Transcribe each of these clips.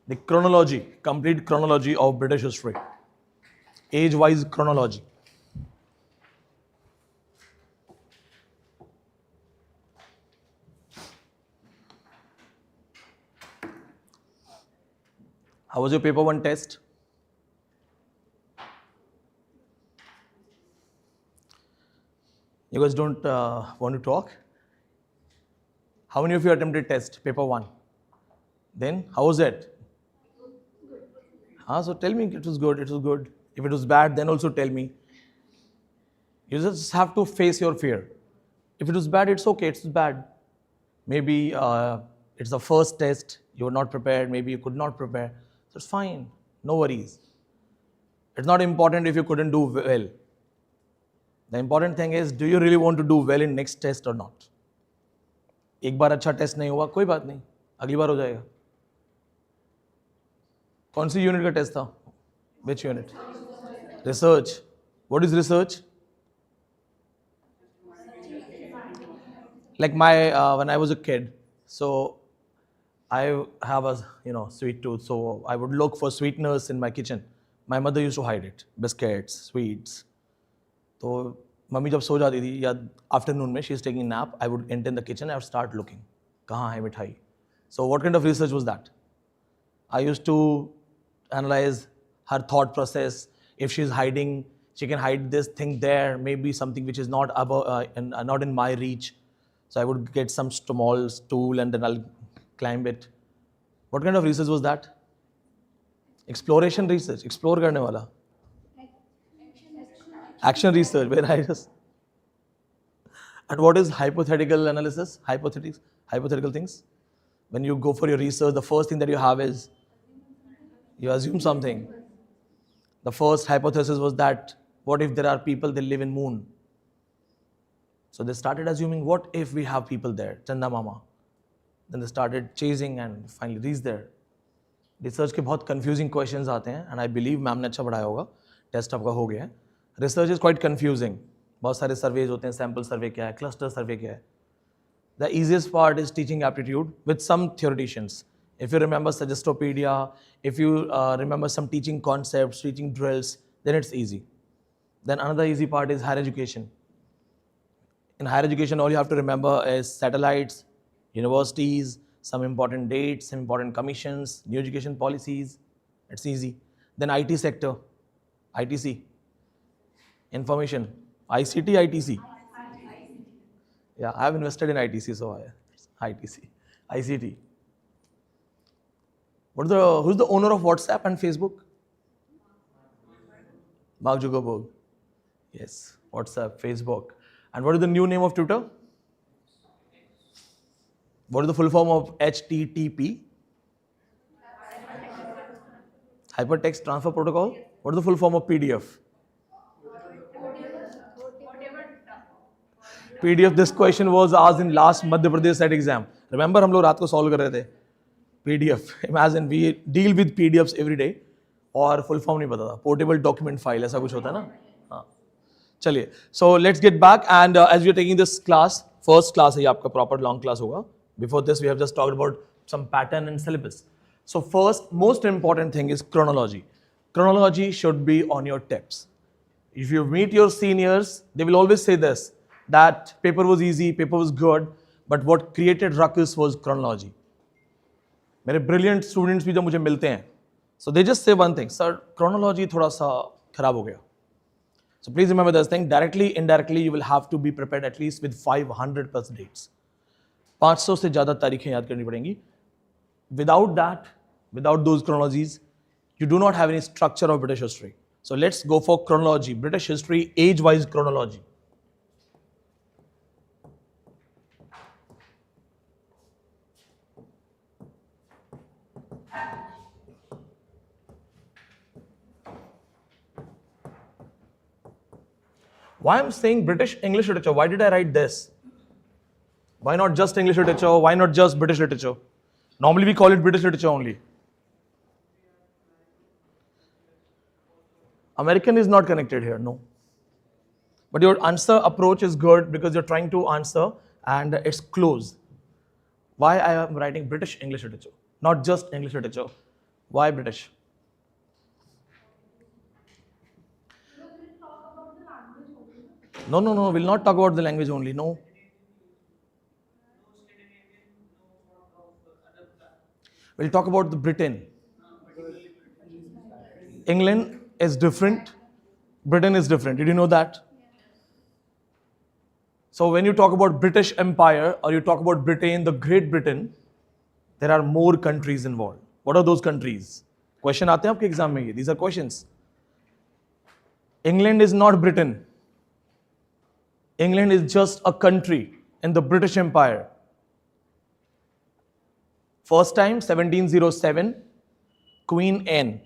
The chronology, complete chronology of British history, age-wise chronology. How was your paper 1 test? You guys don't want to talk? How many of you attempted test, paper 1? Then, how was it? So tell me it was good, it was good. If it was bad, then also tell me. You just have to face your fear. If it was bad, it's okay, it's bad. Maybe it's the first test, you were not prepared, maybe you could not prepare. So it's fine, no worries. It's not important if you couldn't do well. The important thing is, do you really want to do well in next test or not? एक बार अच्छा test नहीं हुआ, कोई बात नहीं, अगली बार हो जाएगा. कौन सी यूनिट का टेस्ट था? Which unit? Research. What is research? Like when I was a kid, so I have a sweet tooth, so I would look for sweeteners in my kitchen. My mother used to hide it, biscuits, sweets. तो mummy जब सो जाती थी या afternoon में, she is taking nap, I would enter in the kitchen, I would start looking. कहाँ है मिठाई? So what kind of research was that? I used to analyze her thought process. If she is hiding, she can hide this thing there, maybe something which is not not in my reach. So I would get some small stool and then I'll climb it. What kind of research was that? Exploration research. Explore करने वाला. Action research, where I just. And what is hypothetical analysis? Hypothetical things. When you go for your research, the first thing that you have is you assume something. The first hypothesis was that what if there are people that live in moon? So they started assuming, what if we have people there, Chanda Mama? Then they started chasing and finally reached there. Research के बहुत confusing questions आते हैं, and I believe ma'am ने अच्छा पढ़ाया होगा, test आपका हो गया है. Research is quite confusing. बहुत सारे surveys होते हैं, sample survey क्या है, cluster survey क्या है. The easiest part is teaching aptitude with some theoreticians. If you remember Suggestopedia, if you remember some teaching concepts, teaching drills, then it's easy. Then another easy part is higher education. In higher education, all you have to remember is satellites, universities, some important dates, some important commissions, new education policies. It's easy. Then IT sector, ITC, information, ICT, ITC. Yeah, I have invested in ITC, so ITC, ICT. Who's the owner of WhatsApp and Facebook? Mark Zuckerberg. Yes, WhatsApp, Facebook. And what is the new name of Twitter? What is the full form of HTTP? Hypertext Transfer Protocol. What is the full form of PDF? PDF. This question was asked in last Madhya Pradesh SET exam. Remember, हम लोग रात को solve कर रहे थे. PDF. Imagine we deal with PDFs every day. और full form नहीं पता था. Portable document file ऐसा कुछ होता है ना? हाँ. चलिए. So let's get back and as we are taking this class, first class है ये आपका proper long class होगा. Before this, we have just talked about some pattern and syllabus. So first, most important thing is chronology. Chronology should be on your tips. If you meet your seniors, they will always say this, that paper was easy, paper was good, but what created ruckus was chronology. मेरे brilliant students भी जब मुझे मिलते हैं, so they just say one thing, sir, chronology थोड़ा सा खराब हो गया. So please remember this thing, directly, indirectly, you will have to be prepared at least with 500 plus dates. 500 से ज़्यादा तारीखें याद करनी पड़ेंगी. Without that, without those chronologies, you do not have any structure of British history. So let's go for chronology, British history, age-wise chronology. Why I'm saying British English literature? Why did I write this? Why not just English literature? Why not just British literature? Normally we call it British literature only. American is not connected here, no. But your answer approach is good because you're trying to answer and it's close. Why I am writing British English literature, not just English literature? Why British? No, no, no, we'll not talk about the language only. No. We'll talk about the Britain. England is different. Britain is different. Did you know that? So when you talk about British Empire or you talk about Britain, the Great Britain, there are more countries involved. What are those countries? Question आते हैं आपके exam में ये. These are questions. England is not Britain. England is just a country in the British Empire. First time, 1707, Queen Anne.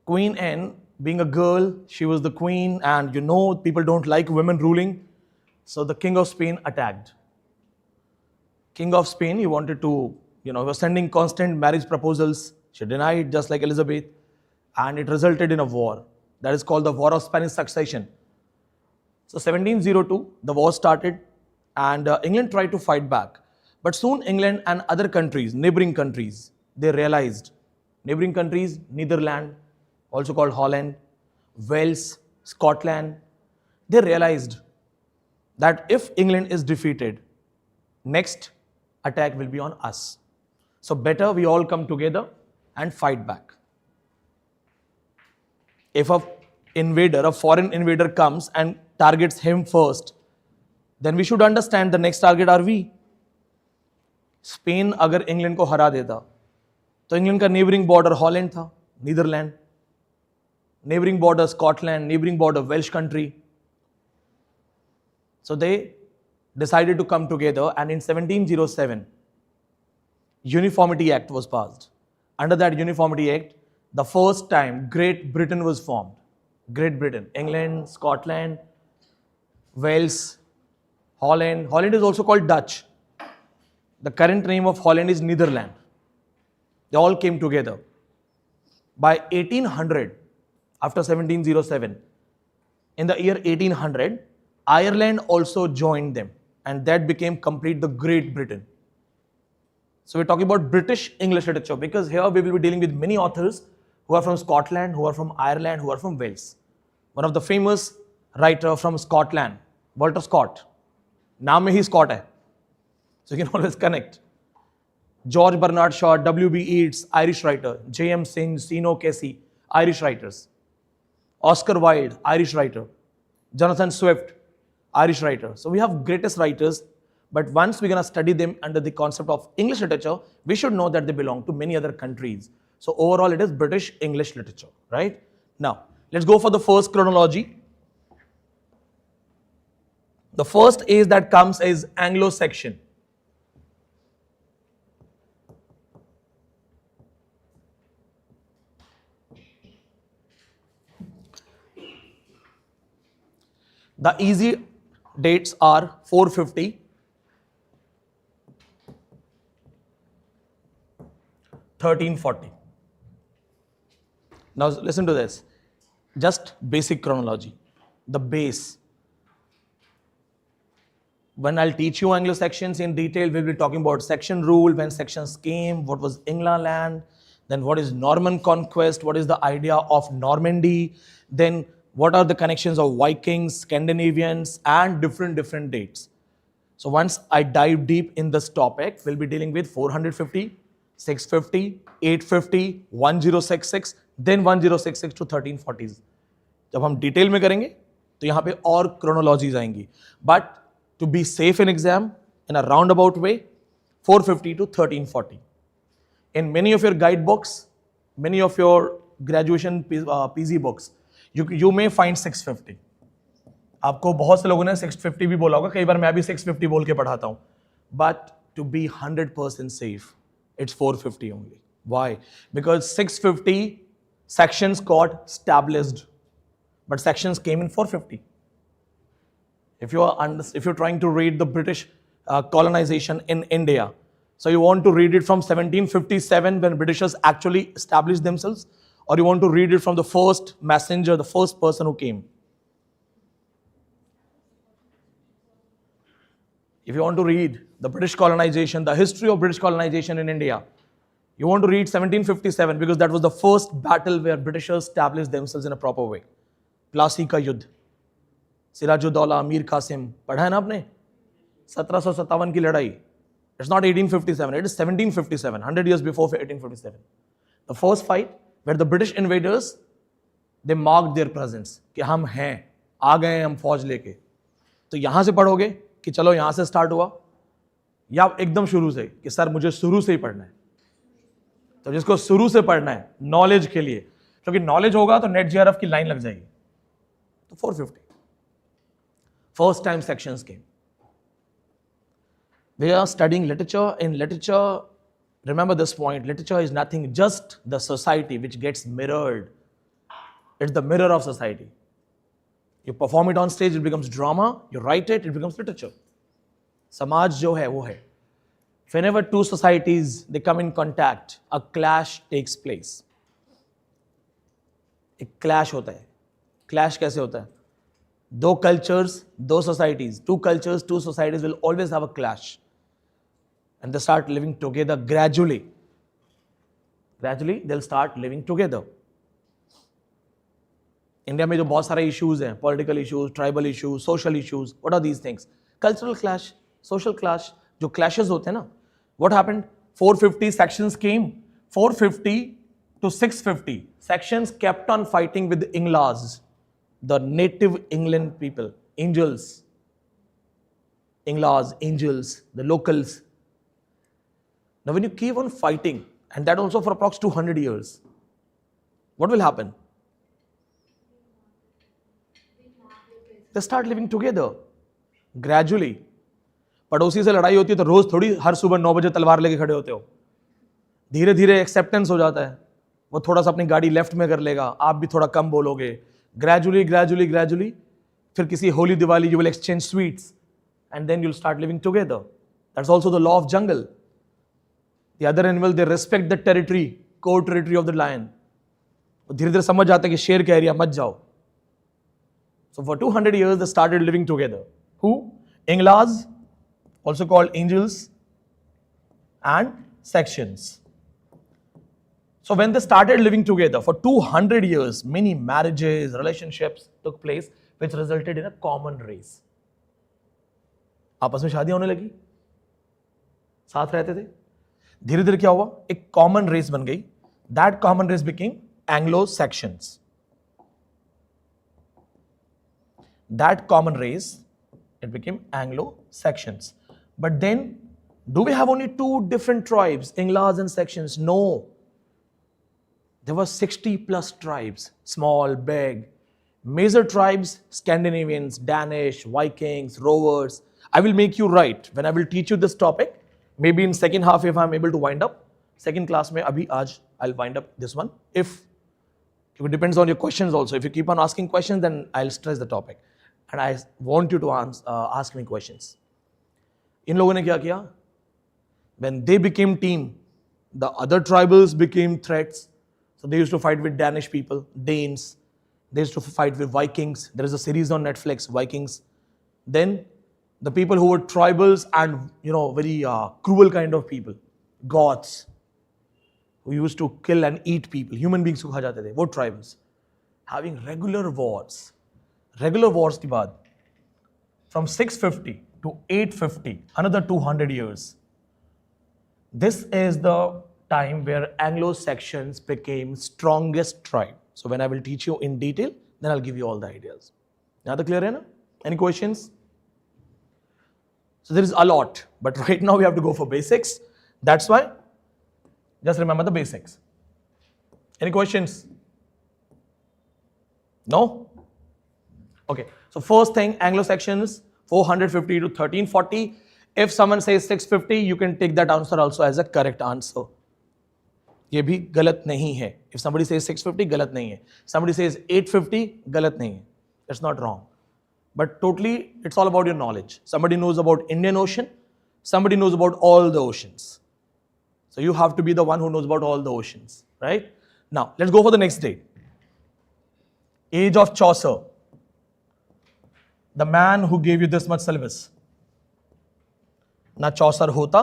Queen Anne, being a girl, she was the queen, and you know people don't like women ruling. So the King of Spain attacked. King of Spain, he wanted to, he was sending constant marriage proposals. She denied, just like Elizabeth, and it resulted in a war. That is called the War of Spanish Succession. So 1702, the war started, and England tried to fight back. But soon England and other countries, neighboring countries, they realized, neighboring countries, Netherlands, also called Holland, Wales, Scotland, they realized that if England is defeated, next attack will be on us. So better we all come together and fight back. If a foreign invader comes and targets him first, then we should understand the next target are we. Spain अगर England को हरा देता तो England का neighbouring border Holland था, Netherland, neighbouring border Scotland, neighbouring border Welsh country. So they decided to come together, and in 1707, Uniformity Act was passed. Under that Uniformity Act, the first time Great Britain was formed. Great Britain, England, Scotland, Wales, Holland. Holland is also called Dutch. The current name of Holland is Netherlands. They all came together. By 1800, after 1707, in the year 1800, Ireland also joined them, and that became complete the Great Britain. So we're talking about British English literature, because here we will be dealing with many authors who are from Scotland, who are from Ireland, who are from Wales. One of the famous writer from Scotland, Walter Scott. नाम में ही Scott है. So you can always connect. George Bernard Shaw, W.B. Yeats, Irish writer. J.M. Synge, Zeno Casey, Irish writers. Oscar Wilde, Irish writer. Jonathan Swift, Irish writer. So we have greatest writers, but once we're going to study them under the concept of English literature, we should know that they belong to many other countries. So overall, it is British English literature, right? Now, let's go for the first chronology. The first age that comes is Anglo-Saxon. The easy dates are 450, 1340. Now listen to this. Just basic chronology. The base. When I'll teach you Anglo-Saxons in detail, we'll be talking about section rule, when sections came, what was England, then what is Norman conquest, what is the idea of Normandy, then what are the connections of Vikings, Scandinavians, and different dates. So once I dive deep in this topic, we'll be dealing with 450, 650, 850, 1066, then 1066 to 1340s. जब हम detail में करेंगे तो यहाँ पे और chronologies आएंगी. But to be safe in exam, in a roundabout way, 450 to 1340. In many of your guidebooks, many of your graduation PZ books, you may find 650. आपको बहुत से लोगों ने 650 भी बोला होगा, कई बार मैं भी 650 बोल के पढ़ाता हूँ. But to be 100% safe, it's 450 only. Why? Because 650 sections got established, but sections came in 450. If you're trying to read the British colonization in India, so you want to read it from 1757 when Britishers actually established themselves, or you want to read it from the first messenger, the first person who came. If you want to read the British colonization, the history of British colonization in India, You want to read 1757 because that was the first battle where Britishers established themselves in a proper way. Plassey का युद्ध, सिराजुद्दौला, अमीर कासिम, पढ़ा है ना आपने? 1757 की लड़ाई. It's not 1857, it is 1757, 100 years before 1857. The first fight where the British invaders, they marked their presence कि हम हैं, आ गए हैं हम फौज लेके. तो यहां से पढ़ोगे कि चलो यहां से स्टार्ट हुआ, या एकदम शुरू से कि सर मुझे शुरू से ही पढ़ना है. तो जिसको शुरू से पढ़ना है नॉलेज के लिए, क्योंकि नॉलेज होगा तो नेट जीआरएफ की लाइन लग जाएगी. तो 450 first time sections came. We are studying literature. In literature, remember this point, literature is nothing, just the society which gets mirrored. It's the mirror of society. You perform it on stage, it becomes drama. You write it, it becomes literature. Samaj jo hai, wo hai. Whenever two societies, they come in contact, a clash takes place. एक clash होता है. Clash कैसे होता है? दो cultures, दो societies, two cultures, two societies will always have a clash. And they start living together gradually. Gradually, they'll start living together. India में जो बहुत सारे issues हैं, political issues, tribal issues, social issues, what are these things? Cultural clash, social clash, जो clashes होते हैं ना, what happened? 450 sections came. 450 to 650 sections kept on fighting with the Inglas, the native England people, angels. Inglas, angels, the locals. Now when you keep on fighting, and that also for approx 200 years, what will happen? They start living together gradually. पड़ोसी से लड़ाई होती है तो रोज थोड़ी हर सुबह 9 बजे तलवार लेके खड़े होते हो. धीरे धीरे एक्सेप्टेंस हो जाता है. वो थोड़ा सा अपनी गाड़ी लेफ्ट में कर लेगा, आप भी थोड़ा कम बोलोगे. ग्रेजुअली ग्रेजुअली ग्रेजुअली फिर किसी Holi Diwali you will exchange sweets and then you'll start living together. That's also the law of jungle. The other animal they respect the territory, core territory of the lion. धीरे धीरे समझ जाते हैं कि शेर का एरिया मत जाओ. So for 200 years they started living together. Who? Inglas, also called angels, and sections. So when they started living together for 200 years, many marriages, relationships took place which resulted in a common race. आपस में शादी होने लगी, साथ रहते थे. धीरे धीरे क्या हुआ? एक कॉमन रेस बन गई. That common race became Anglo-Saxons. That common race, it became Anglo-Saxons. But then, do we have only two different tribes, Inglas and Saxons? No. There were 60 plus tribes, small, big. Major tribes, Scandinavians, Danish, Vikings, Rovers. I will make you write when I will teach you this topic. Maybe in second half if I'm able to wind up. Second class mein abhi aaj I'll wind up this one. If it depends on your questions also. If you keep on asking questions, then I'll stress the topic. And I want you to ask me questions. इन लोगों ने क्या किया? When they became team, the other tribals became threats. So they used to fight with Danish people, Danes. They used to fight with Vikings. There is a series on Netflix, Vikings. Then the people who were tribals and very cruel kind of people, Goths, who used to kill and eat people, human beings को खा जाते थे, वो tribals, having regular wars. Regular wars के बाद, from 650 to 850, another 200 years. This is the time where Anglo-Saxons became strongest tribe. So when I will teach you in detail, then I'll give you all the ideas. Now the clear है ना? Any questions? So there is a lot, but right now we have to go for basics. That's why, just remember the basics. Any questions? No? Okay, so first thing, Anglo-Saxons, 450 to 1340. If someone says 650, you can take that answer also as a correct answer. ये भी गलत नहीं है. If somebody says 650, गलत नहीं है. Somebody says 850, गलत नहीं है. It's not wrong. But totally, it's all about your knowledge. Somebody knows about Indian Ocean. Somebody knows about all the oceans. So you have to be the one who knows about all the oceans, right? Now, let's go for the next date. Age of Chaucer. The man who gave you this much syllabus. ना चौसर होता,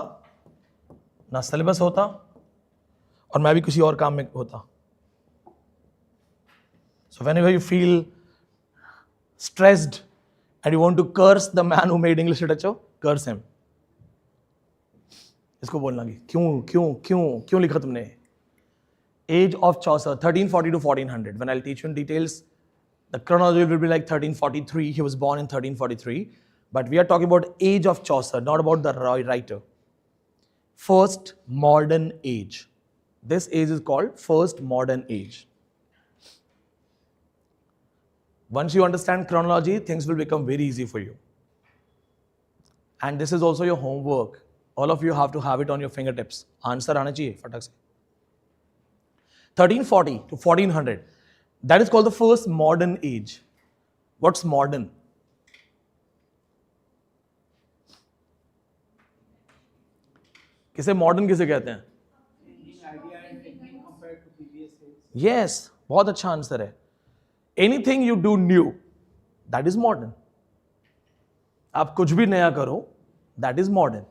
ना syllabus होता, और मैं भी किसी और काम में होता. So whenever you feel stressed and you want to curse the man who made English literature, curse him. इसको बोलना कि क्यों क्यों क्यों क्यों लिखा तुमने. Age of Chaucer, 1340 to 1400. When I'll teach you in details, the chronology will be like 1343. He was born in 1343. But we are talking about age of Chaucer, not about the writer. First modern age. This age is called first modern age. Once you understand chronology, things will become very easy for you. And this is also your homework. All of you have to have it on your fingertips. Answer आना चाहिए फटक से. 1340 to 1400. That is called the first modern age. What's modern? किसे modern किसे कहते हैं? Yes, बहुत अच्छा आंसर है. Anything you do new, that is modern. आप कुछ भी नया करो, that is modern.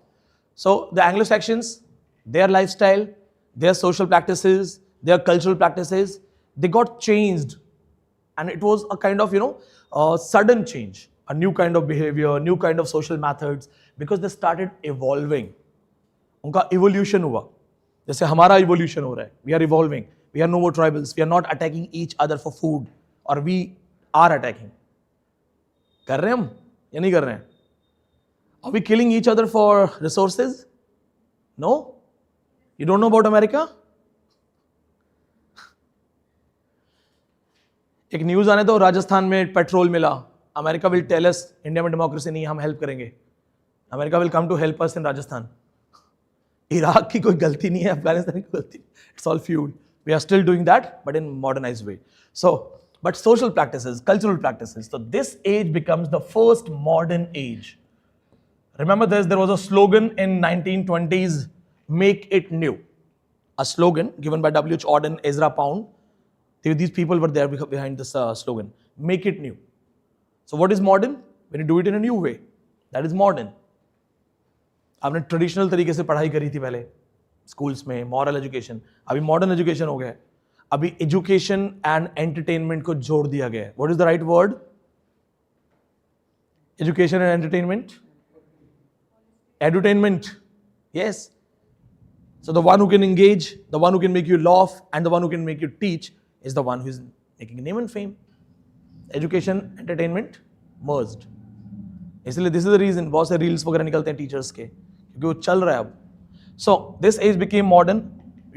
So the Anglo-Saxons, their lifestyle, their social practices, their cultural practices, they got changed, and it was a kind of a sudden change, a new kind of behavior, new kind of social methods, because they started evolving. उनका evolution हुआ, जैसे हमारा evolution हो रहा है. We are evolving. We are no more tribals. We are not attacking each other for food, or we are attacking. कर रहे हैं हम या नहीं कर रहे हैं? Are we killing each other for resources? No? You don't know about America? एक न्यूज आने तो राजस्थान में पेट्रोल मिला. America will tell us India में डेमोक्रेसी नहीं, हम हेल्प करेंगे. America will come to help us in Rajasthan. Iraq की कोई गलती नहीं है, अफगानिस्तान की गलती. It's all fuel. We are still doing that, but in modernised way. So but social practices, cultural practices. So this age becomes the first modern age. Remember this, there was a slogan in 1920s, make it new. A slogan given by W.H. Auden, Ezra Pound. These people were there behind this slogan, make it new. So what is modern? When you do it in a new way, that is modern. आपने traditional तरीके से पढ़ाई करी थी पहले schools में, moral education. अभी modern education हो गया है. अभी एजुकेशन एंड एंटरटेनमेंट को जोड़ दिया गया है. What is the right word? Education and entertainment. Edutainment. Yes. So the one who can engage, the one who can make you laugh, and the one who can make you teach is the one who is making name and fame. Education, entertainment merged. इसलिए this is the reason बहुत से reels वगैरह निकलते हैं teachers के, क्योंकि वो चल रहा है अब. So this age became modern.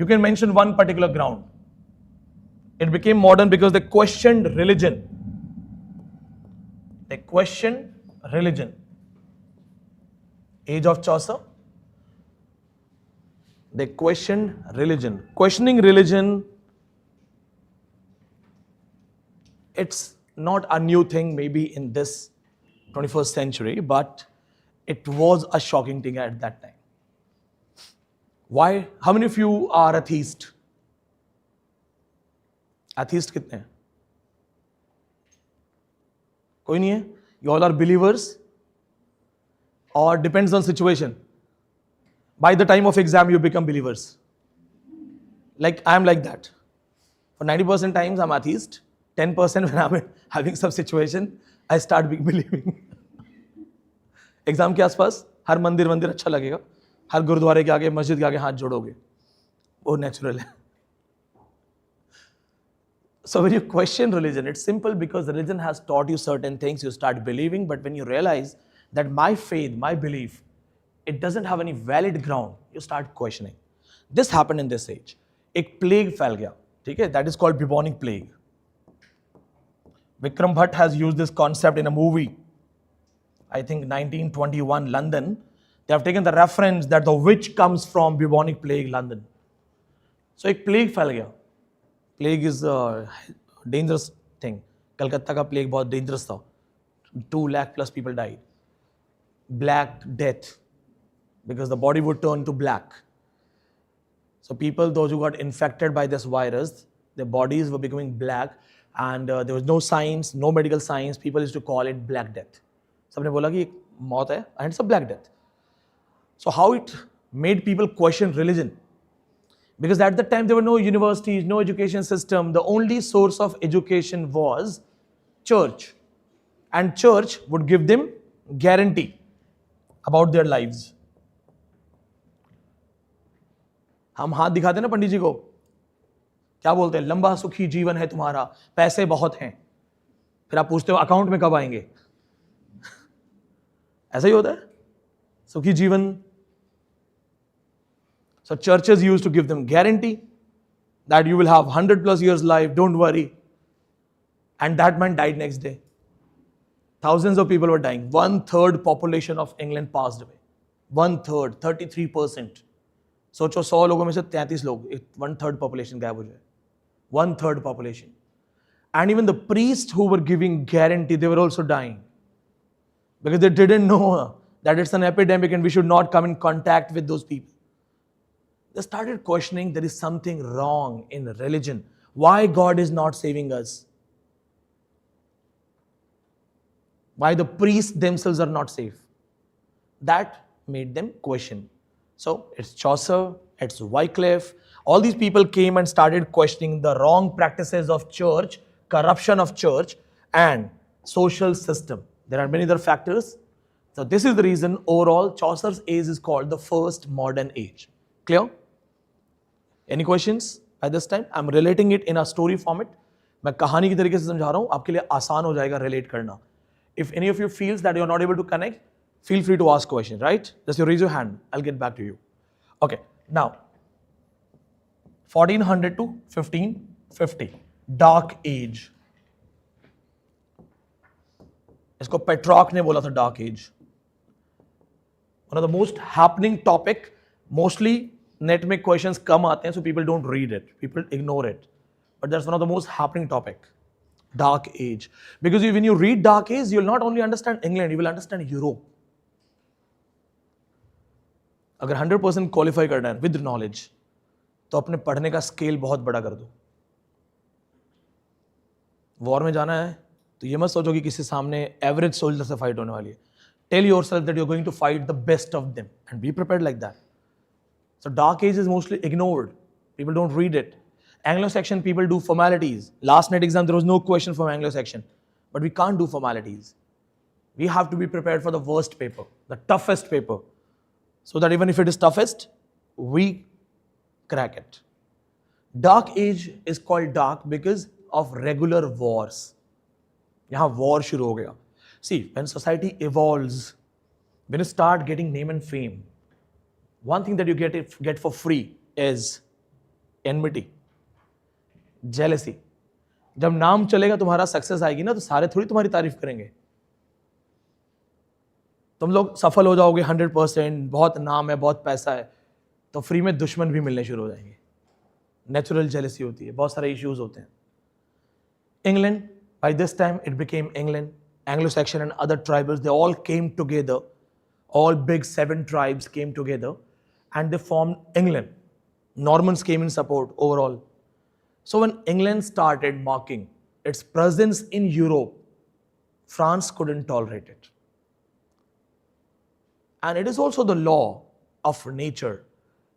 You can mention one particular ground. It became modern because they questioned religion. They questioned religion. Age of Chaucer. They questioned religion. Questioning religion, it's not a new thing maybe in this 21st century, but it was a shocking thing at that time. Why? How many of you are atheist? Atheist कितने हैं? कोई नहीं है? You all are believers? Or depends on situation. By the time of exam, you become believers. Like I am like that. For 90% times, I'm atheist. 10% when I'm having some situation, I start believing. Exam के आसपास हर मंदिर अच्छा लगेगा. हर गुरुद्वारे के आगे, मस्जिद के आगे हाथ जोड़ोगे. वो नेचुरल है. So when you question religion, it's simple because religion has taught you certain things. You start believing, but when you realize that my faith, my belief, it doesn't have any valid ground, you start questioning. This happened in this age. एक plague फैल गया, ठीक है? That is called bubonic plague. Vikram Bhatt has used this concept in a movie. I think 1921 London. They have taken the reference that the witch comes from bubonic plague London. So एक plague फैल गया. Plague is a dangerous thing. Calcutta का plague बहुत dangerous था. 2 lakh plus people died. Black death, because the body would turn to black. So people, those who got infected by this virus, their bodies were becoming black, and there was no science, no medical science. People used to call it black death. सबने बोला कि मौत है, and it's a black death. So how it made people question religion? Because at that time there were no universities, no education system. The only source of education was church. And church would give them guarantee about their lives. हम हाथ दिखाते हैं ना पंडित जी को, क्या बोलते हैं? लंबा सुखी जीवन है तुम्हारा, पैसे बहुत हैं. फिर आप पूछते हो अकाउंट में कब आएंगे? ऐसा ही होता है, सुखी जीवन. So churches used to give them guarantee that you will have 100 plus years life, don't worry. And that man died next day. Thousands of people were dying. 1/3 population of England passed away. 1/3, 33%. सोचो 100 लोगों में से 33 लोग, 1/3 population गायब हो जाए. 1/3 population. And even the priests who were giving guarantee, they were also dying. Because they didn't know that it's an epidemic and we should not come in contact with those people. They started questioning there is something wrong in religion. Why God is not saving us? Why the priests themselves are not safe? That made them question. So it's Chaucer, it's Wycliffe. All these people came and started questioning the wrong practices of church, corruption of church, and social system. There are many other factors. So this is the reason overall Chaucer's age is called the first modern age. Clear? Any questions at this time? I'm relating it in a story format. मैं कहानी की तरीके से समझा रहा हूँ, आपके लिए आसान हो जाएगा relate करना. If any of you feels that you're not able to connect, feel free to ask questions, right? Just you raise your hand, I'll get back to you. Okay, now 1400 to 1550, Dark Age. इसको पेट्रॉक ने बोला था Dark Age. One of the most happening topic, mostly net में questions कम आते हैं, so people don't read it, people ignore it. But that's one of the most happening topic, Dark Age. Because when you read Dark Age, you'll not only understand England, you will understand Europe. अगर 100% qualify करना है with knowledge, तो अपने पढ़ने का scale बहुत बड़ा कर दो. वॉर में जाना है तो ये मत सोचो कि किसी सामने एवरेज सोल्जर से फाइट होने वाली है. Tell yourself that you're going to fight the best of them and be prepared like that. So Dark Age is mostly ignored. People don't read it. Anglo-Saxon people do formalities. Last night exam there was no question from Anglo-Saxon, but we can't do formalities. We have to be prepared for the worst paper, the toughest paper, so that even if it is toughest, we crack it. Dark Age is called dark because of regular wars. यहाँ war शुरू हो गया. See, when society evolves, when you start getting name and fame, one thing that you get for free is enmity, jealousy. जब नाम चलेगा तुम्हारा success आएगी ना तो सारे थोड़ी तुम्हारी तारीफ करेंगे. तुम लोग सफल हो जाओगे 100%, बहुत नाम है, बहुत पैसा है, तो फ्री में दुश्मन भी मिलने शुरू हो जाएंगे. नेचुरल जेलसी होती है, बहुत सारे इश्यूज होते हैं. England, by this time it became England. Anglo-Saxon and other tribals, they all came together. All big 7 tribes came together and they formed England. Normans came in support overall. So when England started marking its presence in Europe, France couldn't tolerate it. And it is also the law of nature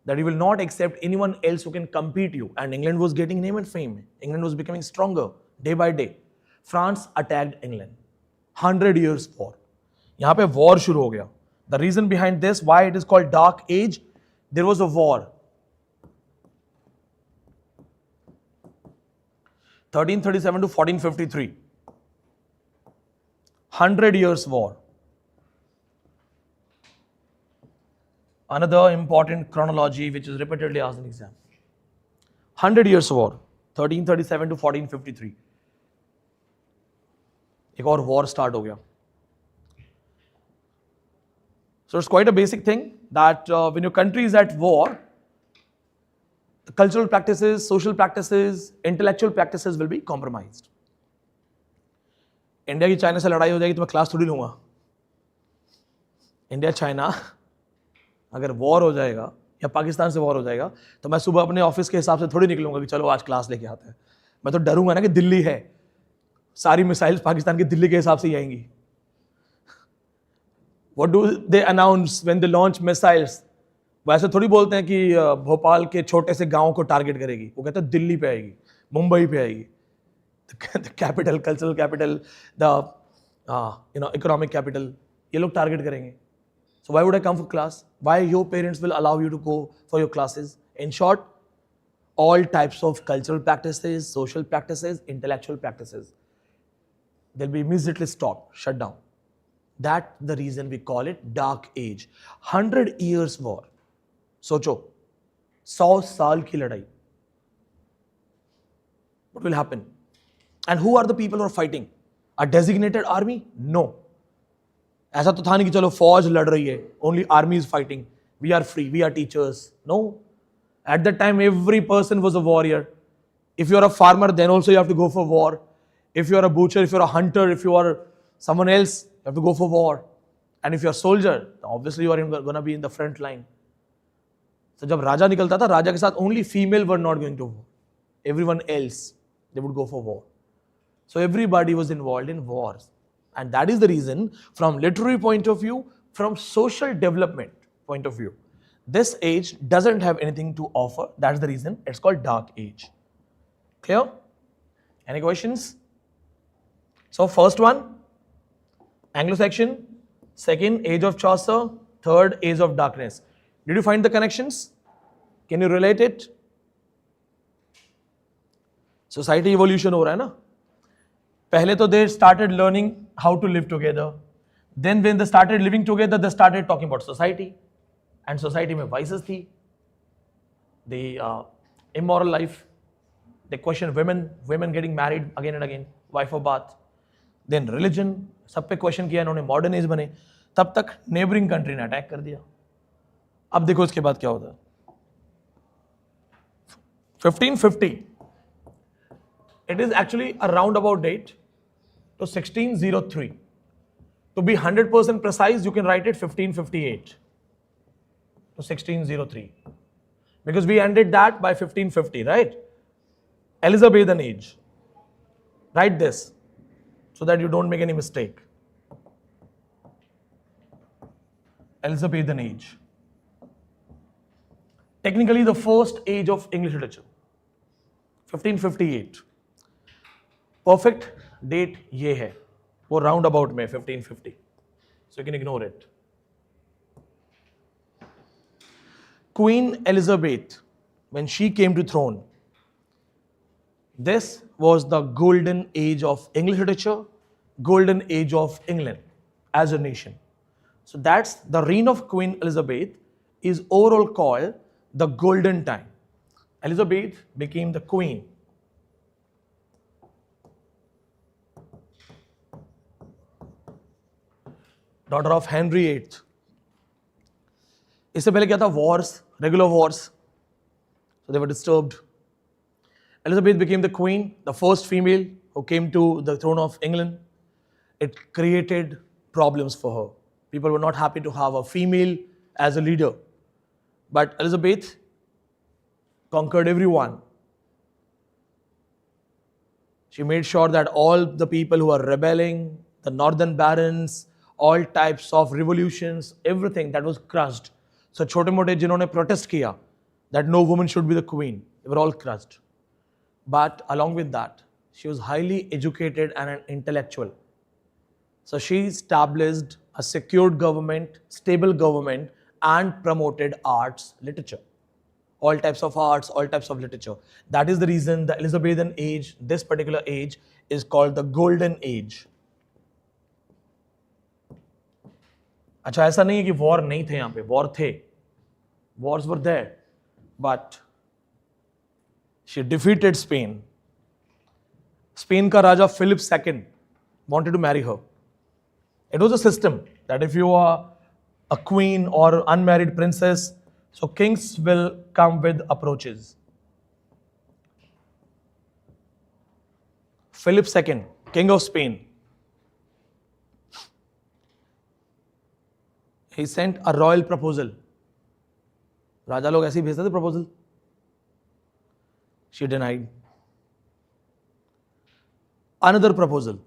that you will not accept anyone else who can compete you. And England was getting name and fame. England was becoming stronger day by day. France attacked England. 100 years war. यहाँ पे war शुरू हो गया. The reason behind this, why it is called Dark Age, there was a war. 1337 to 1453. 100 years war. Another important chronology which is repeatedly asked in exam. 100 years war. 1337 to 1453. एक और war start हो गया. So it's quite a basic thing that when your country is at war, the cultural practices, social practices, intellectual practices will be compromised. India की China से लड़ाई हो जाएगी तो मैं क्लास थोड़ी लूँगा. इंडिया चाइना अगर वॉर हो जाएगा या पाकिस्तान से वॉर हो जाएगा तो मैं सुबह अपने ऑफिस के हिसाब से थोड़ी निकलूंगा कि चलो आज क्लास लेके आते हैं. मैं तो डरूंगा ना कि दिल्ली है, सारी मिसाइल्स पाकिस्तान की दिल्ली के हिसाब से ही आएंगी. What do they announce when they launch missiles? वैसे थोड़ी बोलते हैं कि भोपाल के छोटे से गांव को टारगेट करेगी, वो कहते हैं दिल्ली पे आएगी, मुंबई पे आएगी, the capital, cultural capital, the economic capital, ये लोग टारगेट करेंगे. So why would I come for class? Why your parents will allow you to go for your classes? In short, all types of cultural practices, social practices, intellectual practices, they'll be immediately stopped, shut down. That's the reason we call it dark age. 100 years war. सोचो, 100 साल की लड़ाई. What will happen? And who are the people who are fighting? A designated army? No. ऐसा तो था नहीं कि चलो फौज लड़ रही है, only army is fighting, we are free, we are teachers. No, at that time every person was a warrior. If you are a farmer then also you have to go for war. If you are a butcher, if you are a hunter, if you are someone else, you have to go for war. And if you are soldier, obviously you are gonna be in the front line. तो जब राजा निकलता था, राजा के साथ only female were not going to war, everyone else they would go for war. So everybody was involved in wars. And that is the reason, from literary point of view, from social development point of view, this age doesn't have anything to offer. That's the reason it's called dark age. Clear? Any questions? So first one, Anglo-Saxon. Second, age of Chaucer. Third, age of darkness. Did you find the connections? Can you relate it? Society evolution हो रहा है ना. पहले तो they started learning how to live together. Then when they started living together, they started talking about society. And society में vices थी. The immoral life. They question women getting married again and again, wife of bath. Then religion, सब पे question किया इन्होंने, modern age बने. तब तक neighboring country ने attack कर दिया. अब देखो इसके बाद क्या होता है. 1550. It is actually a roundabout date. So 1603. To be 100% precise, you can write it 1558 to 1603. Because we ended that by 1550, right? Elizabethan age. Write this so that you don't make any mistake. Elizabethan age. Technically the first age of English literature. 1558. Perfect date ये है, वो round about में 1550. So you can ignore it. Queen Elizabeth, when she came to throne, this was the golden age of English literature, golden age of England as a nation. So that's the reign of Queen Elizabeth is overall called the golden time. Elizabeth became the queen. Daughter of Henry VIII. इससे पहले क्या था? Wars, regular wars. So they were disturbed. Elizabeth became the queen, the first female who came to the throne of England. It created problems for her. People were not happy to have a female as a leader. But Elizabeth conquered everyone. She made sure that all the people who were rebelling, the northern barons, all types of revolutions, everything that was crushed. So छोटे मोटे जिन्होंने protest किया that no woman should be the queen, they were all crushed. But along with that, she was highly educated and an intellectual. So she established a secured government, stable government, and promoted arts, literature. All types of arts, all types of literature. That is the reason the Elizabethan age, this particular age, is called the golden age. अच्छा, ऐसा नहीं है कि war नहीं थे, यहां पे war थे, wars were there, but she defeated Spain. Spain का राजा Philip second wanted to marry her. It was a system that if you are a queen or unmarried princess, so kings will come with approaches. Philip II, king of Spain, he sent a royal proposal. राजा लोग ऐसे ही भेजते थे proposal. She denied. Another proposal.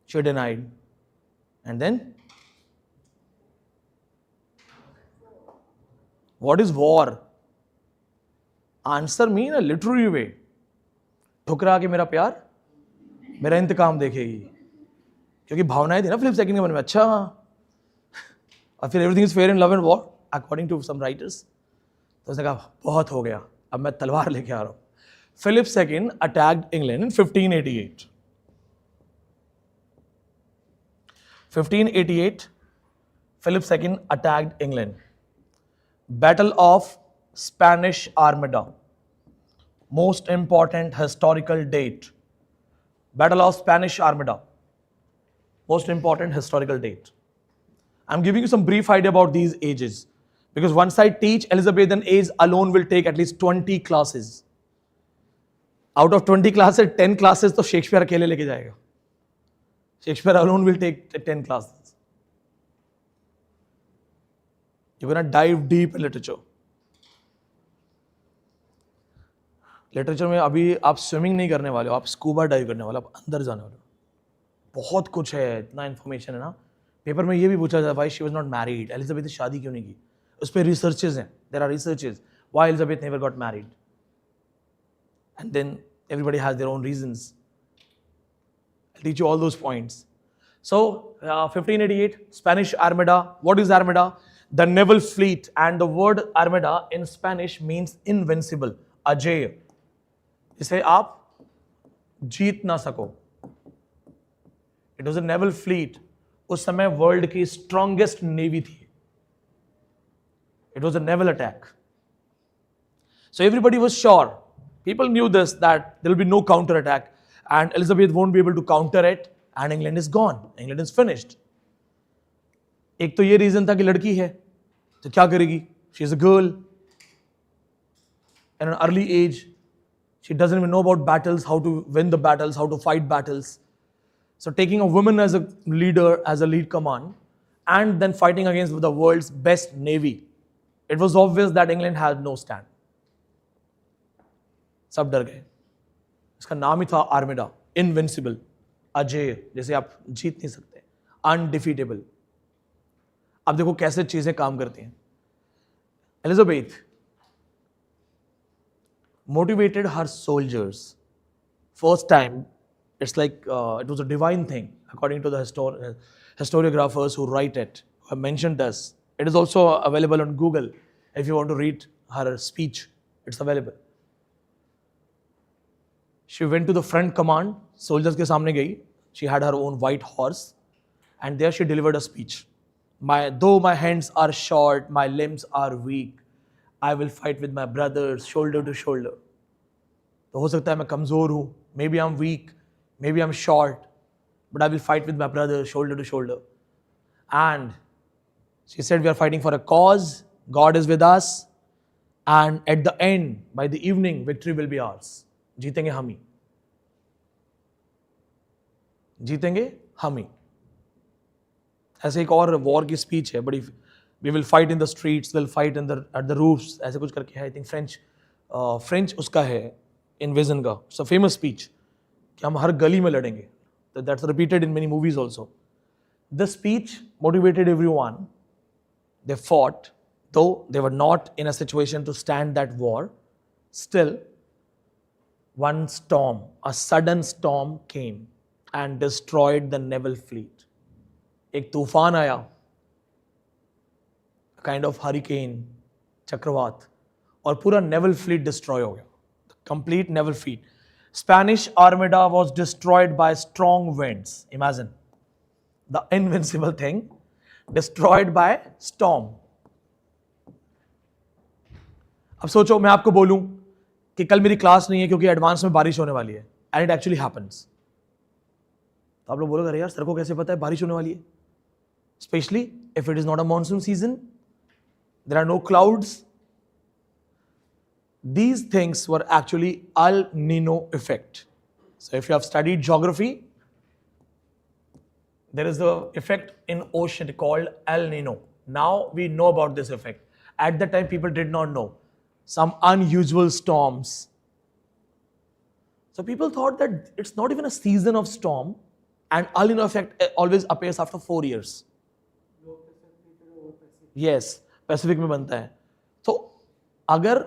She denied. And then What is war? Answer me in a literary way. ठुकरा के मेरा प्यार मेरा इंतकाम देखेगी, क्योंकि भावनाएं थी ना फिलिप सेकंड के मन में. अच्छा, और फिर everything is fair in love and war according to some writers. तो उसने कहा बहुत हो गया, अब मैं तलवार लेके आ रहा हूं. Philip second attacked England in 1588. 1588, Philip II attacked England. Battle of Spanish Armada. Most important historical date. Battle of Spanish Armada. Most important historical date. I'm giving you some brief idea about these ages, because once I teach Elizabethan age alone will take at least 20 classes. Out of 20 classes, 10 classes तो Shakespeare अकेले लेके जाएगा. Shakespeare alone will take 10 classes. You're going to dive deep in literature. Literature में अभी आप swimming नहीं करने वाले हो, आप स्कूबा डाइव करने वाले हो, आप अंदर जाने वाले हो. बहुत कुछ है, इतना इन्फॉर्मेशन है ना. पेपर में ये भी पूछा जाता है, why she was not married, Elizabeth ने शादी क्यों नहीं की. उस पर रिसर्चेज हैं, there are researches why Elizabeth never got married, and then everybody has their own reasons. I'll teach you all those points. So, 1588, Spanish Armada. What is Armada? The naval fleet, and the word Armada in Spanish means invincible, अजेय, जिसे आप जीत ना सको. It was a naval fleet. उस समय world की strongest navy थी. It was a naval attack. So everybody was sure. People knew this, that there will be no counter attack. And Elizabeth won't be able to counter it, and England is gone. England is finished. एक तो ये reason था कि लड़की है तो क्या करेगी. She is a girl at an early age. She doesn't even know about battles, how to win the battles, how to fight battles. So taking a woman as a leader, as a lead command, and then fighting against the world's best navy, it was obvious that England had no stand. सब डर गए. इसका नाम ही था armada, invincible, अजेय, जैसे आप जीत नहीं सकते, अनडिफीटेबल. अब देखो कैसे चीजें काम करती हैं. Elizabeth motivated her soldiers. First time, it's like it was a divine thing, according to the historiographers who write it, who have mentioned this. It is also available on Google. If you want to read her speech, it's available. She went to the front command, soldiers के सामने गई. She had her own white horse, and there she delivered a speech. Though my hands are short, my limbs are weak, I will fight with my brothers shoulder to shoulder. तो हो सकता है मैं कमजोर हूँ, maybe I'm weak, maybe I'm short, but I will fight with my brothers shoulder to shoulder. And she said, we are fighting for a cause, God is with us, and at the end, by the evening, victory will be ours. जीतेंगे हम ही, जीतेंगे हम ही. ऐसे एक और war की speech है बड़ी, we will fight in the streets, will fight in the at the roofs, ऐसे कुछ करके है. आई थिंक फ्रेंच उसका है, इन्वेजन का. इट्स अ फेमस स्पीच कि हम हर गली में लड़ेंगे. That's repeated in many movies also. The speech motivated everyone. They fought, though they were not in a situation to stand that war. Still, one storm, a sudden storm came and destroyed the naval fleet. एक तूफान आया, kind of hurricane, चक्रवात, और पूरा naval fleet destroy हो गया. The complete naval fleet. Spanish Armada was destroyed by strong winds. Imagine the invincible thing destroyed by storm. अब सोचो मैं आपको बोलूं कि कल मेरी क्लास नहीं है क्योंकि एडवांस में बारिश होने वाली है, एंड इट एक्चुअली हैपेंस, तो आप लोग बोलोगे अरे यार सर को कैसे पता है बारिश होने वाली है. Specially if it is not a monsoon season, there are no clouds. These things were actually El Nino effect. So if you have studied geography, there is the effect in ocean called El Nino. Now we know about this effect. At that time people did not know. Some unusual storms. So people thought that it's not even a season of storm, and El Nino effect always appears after 4 years. Yes, Pacific में बनता है. तो अगर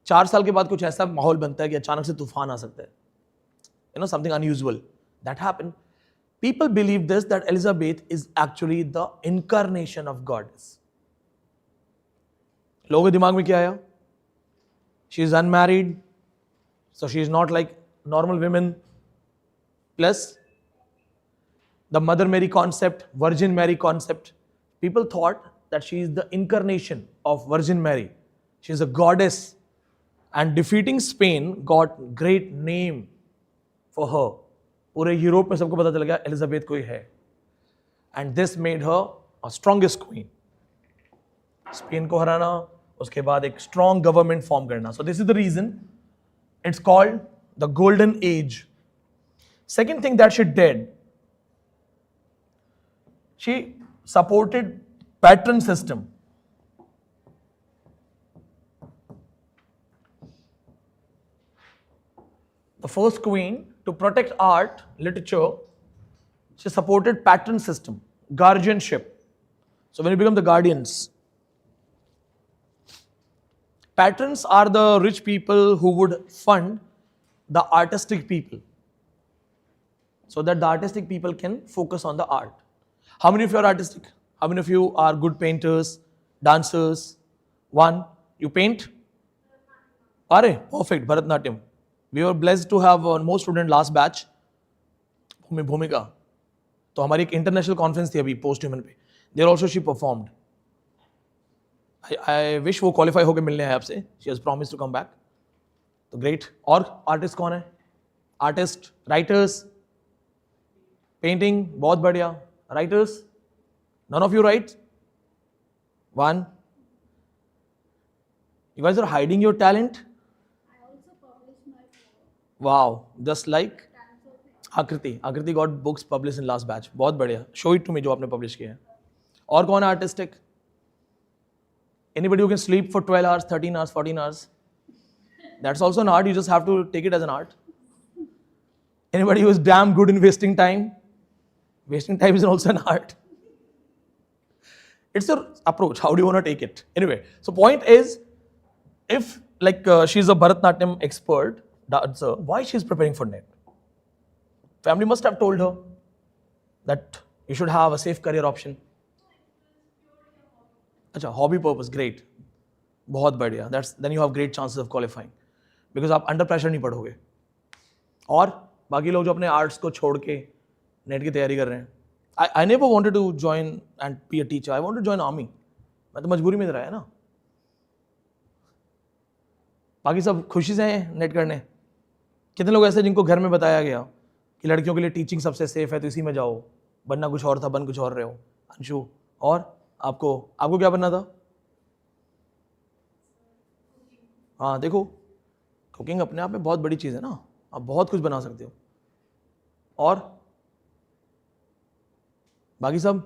4 साल के बाद कुछ ऐसा माहौल बनता है कि अचानक से तूफान आ सकता है, something unusual that happened, people believe this, that Elizabeth is actually the incarnation of goddess. लोगों के दिमाग में क्या आया? She is unmarried, so she is not like normal women. Plus the Mother Mary concept, Virgin Mary concept. People thought that she is the incarnation of Virgin Mary. She is a goddess, and defeating Spain got great name for her. पूरे Europe में सबको पता चल गया Elizabeth कोई है, and this made her a strongest queen. Spain को हराना, उसके बाद एक strong government form करना. So this is the reason it's called the golden age. Second thing that she did, she supported patron system. The first queen to protect art, literature, she supported patron system, guardianship. So when you become the guardians, patrons are the rich people who would fund the artistic people, so that the artistic people can focus on the art. How many of you are artistic? How many of you are good painters, dancers? One, you paint? Are perfect, Bharatnatyam. We were blessed to have one more student last batch, भूमिका. तो हमारी एक international conference थी अभी post human पे. There also she performed. I wish वो qualify होकर मिलने आए आपसे. She has promise to come back. तो ग्रेट. और आर्टिस्ट कौन है? आर्टिस्ट, राइटर्स, पेंटिंग, बहुत बढ़िया. Writers, none of you write? One. You guys are hiding your talent? I also published my book. Wow, just like Akriti. Akriti got books published in last batch. बहुत बढ़िया. Show it to me जो आपने publish किया है. और कौन है artistic? Anybody who can sleep for 12 hours, 13 hours, 14 hours? That's also an art. You just have to take it as an art. Anybody who is damn good in wasting time? Wasting time is also an art. It's your approach. How do you want to take it? Anyway, so point is, if like she's a Bharatnatyam expert dancer, why she's preparing for NET? Family must have told her that you should have a safe career option. अच्छा, hobby purpose, great. बहुत बढ़िया. Then you have great chances of qualifying, because आप under pressure नहीं पढ़ोगे. और बाकी लोग जो अपने आर्ट्स को छोड़ के नेट की तैयारी कर रहे हैं. I never wanted to join and be a teacher. I wanted to join army. मैं तो मजबूरी में रहा है ना. बाकी सब खुशी से हैं नेट करने. कितने लोग ऐसे जिनको घर में बताया गया कि लड़कियों के लिए टीचिंग सबसे सेफ है, तो इसी में जाओ. बनना कुछ और था, बन कुछ और रहे हो. अंशु, और आपको क्या बनना था? हाँ देखो, कुकिंग अपने आप में बहुत बड़ी चीज़ है ना. आप बहुत कुछ बना सकते हो. और बाकी सब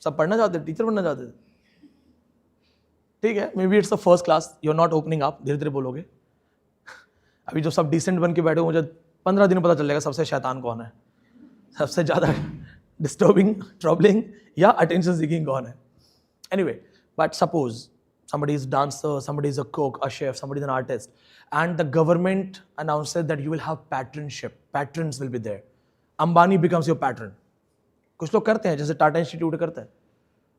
पढ़ना चाहते थे, टीचर बनना चाहते थे. ठीक है, maybe it's the first class, you are not opening up. धीरे धीरे बोलोगे. अभी जो सब डिसेंट बन के बैठे हो, मुझे 15 दिन पता चल जाएगा सबसे शैतान कौन है, सबसे ज़्यादा डिस्टर्बिंग, ट्रबलिंग या अटेंशन सीकिंग कौन है. Anyway, but suppose somebody is a dancer, somebody is a cook, a chef, somebody is an artist, and the government announces that you will have patronship. Patrons will be there. Ambani becomes your patron. कुछ लोग करते हैं, जैसे Tata institute करता है.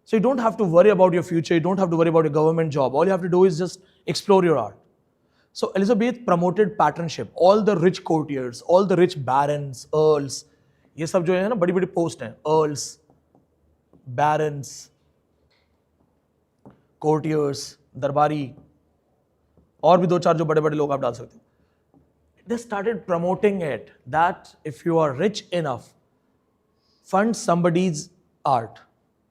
So you don't have to worry about your future. You don't have to worry about your government job. All you have to do is just explore your art. So Elizabeth promoted patronship. All the rich courtiers, all the rich barons, earls, ये सब जो है ना बड़ी बड़ी post हैं. earls, barons, courtiers, दरबारी, और भी 2-4 जो बड़े बड़े लोग आप डाल सकते हो. They started promoting it that if you are rich enough, fund somebody's art.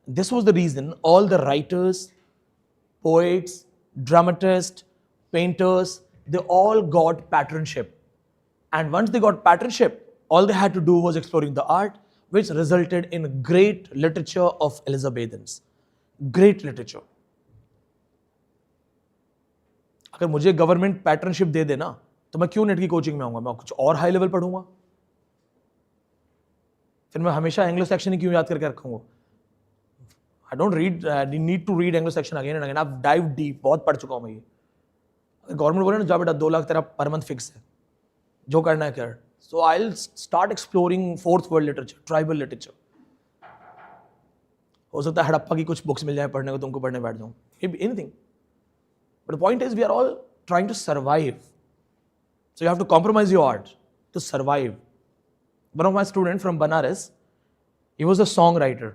This was the reason all the writers, poets, dramatists, painters, they all got patronship. And once they got patronship, all they had to do was exploring the art, which resulted in great literature of Elizabethans. Great literature. अगर मुझे government पैटर्नशिप दे देना तो मैं क्यों net की coaching में आऊंगा? मैं कुछ और हाई लेवल पढ़ूंगा. फिर मैं हमेशा एंग्लो सेक्शन ही क्यों याद करके रखूंगा? I don't read, need to read English section again and again. I've dived deep. बहुत पढ़ चुका हूँ मैं ये. गवर्नमेंट बोले ना जा बेटा 2 लाख तेरा पर मंथ फिक्स है, जो करना है कर. So I'll start exploring fourth world literature, tribal literature. हो सकता है हड़प्पा की कुछ बुक्स मिल जाए पढ़ने को, तुमको पढ़ने बैठ जाऊँ. Anything. But the point is we are all trying to survive. So you have to compromise your art to survive. One of my students from Banaras, he was a songwriter.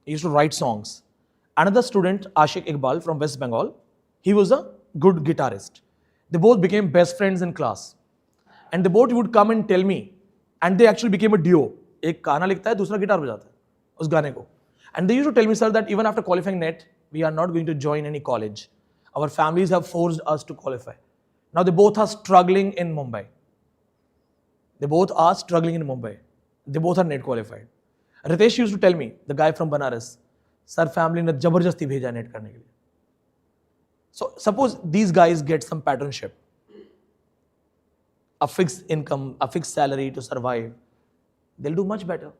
He used to write songs. Another student, Ashik Iqbal from West Bengal, he was a good guitarist. They both became best friends in class. And they both would come and tell me, and they actually became a duo. एक गाना लिखता है, दूसरा guitar बजाता है उस गाने को. And they used to tell me, sir, that even after qualifying NET, we are not going to join any college. Our families have forced us to qualify. Now they both are struggling in Mumbai. They both are struggling in Mumbai. They both are NET qualified. Ritesh used to tell me, the guy from Banaras, sir, family ने जबरदस्ती भेजा NET करने के लिए. So suppose these guys get some patternship, a fixed income, a fixed salary to survive, they'll do much better.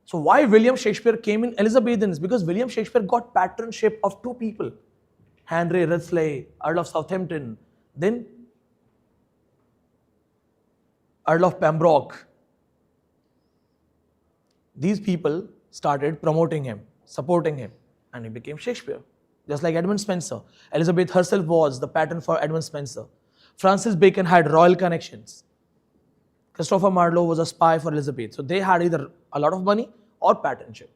So why William Shakespeare came in Elizabethans? Because William Shakespeare got patternship of 2 people, Henry Wriothesley, Earl of Southampton, then Earl of Pembroke. These people started promoting him, supporting him, and he became Shakespeare. Just like Edmund Spenser. Elizabeth herself was the pattern for Edmund Spenser. Francis Bacon had royal connections. Christopher Marlowe was a spy for Elizabeth. So they had either a lot of money or patternship.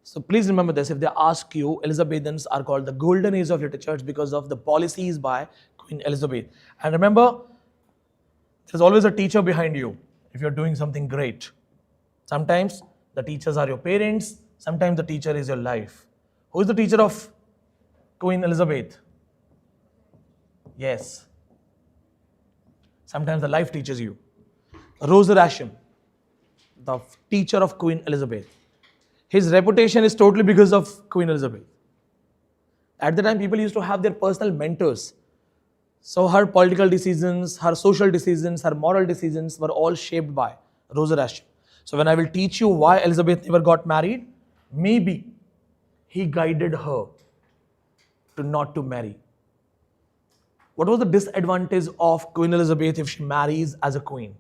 So please remember this. If they ask you, Elizabethans are called the golden age of literature because of the policies by Queen Elizabeth. And remember, there's always a teacher behind you if you're doing something great. Sometimes the teachers are your parents. Sometimes the teacher is your life. Who is the teacher of Queen Elizabeth? Yes. Sometimes the life teaches you. Roser Ascham, the teacher of Queen Elizabeth. His reputation is totally because of Queen Elizabeth. At the time, people used to have their personal mentors. So her political decisions, her social decisions, her moral decisions were all shaped by Roser Ascham. So when I will teach you why Elizabeth never got married, maybe he guided her to not to marry. What was the disadvantage of Queen Elizabeth if she marries as a queen?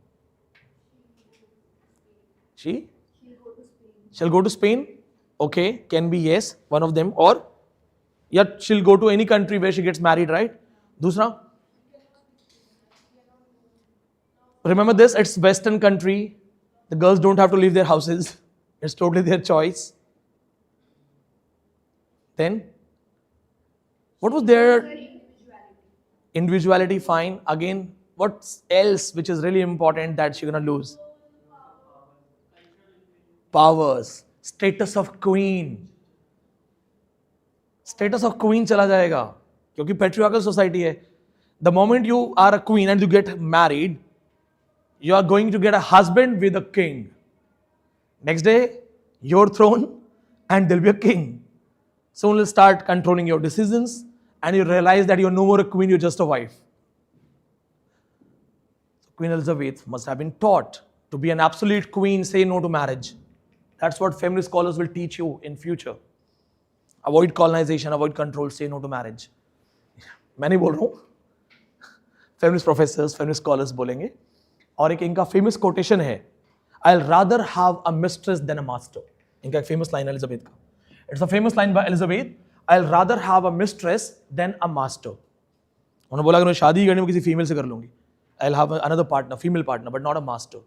She'll go to Spain. Okay, can be yes, one of them. Or yeah, she'll go to any country where she gets married, right? Dusra. Remember this, it's Western country. The girls don't have to leave their houses. It's totally their choice. Then, what was their individuality? Fine. Again, what else which is really important that she's gonna lose? Powers. Status of queen. Status of queen चला जाएगा क्योंकि patriarchal society है. The moment you are a queen and you get married, you are going to get a husband with a king. Next day, your throne and there'll be a king. Soon you'll start controlling your decisions and you realize that you're no more a queen, you're just a wife. So Queen Elizabeth must have been taught to be an absolute queen, say no to marriage. That's what feminist scholars will teach you in future. Avoid colonization, avoid control, say no to marriage. मैं नहीं बोल रहा हूँ, feminist professors, feminist scholars बोलेंगे. और एक इनका famous quotation है, I'll rather have a mistress than a master. इनका एक famous line है Elizabeth का. It's a famous line by Elizabeth. I'll rather have a mistress than a master. उन्होंने बोला अगर मैं शादी करनी मैं किसी फीमेल से कर लूँगी. I'll have another partner, female partner, but not a master.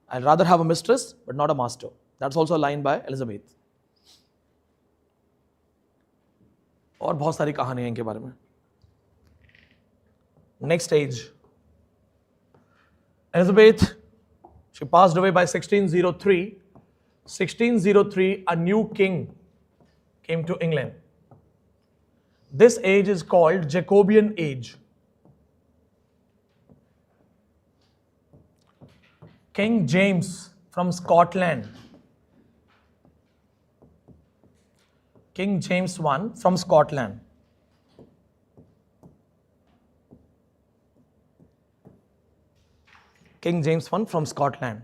I'll rather have a mistress, but not a master. That's also a line by Elizabeth. और बहुत सारी कहानियां इनके बारे में. Next stage. Elizabeth, she passed away by 1603. 1603, a new king came to England. This age is called Jacobean age. King James from Scotland. King James I from Scotland. King James I from Scotland.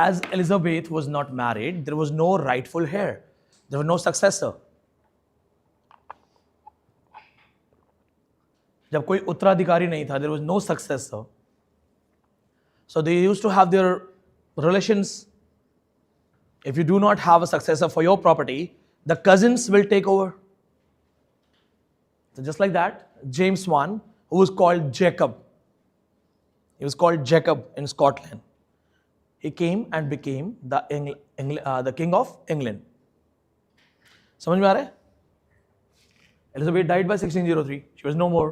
as Elizabeth was not married, there was no rightful heir. There was no successor. जब कोई उत्तराधिकारी नहीं था, there was no successor. So they used to have their relations. If you do not have a successor for your property, the cousins will take over. So just like that, James I, who was called Jacob, he was called Jacob in Scotland. He came and became the king of England. समझ में आ रहा है? Elizabeth died by 1603. She was no more.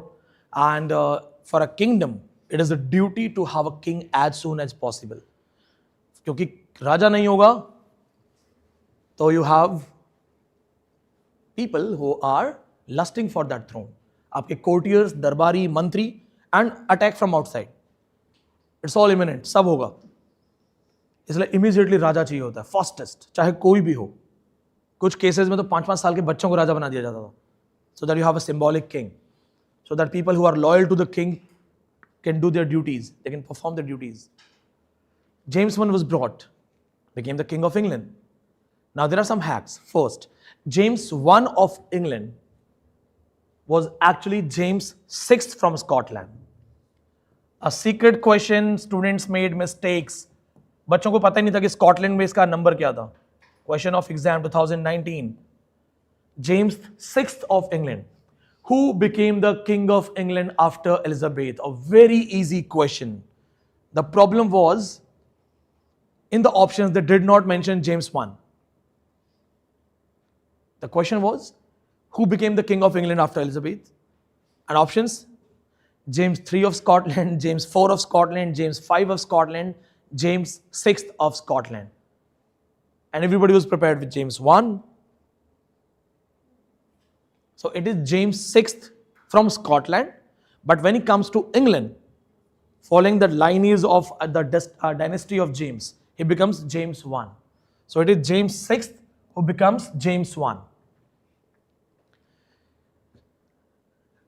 And for a kingdom, it is a duty to have a king as soon as possible. क्योंकि राजा नहीं होगा, तो you have people who are lusting for that throne. आपके courtiers, दरबारी, मंत्री, and attack from outside. It's all imminent. सब होगा. इसलिए immediately राजा चाहिए होता है, fastest, चाहे कोई भी हो. कुछ केसेस में तो 5-5 साल के बच्चों को राजा बना दिया जाता था. So that you have a symbolic king. So that people who are loyal to the king can do their duties. They can perform their duties. James I was brought, became the king of England. Now there are some hacks. First, James I of England was actually James VI from Scotland. A secret question, students made mistakes. बच्चों को पता ही नहीं था कि Scotland में इसका number क्या था. Question of exam 2019. James VI of England. Who became the king of England after Elizabeth? A very easy question. The problem was, in the options, they did not mention James I. The question was, who became the king of England after Elizabeth? And options, James III of Scotland, James IV of Scotland, James V of Scotland, James VI of Scotland. And everybody was prepared with James I. So it is James VI from Scotland. But when it comes to England, following the lineage of the dynasty of James, he becomes James I. So it is James VI who becomes James I.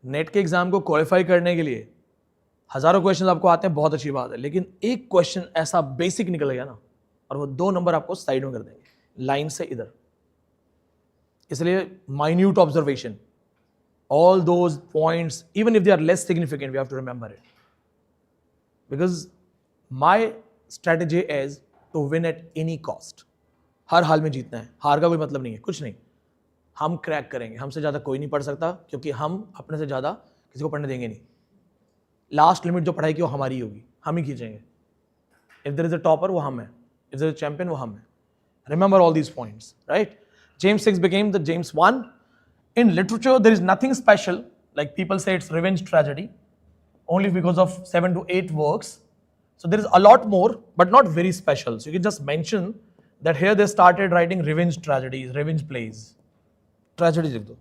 Net के exam को qualify करने के लिए हजारों question आपको आते हैं, बहुत अच्छी बात है, लेकिन एक क्वेश्चन ऐसा बेसिक निकल गया ना, और वो 2 नंबर आपको साइड में कर देंगे, लाइन से इधर. इसलिए minute observation, all those points, even if they are less significant, we have to remember it. Because my strategy is to win at any cost. हर हाल में जीतना है, हार का कोई मतलब नहीं है, कुछ नहीं. हम क्रैक करेंगे, हमसे ज़्यादा कोई नहीं पढ़ सकता, क्योंकि हम अपने से ज़्यादा किसी को पढ़ने देंगे नहीं. लास्ट लिमिट जो पढ़ाई की वो हमारी होगी, हम ही खींचेंगे. If there is a topper वो हम है, if there is a champion वो हम है. Remember all these points, right? James VI became the James I. In literature, there is nothing special. Like people say it's revenge tragedy, only because of 7 to 8 works. So there is a lot more, but not very special. So you can just mention that here they started writing revenge tragedies, revenge plays. Tragedy लिख दो.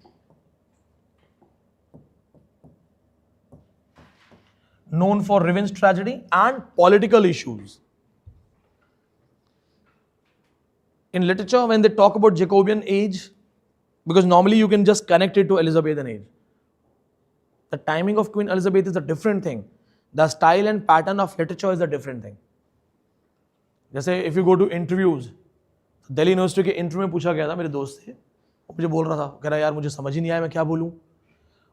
Known for revenge tragedy and political issues. In literature, when they talk about Jacobean age, because normally you can just connect it to Elizabethan age. The timing of Queen Elizabeth is a different thing. The style and pattern of literature is a different thing. जैसे if you go to interviews, Delhi university के interview में पूछा गया था, मेरे दोस्त से, मुझे बोल रहा था, कह रहा यार मुझे समझ ही नहीं आया मैं क्या बोलूँ.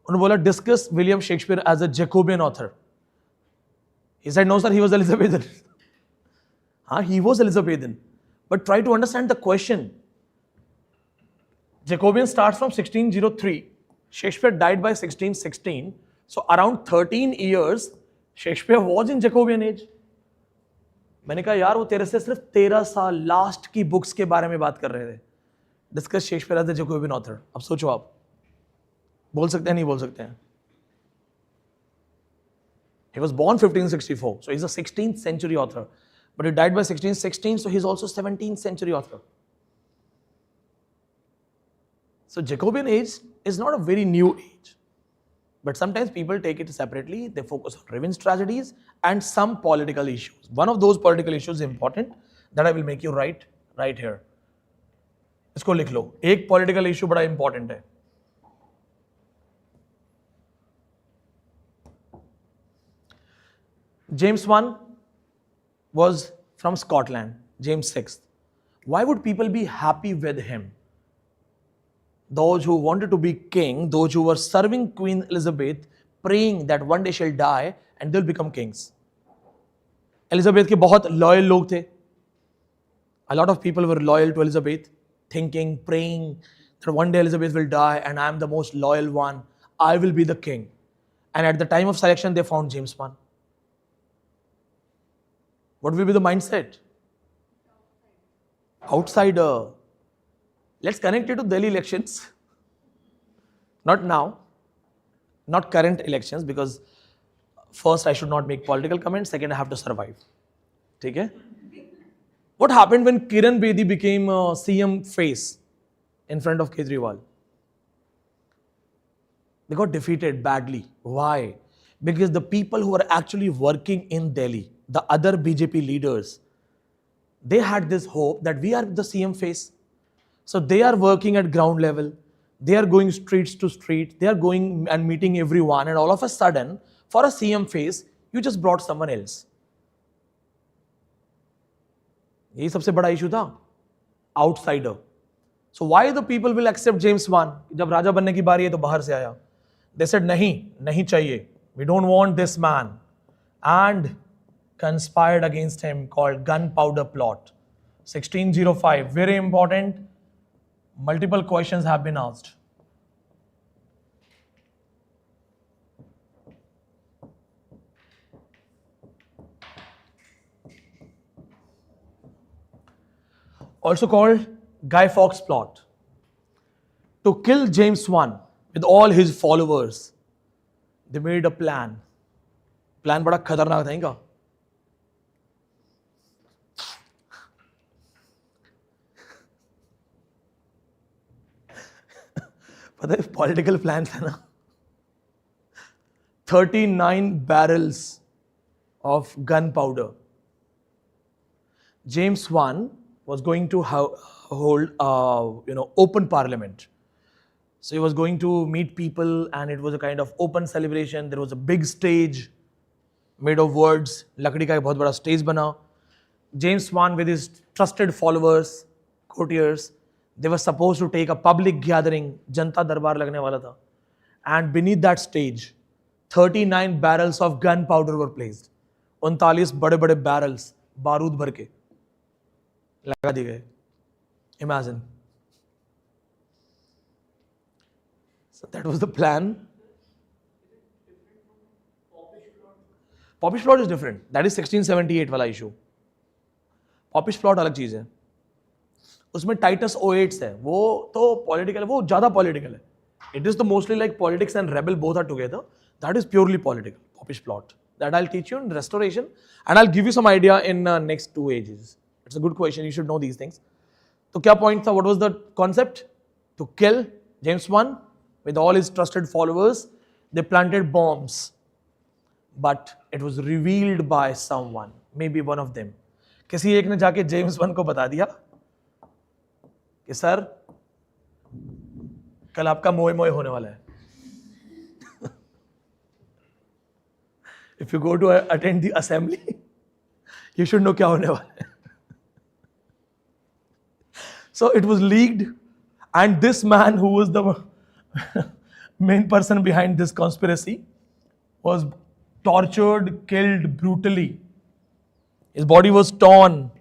उन्होंने बोला discuss William Shakespeare as a Jacobean author. He said no sir, he was Elizabethan. हाँ, he was Elizabethan. But try to understand the question. Jacobean starts from 1603. Shakespeare died by 1616. So around 13 years, Shakespeare was in Jacobean age. मैंने कहा यार वो तेरे से सिर्फ 13 साल last की बुक्स के बारे में बात कर रहे थे. Discuss Shakespeare as the Jacobean author. अब सोचो आप बोल सकते हैं नहीं बोल सकते हैं. He was born 1564, so he's a 16th century author. But he died by 1616, so he's also 17th century author. So Jacobean age is not a very new age. But sometimes people take it separately. They focus on revenge tragedies and some political issues. One of those political issues is important that I will make you write right here. इसको लिख लो. एक political issue बड़ा important है. James I was from Scotland. James VI. Why would people be happy with him? Those who wanted to be king, those who were serving Queen Elizabeth, praying that one day she'll die and they'll become kings. Elizabeth के बहुत loyal लोग थे. A lot of people were loyal to Elizabeth, thinking, praying that one day Elizabeth will die and I am the most loyal one. I will be the king. And at the time of selection, they found James I. What will be the mindset? Outsider. Let's connect it to Delhi elections. Not now, not current elections, because first I should not make political comments, second I have to survive. Okay? What happened when Kiran Bedi became CM face in front of Kejriwal? They got defeated badly. Why? Because the people who are actually working in Delhi, the other BJP leaders, they had this hope that we are the CM face. So they are working at ground level. They are going streets to street. They are going and meeting everyone. And all of a sudden, for a CM face, you just brought someone else. यही सबसे बड़ा issue था, outsider. So why the people will accept James I? जब राजा बनने की बारी है तो बाहर से आया. They said नहीं चाहिए. We don't want this man. And conspired against him, called gunpowder plot. 1605, very important. Multiple questions have been asked. Also called Guy Fawkes plot. To kill James I with all his followers, they made a plan. Plan बड़ा खतरनाक था इनका. पता है political plan था ना, 39 barrels of gunpowder. James I was going to hold open parliament. So he was going to meet people and it was a kind of open celebration. There was a big stage made of words. लकड़ी का एक बहुत बड़ा stage बना. James I with his trusted followers, courtiers, they were supposed to take a public gathering. जनता दरबार लगने वाला था. And beneath that stage, 39 barrels of gunpowder were placed. 39 बड़े-बड़े barrels बारूद भर के लगा दिए गए. Imagine. So that was the plan. Popish plot is different. That is 1678 वाला issue. Popish plot अलग चीज है. उसमें Titus 08 है. वो तो political है. वो ज़्यादा political है. It is the mostly like politics and rebel both are together. That is purely political. Popish plot. That I'll teach you in restoration, and I'll give you some idea in next 2 ages. It's a good question. You should know these things. तो क्या point था? What was the concept? To kill James I with all his trusted followers. They planted bombs, but it was revealed by someone, maybe one of them. किसी एक ने जाके James I को बता दिया कि सर कल आपका मोए मोए होने वाला है. If you go to attend the assembly, you should know क्या होने वाला है. So it was leaked, and this man who was the main person behind this conspiracy was tortured, killed brutally. His body was torn,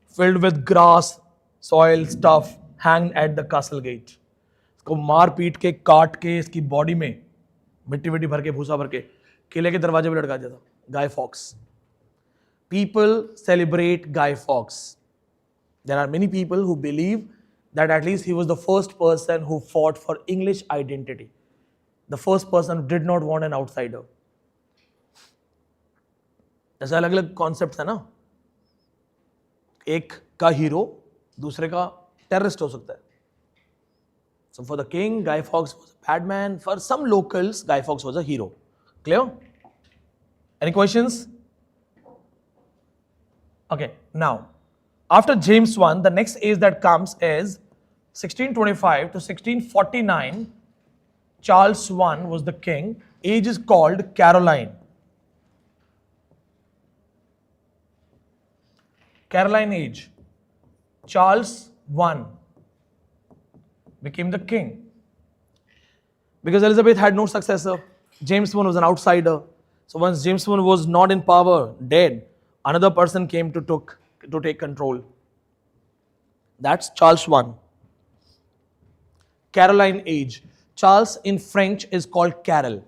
filled with grass, soil, stuff, hanged at the castle gate. इसको मार पीट के काट के इसकी body में मिट्टी विट्टी भर के भूसा भर के किले के दरवाजे पे लटका दिया था. Guy Fawkes. People celebrate Guy Fawkes. There are many people who believe that at least he was the first person who fought for English identity. The first person who did not want an outsider. ऐसा अलग अलग concept है ना. एक का hero दूसरे का terrorist हो सकता है. So for the king, Guy Fawkes was a bad man. For some locals, Guy Fawkes was a hero. Clear? Any questions? Okay, now, after James I, the next age that comes is 1625 to 1649. Charles I was the king. Age is called Caroline. Caroline age. Charles I became the king. Because Elizabeth had no successor. James I was an outsider. So once James I was not in power, dead, another person came to take control. That's Charles I. Caroline age. Charles in French is called Carol.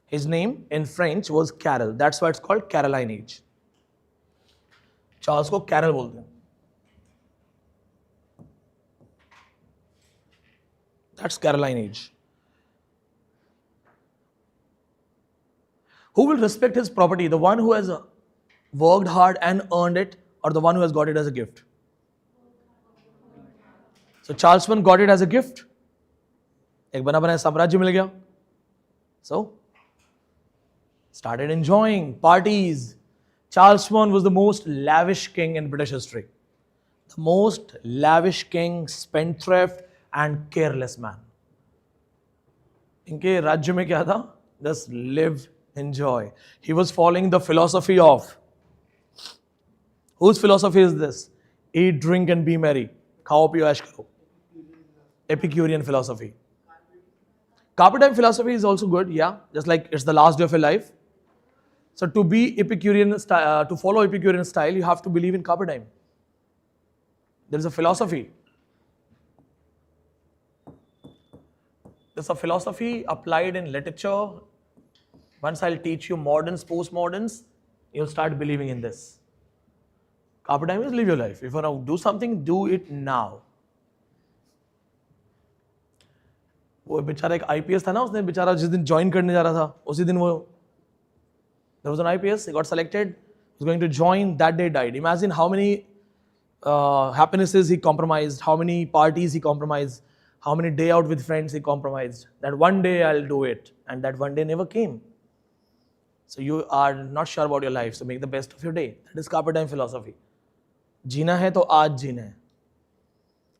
His name in French was Carol. That's why it's called Caroline age. Charles को Carol बोलते हैं. That's Caroline age. Who will respect his property? The one who has worked hard and earned it, or the one who has got it as a gift? So Charles I got it as a gift. एक बना बनाया साम्राज्य मिल गया. So started enjoying parties. Charles I was the most lavish king in British history. The most lavish king, spendthrift and careless man. इनके राज्य में क्या था? Just live, enjoy. He was following the philosophy of. Whose philosophy is this? Eat, drink and be merry. खाओ पियो ऐश करो. Epicurean philosophy. Carpe diem philosophy is also good, yeah. Just like it's the last day of your life. So to be Epicurean, to follow Epicurean style, you have to believe in carpe diem. There is a philosophy. There's a philosophy applied in literature. Once I'll teach you moderns, postmoderns, you'll start believing in this. Carpe diem is live your life. If you want to do something, do it now. वो बेचारा एक IPS था ना, उसने बेचारा जिस दिन join करने जा रहा था उसी दिन वो there was an IPS, he got selected, he was going to join, that day died. Imagine how many happinesses he compromised, how many parties he compromised, how many day out with friends he compromised. That one day I'll do it, and that one day never came. So you are not sure about your life, so make the best of your day. That is carpe diem philosophy. जीना है तो आज जीना है.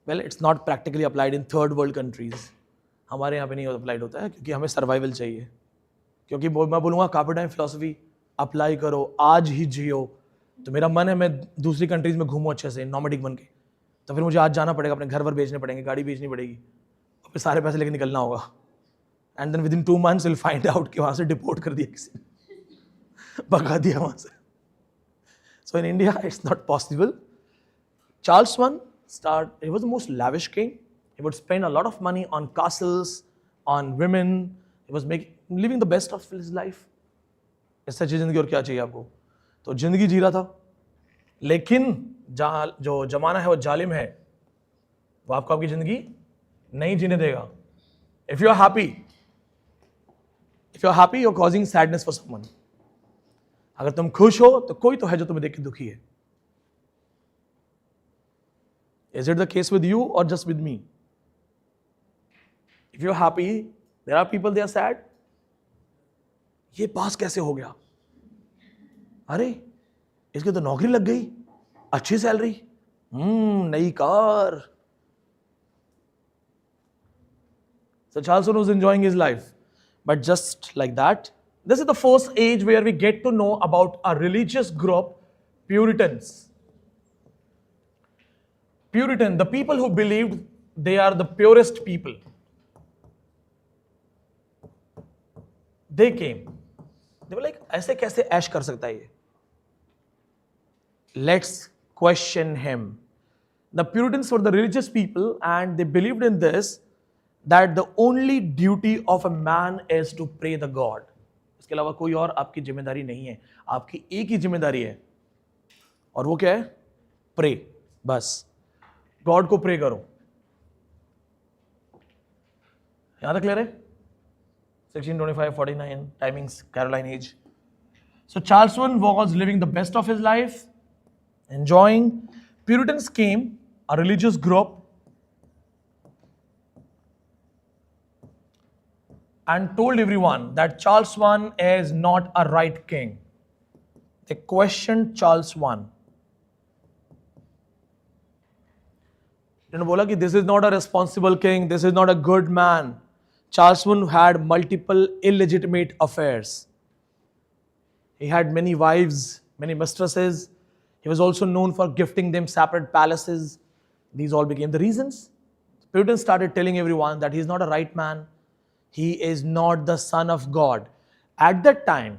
Well, it's not practically applied in third world countries. हमारे यहाँ पे नहीं applied होता है क्योंकि हमें सर्वाइवल चाहिए. क्योंकि मैं बोलूँगा कार्पे डाइम फिलॉसफी अप्लाई करो, आज ही जियो. तो मेरा मन है मैं दूसरी कंट्रीज में घूमूँ अच्छे से नॉमेडिक बन के. तो फिर मुझे आज जाना पड़ेगा, अपने घर वर बेचने पड़ेंगे, गाड़ी बेचनी पड़ेगी, और फिर सारे पैसे लेके निकलना होगा. And then within 2 months will find out कि वहाँ से डिपोर्ट कर दिया किसी ने, भगा दिया वहाँ से. So in India it's not possible. Charles I he was the most lavish king. He would spend a lot of money on castles, on women. He was living the best of his life. इससे अच्छी जिंदगी और क्या चाहिए आपको? तो जिंदगी जी रहा था, लेकिन जो जमाना है वो जालिम है, वो आपको आपकी जिंदगी नहीं जीने देगा. If you are happy, you're causing sadness for someone. अगर तुम खुश हो तो कोई तो है जो तुम्हें देख के दुखी है. Is it the case with you or just with me? If you're happy, there are people they are sad. ये पास कैसे हो गया? अरे इसकी तो नौकरी लग गई, अच्छी सैलरी, नई car. So Charles was enjoying his life. But just like that, this is the first age where we get to know about a religious group, Puritans. Puritan, the people who believed they are the purest people. They came. They were like, ऐसे कैसे ऐश कर सकता है ये? Let's question him. The Puritans were the religious people and they believed in this, that the only duty of a man is to pray the God. इसके अलावा कोई और आपकी जिम्मेदारी नहीं है. आपकी एक ही जिम्मेदारी है, और वो क्या है? Pray. बस गॉड को प्रे करो. यहां तक क्लियर है? 1625-49 timings, Caroline age. So Charles I was living the best of his life, enjoying. Puritans came, a religious group, and told everyone that Charles I is not a right king. They questioned Charles I. उन्होंने बोला कि this is not a responsible king, this is not a good man. Charles I had multiple illegitimate affairs. He had many wives, many mistresses. He was also known for gifting them separate palaces. These all became the reasons. Puritans started telling everyone that he is not a right man. He is not the son of God. At that time,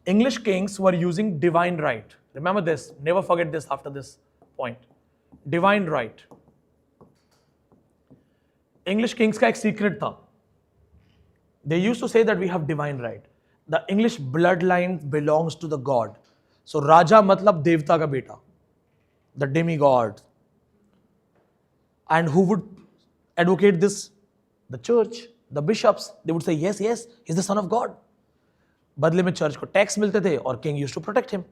English kings were using divine right. Remember this. Never forget this after this point. Divine right. English kings का एक secret था. They used to say that we have divine right. The English bloodline belongs to the God. So Raja मतलब देवता का बेटा, the demigod. And who would advocate this? The church, the bishops. They would say yes, yes, he's the son of God. बदले में church को tax मिलते थे और king used to protect him.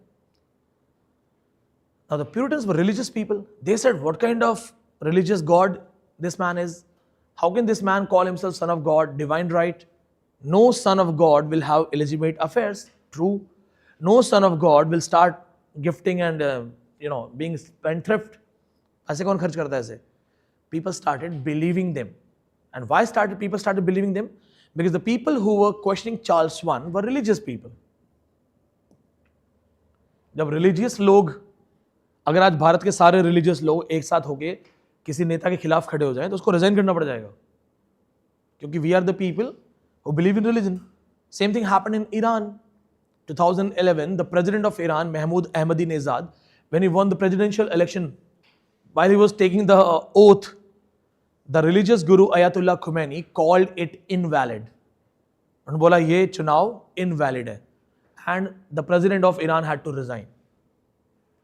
Now the Puritans were religious people. They said, what kind of religious God this man is? How can this man call himself son of God? Divine right. No son of God will have illegitimate affairs. True. No son of God will start gifting and being spendthrift. ऐसे कौन खर्च करता है ऐसे? People started believing them. And why people started believing them? Because the people who were questioning Charles I were religious people. जब religious लोग, अगर आज भारत के सारे religious लोग एक साथ होके किसी नेता के खिलाफ खड़े हो जाएं तो उसको resign करना पड़ जाएगा, क्योंकि we are the people who believe in religion. Same thing happened in Iran. 2011, the president of Iran, Mahmoud Ahmadinejad, when he won the presidential election, while he was taking the oath, the religious guru Ayatollah Khomeini called it invalid. And बोला ये चुनाव invalid है. And the president of Iran had to resign.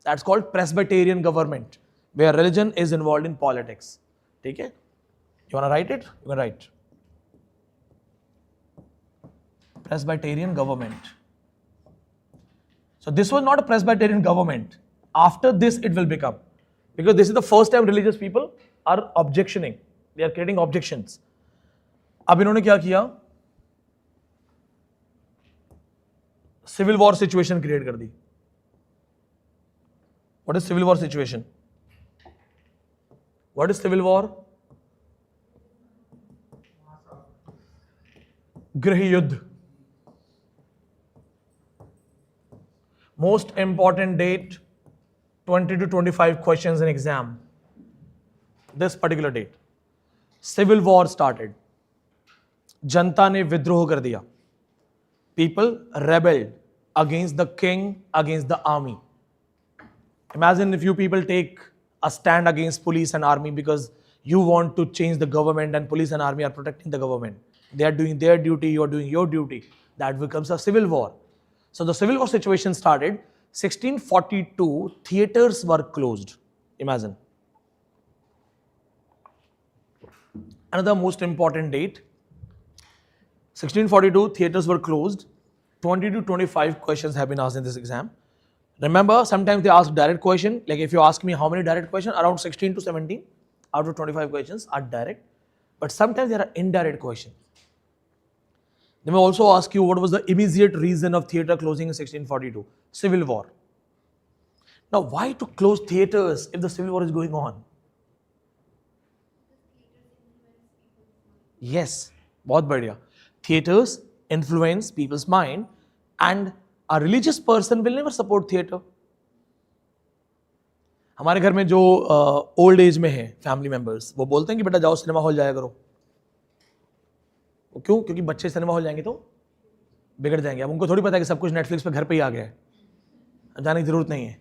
That's called Presbyterian government, where religion is involved in politics. ठीक है? You want to write it? You can write. Presbyterian government. So this was not a Presbyterian government. After this it will become. Because this is the first time religious people are objectioning. They are creating objections. अब इन्होंने क्या किया? Civil war situation create कर दी. What is civil war situation? What is civil war? गृह युद्ध. Most important date, 20 to 25 questions in exam. This particular date. Civil war started. जनता ने विद्रोह कर दिया. People rebelled against the king, against the army. Imagine if you people take a stand against police and army because you want to change the government and police and army are protecting the government. They are doing their duty, you are doing your duty. That becomes a civil war. So the civil war situation started. 1642, theaters were closed. Imagine. Another most important date. 1642, theaters were closed. 20 to 25 questions have been asked in this exam. Remember, sometimes they ask direct question. Like if you ask me how many direct questions, around 16 to 17 out of 25 questions are direct. But sometimes there are indirect questions. They may also ask you what was the immediate reason of theatre closing in 1642? Civil war. Now, why to close theatres if the civil war is going on? Yes, बहुत बढ़िया. Theatres influence people's mind, and a religious person will never support theatre. हमारे घर में जो old age में है family members, वो बोलते हैं कि बेटा जाओ सिनेमा हॉल जाया करो. क्यों? क्योंकि बच्चे सिनेमा हॉल जाएंगे तो बिगड़ जाएंगे. अब उनको थोड़ी पता है कि सब कुछ नेटफ्लिक्स पे घर पे ही आ गया है, जाने की जरूरत नहीं है.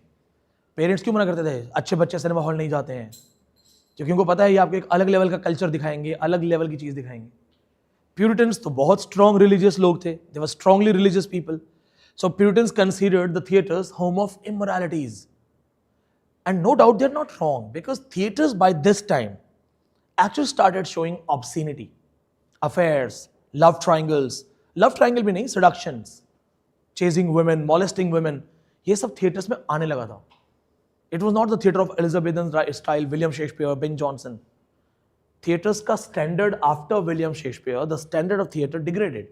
पेरेंट्स क्यों मना करते थे? अच्छे बच्चे सिनेमा हॉल नहीं जाते हैं, क्योंकि उनको पता है ये आपको एक अलग लेवल का कल्चर दिखाएंगे, अलग लेवल की चीज दिखाएंगे. प्यूरिटन्स तो बहुत स्ट्रॉन्ग रिलीजियस लोग थे. They were strongly religious people. So puritans considered the theatres home of immoralities. And no doubt they're not wrong, because theatres by this time actually started showing obscenity, affairs, love triangles. Love triangle भी नहीं, seductions, chasing women, molesting women. ये सब theatres में आने लगा था. It was not the theatre of Elizabethan style, William Shakespeare, Ben Jonson. Theatres का standard after William Shakespeare, the standard of theatre degraded.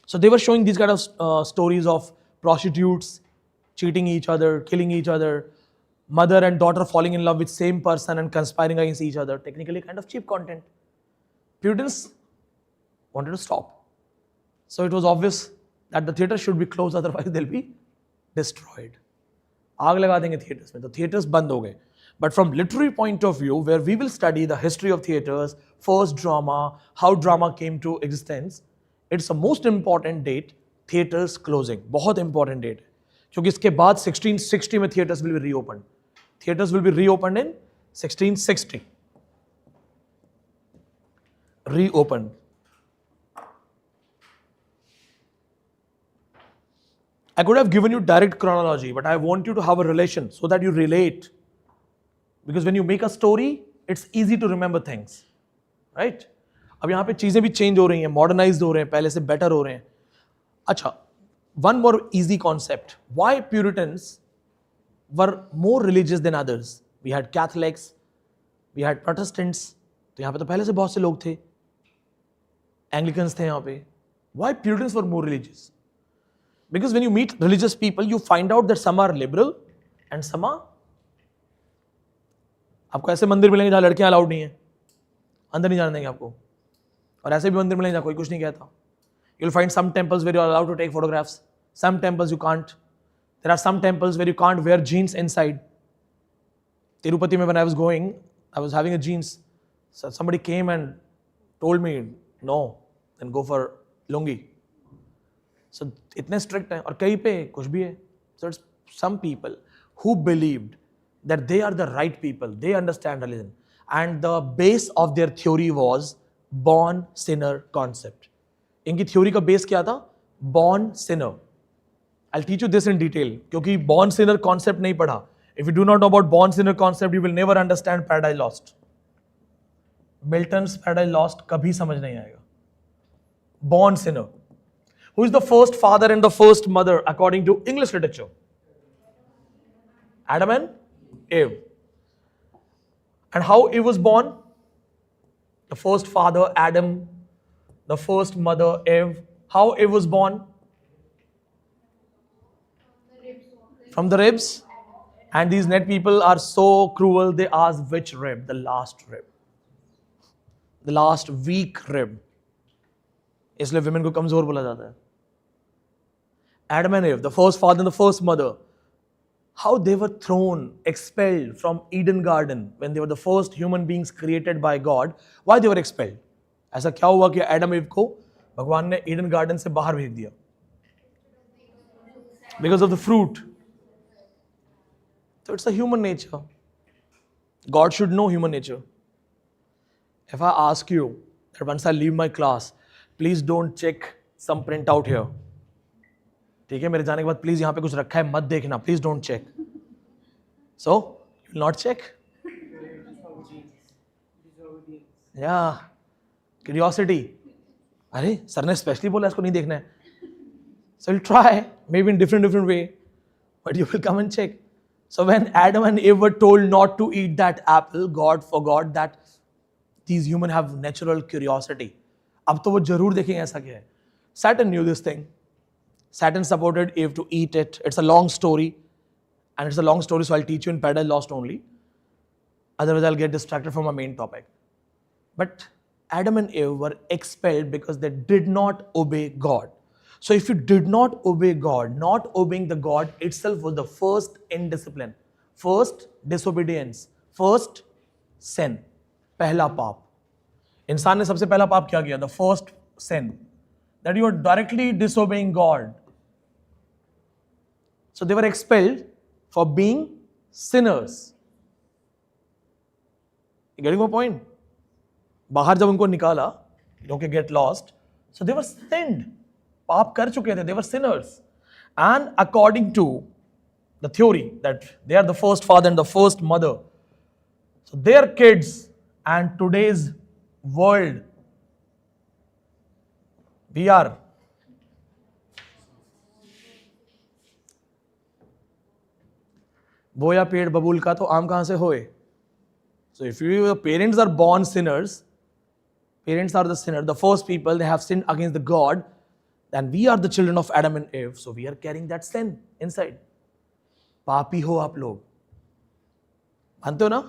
So they were showing these kind of stories of prostitutes cheating each other, killing each other, mother and daughter falling in love with same person and conspiring against each other. Technically kind of cheap content. Puritans wanted to stop. So it was obvious that the theatre should be closed, otherwise they'll be destroyed. आग लगा देंगे theatres में, तो theatres बंद हो गए. But from literary point of view, where we will study the history of theaters, first drama, how drama came to existence, it's the most important date, theaters closing. बहुत important date. क्योंकि इसके बाद 1660 में theaters will be reopened. Theaters will be reopened in 1660. Reopened. I could have given you direct chronology, but I want you to have a relation so that you relate. Because when you make a story, it's easy to remember things, right? अब यहाँ पे चीजें भी change हो रही हैं, modernised हो रहे हैं, पहले से बेटर हो रहे हैं. अच्छा, one more easy concept. Why Puritans were more religious than others? We had Catholics, we had Protestants. तो यहाँ पे तो पहले से बहुत से लोग थे. Anglicans थे यहाँ पे. Why Puritans were more religious? Because when you meet religious people, you find out that some are liberal and some are. आपको ऐसे मंदिर मिलेंगे जहाँ लड़कियां अलाउड नहीं है, अंदर नहीं जाने देंगे आपको, और ऐसे भी मंदिर मिलेंगे जहाँ कोई कुछ नहीं कहता. You'll find some temples where you are allowed to take photographs. Some temples you can't. There are some temples where you can't wear jeans inside. Tirupati, when I was going, I was having a jeans. So somebody came and told me, no, then go for lungi. So इतने strict हैं, और कहीं पे कुछ भी है. So it's some people who believed that they are the right people, they understand religion, and the base of their theory was born sinner concept. इनकी theory का base क्या था? Born sinner. I'll teach you this in detail, क्योंकि born sinner concept नहीं पढ़ा. If you do not know about born sinner concept, you will never understand Paradise Lost. Milton's Paradise Lost कभी समझ नहीं आएगा. Born sinner. Who is the first father and the first mother according to English literature? Adam and Eve. And how Eve was born? The first father, Adam. The first mother, Eve. How Eve was born? From the ribs. And these net people are so cruel, they ask which rib? The last rib. The last weak rib. इसलिए women को कमजोर बोला जाता है. Adam and Eve, the first father and the first mother. How they were thrown, expelled from Eden Garden when they were the first human beings created by God. Why they were expelled? ऐसा क्या हुआ कि Adam Eve को भगवान ने Eden Garden से बाहर भेज दिया? Because of the fruit. So it's a human nature. God should know human nature. If I ask you that once I leave my class, please don't check some printout here. ठीक है, मेरे जाने के बाद प्लीज यहाँ पे कुछ रखा है मत देखना, please don't check. So you will not check. या क्यूरियोसिटी. अरे सर ने स्पेशली बोला इसको नहीं देखना है. So will try maybe in different way, but you will come and check. So when Adam and Eve were told not to eat that apple, God forgot that these human have natural curiosity. अब तो वो जरूर देखेंगे ऐसा क्या है. Saturn knew this thing. Saturn supported Eve to eat it. It's a long story. And it's a long story, so I'll teach you in Paradise Lost only. Otherwise, I'll get distracted from our main topic. But Adam and Eve were expelled because they did not obey God. So if you did not obey God, not obeying the God itself was the first indiscipline, first disobedience, first sin. पहला पाप. इंसान ने सबसे पहला पाप क्या किया? The first sin. That you are directly disobeying God. So they were expelled for being sinners. You getting my point? बाहर जब उनको निकाला, don't get lost. So they were sinned. पाप कर चुके थे. They were sinners. And according to the theory that they are the first father and the first mother, so their kids and today's world, we are बोया पेड़ बबूल का तो आम कहां से होए. So if you the parents are born sinners, parents are the sinner, the first people, they have sinned against the God, then we are the children of Adam and Eve, so we are carrying that sin inside. पापी हो आप लोग. मानते हो ना?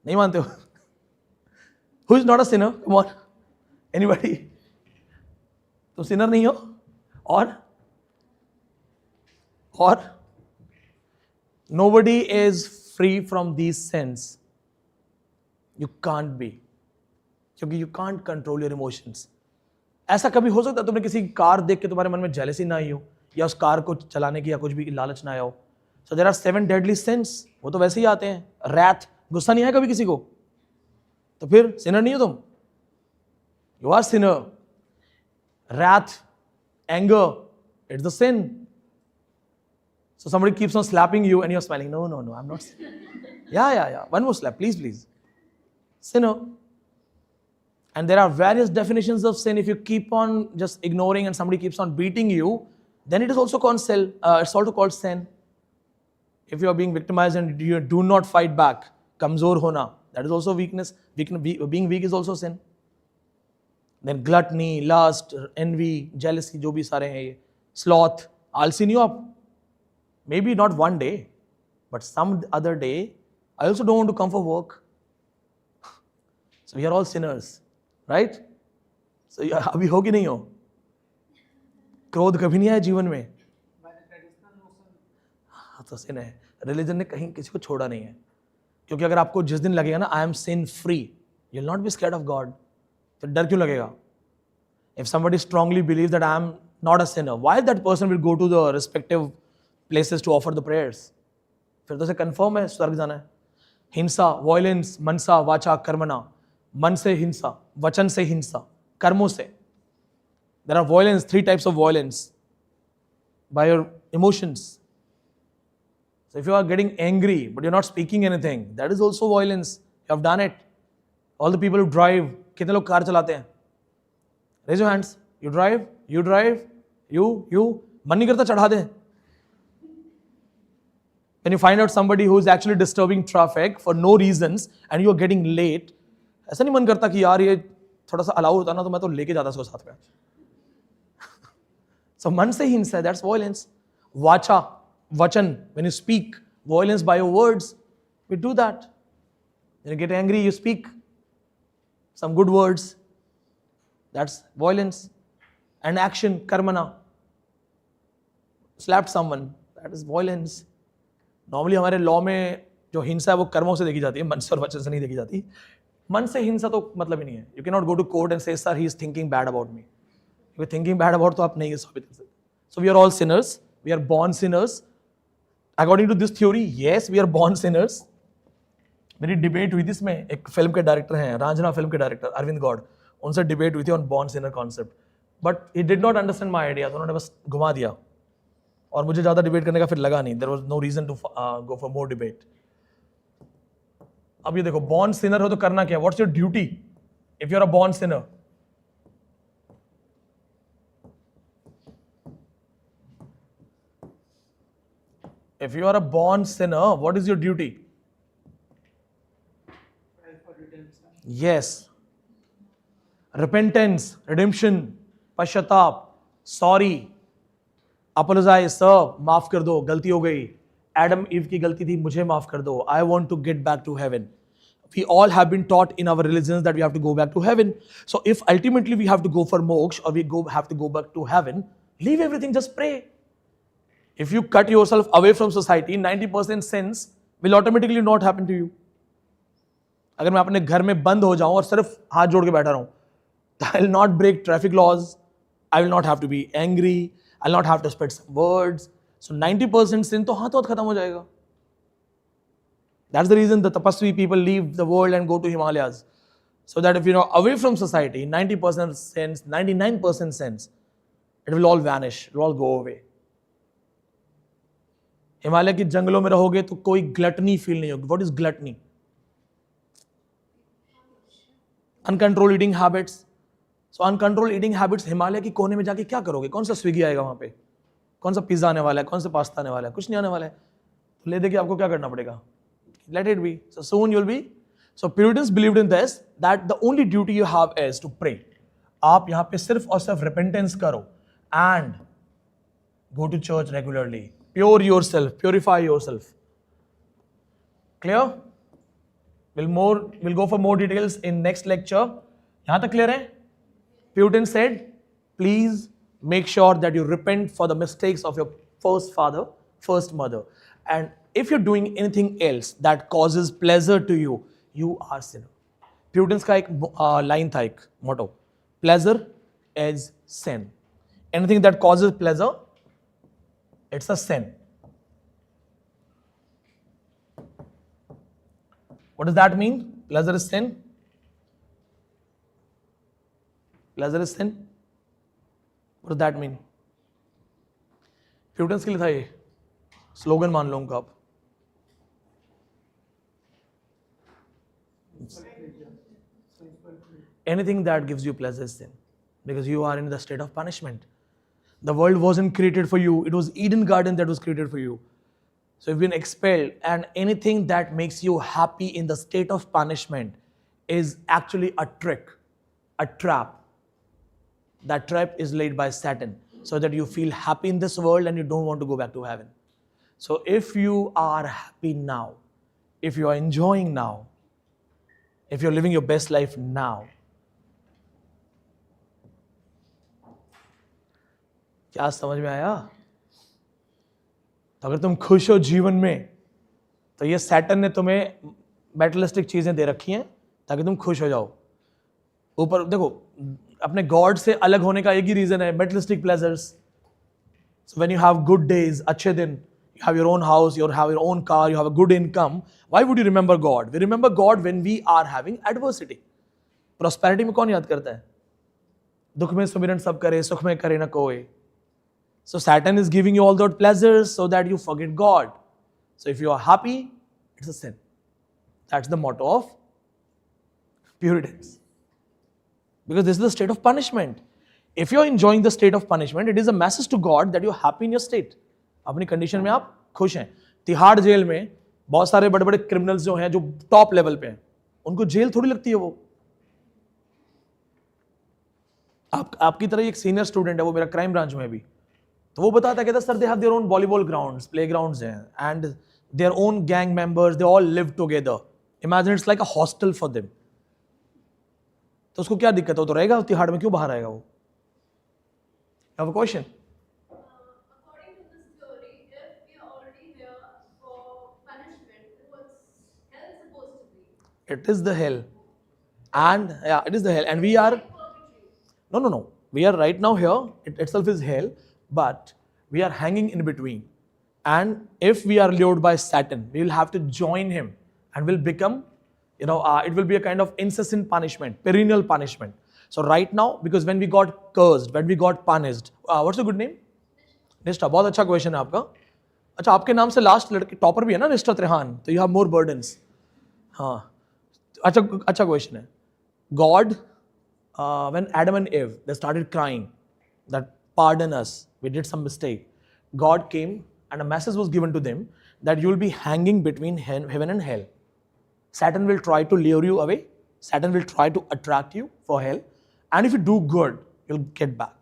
नहीं मानते हो? Who is not a sinner? Come on. Anybody? तुम सिनर नहीं हो? और Nobody is free from these sins. You can't be. क्योंकि you can't control your emotions. ऐसा कभी हो सकता है तुमने किसी कार देख के तुम्हारे मन में जेलसी ना आई हो, या उस कार को चलाने की या कुछ भी लालच ना आया हो? So there are 7 deadly sins. वो तो वैसे ही आते हैं. Wrath, गुस्सा नहीं है कभी किसी को, तो फिर सिनर नहीं हो तुम. You are sinner. Wrath, anger, it's the sin. So somebody keeps on slapping you and you're smiling. No, I'm not. Yeah. One more slap, please. Sinner. And there are various definitions of sin. If you keep on just ignoring and somebody keeps on beating you, then it is also called sin. It's also called sin. If you are being victimized and you do not fight back, kamzor hona, that is also weakness. Being weak is also sin. Then gluttony, lust, envy, jealousy, जो भी सारे हैं ये, sloth, आलसी नहीं हो आप. Maybe not one day, but some other day, I also don't want to come for work. So we are all sinners, right? So अभी हो कि नहीं हो? क्रोध कभी नहीं आया जीवन में? हाँ तो sin है. Religion ने कहीं किसी को छोड़ा नहीं है. क्योंकि अगर आपको जिस दिन लगेगा ना I am sin free, you'll not be scared of God. तो डर क्यों लगेगा? If somebody strongly believes that I am not a sinner, why that person will go to the respective places to offer the prayers? फिर तो से confirm है स्वर्ग जाना है. हिंसा, violence, मनसा, वाचा, कर्मणा. मन से हिंसा, वचन से हिंसा, कर्मों से. There are violence, 3 types of violence by your emotions. So if you are getting angry but you're not speaking anything, that is also violence. You have done it. All the people who drive, कितने लोग car चलाते हैं? Raise your hands. You drive. मन नहीं करता चढ़ा दे. When you find out somebody who is actually disturbing traffic for no reasons and you are getting late, ऐसा नहीं मन करता कि यार ये थोड़ा सा अलाउ होता ना तो मैं तो लेके जाता इसको साथ में. So मन से हिंसा, that's violence. वाचा, वचन, when you speak, violence by your words, we do that. When you get angry, you speak some good words, that's violence. And action, karmana, slapped someone, that is violence. Normally हमारे law में जो हिंसा है वो कर्मों से देखी जाती है, मन से और वचन से नहीं देखी जाती. मन से हिंसा तो मतलब ही नहीं है. You cannot go to court and say, sir, he is thinking bad about me. If you're thinking bad about तो आप नहीं साबित कर सकते. So we are all sinners. We are born sinners. According to this theory, yes, we are born sinners. मेरी debate हुई थी इसमें, एक फिल्म के डायरेक्टर हैं, रांझना फिल्म के डायरेक्टर अरविंद गौड़, उनसे डिबेट हुई थी on born Sinner concept. But he did not understand my idea, तो उन्होंने बस घुमा दिया और मुझे ज़्यादा डिबेट करने का फिर लगा नहीं. There was no reason to go for more debate. अब ये देखो, बॉर्न सिनर हो तो करना क्या? What's your duty if you are a born sinner? If you are a born sinner, what is your duty? Yes. Repentance, redemption, पश्चाताप, sorry, apologize, sir, माफ कर दो, गलती हो गई. एडम ईव की गलती थी, मुझे माफ कर दो. I want to get back to heaven. We all have been taught in our religions that we have to go back to heaven. So if ultimately we have to go for moksha or we have to go back to heaven, leave everything, just pray. If you cut yourself away from society, 90% sins will automatically not happen to you. अगर मैं अपने घर में बंद हो जाऊं और सिर्फ हाथ जोड़ के बैठा रहूं, I will not break traffic laws. I will not have to be angry. I will not have to spread some words. So 90% sin तो हाथों हाथ खत्म हो जाएगा. That's the reason the tapasvi people leave the world and go to Himalayas. So that if you are away from society, 90% sins, 99% sins, it will all vanish. It will all go away. Himalaya के जंगलों में रहोगे तो कोई gluttony feel नहीं होगी. What is gluttony? Uncontrol eating habits. So uncontrol eating habits, Himalaya की कोने में जाके क्या करोगे? कौन सा स्विगी आएगा वहां पे? कौन सा पिज्जा आने वाला है? कौन सा पास्ता आने वाला है? कुछ नहीं आने वाला है. तो ले दे के आपको क्या करना पड़ेगा? Let it be. So soon you will be. So Puritans believed in this that the only duty you have is to pray. आप यहां पे सिर्फ और सिर्फ रिपेंटेंस करो and go to church regularly. Pure yourself, purify yourself. Clear? We'll go for more details in next lecture. यहाँ तक clear है? Puritan said, please make sure that you repent for the mistakes of your first father, first mother. And if you're doing anything else that causes pleasure to you, you are sinner. Puritans का एक line था, एक मोटो, pleasure is sin. Anything that causes pleasure, it's a sin. What does that mean? Pleasure is sin. Pleasure is sin. What does that mean? Puritans के लिए था ये, slogan मान लो उनका आप. Anything that gives you pleasure is sin, because you are in the state of punishment. The world wasn't created for you. It was Eden Garden that was created for you. So you've been expelled, and anything that makes you happy in the state of punishment is actually a trick, a trap. That trap is laid by Satan so that you feel happy in this world and you don't want to go back to heaven. So if you are happy now, if you are enjoying now, if you're living your best life now, क्या समझ में आया? तो अगर तुम खुश हो जीवन में, तो ये सैटन ने तुम्हें मेटलिस्टिक चीजें दे रखी हैं ताकि तुम खुश हो जाओ. ऊपर देखो, अपने गॉड से अलग होने का एक ही रीजन है, materialistic pleasures. So when you have good days, अच्छे दिन, you have your own house, you have your own car, you have a good income, why would you remember God? We remember God when we are having adversity. Prosperity में कौन याद करता है? दुख में सुमिरन सब करे, सुख में करे न कोई. So Satan is giving you all those pleasures so that you forget God. So if you are happy, it's a sin. That's the motto of Puritans. Because this is the state of punishment. If you're enjoying the state of punishment, it is a message to God that you're happy in your state. अपनी condition में आप खुश हैं. Tihar jail में बहुत सारे बड़े बड़े क्रिमिनल्स जो हैं, जो टॉप लेवल पे हैं, उनको जेल थोड़ी लगती है. वो आपकी तरह एक सीनियर स्टूडेंट है, वो मेरा क्राइम ब्रांच में भी, तो वो बताता है, कहता sir they have their own volleyball grounds, playgrounds हैं, and their own gang members, they all live together. Imagine it's like a hostel for them. तो उसको क्या दिक्कत है? वो तो रहेगा तिहाड़ में, क्यों बाहर आएगा वो? You have a question? According to this theory, if we are already here for punishment, what's hell supposed to be? It is the hell. And yeah, it is the hell. And we are, Purgatory. no. We are right now here. It itself is hell, but we are hanging in between. And if we are lured by Satan, we will have to join him and will become, it will be a kind of incessant punishment, perennial punishment. So right now, because when we got cursed, when we got punished, what's your good name? निष्ठा. बहुत अच्छा question है आपका. अच्छा, आपके नाम से last लड़के टॉपर भी है ना, निष्ठा त्रिहान, तो यू हैव मोर बर्डन्स. हाँ, अच्छा क्वेश्चन है. God, when Adam and Eve, they started crying that pardon us, we did some mistake. God came and a message was given to them that you will be hanging between heaven and hell. Satan will try to lure you away. Satan will try to attract you for hell. And if you do good, you'll get back.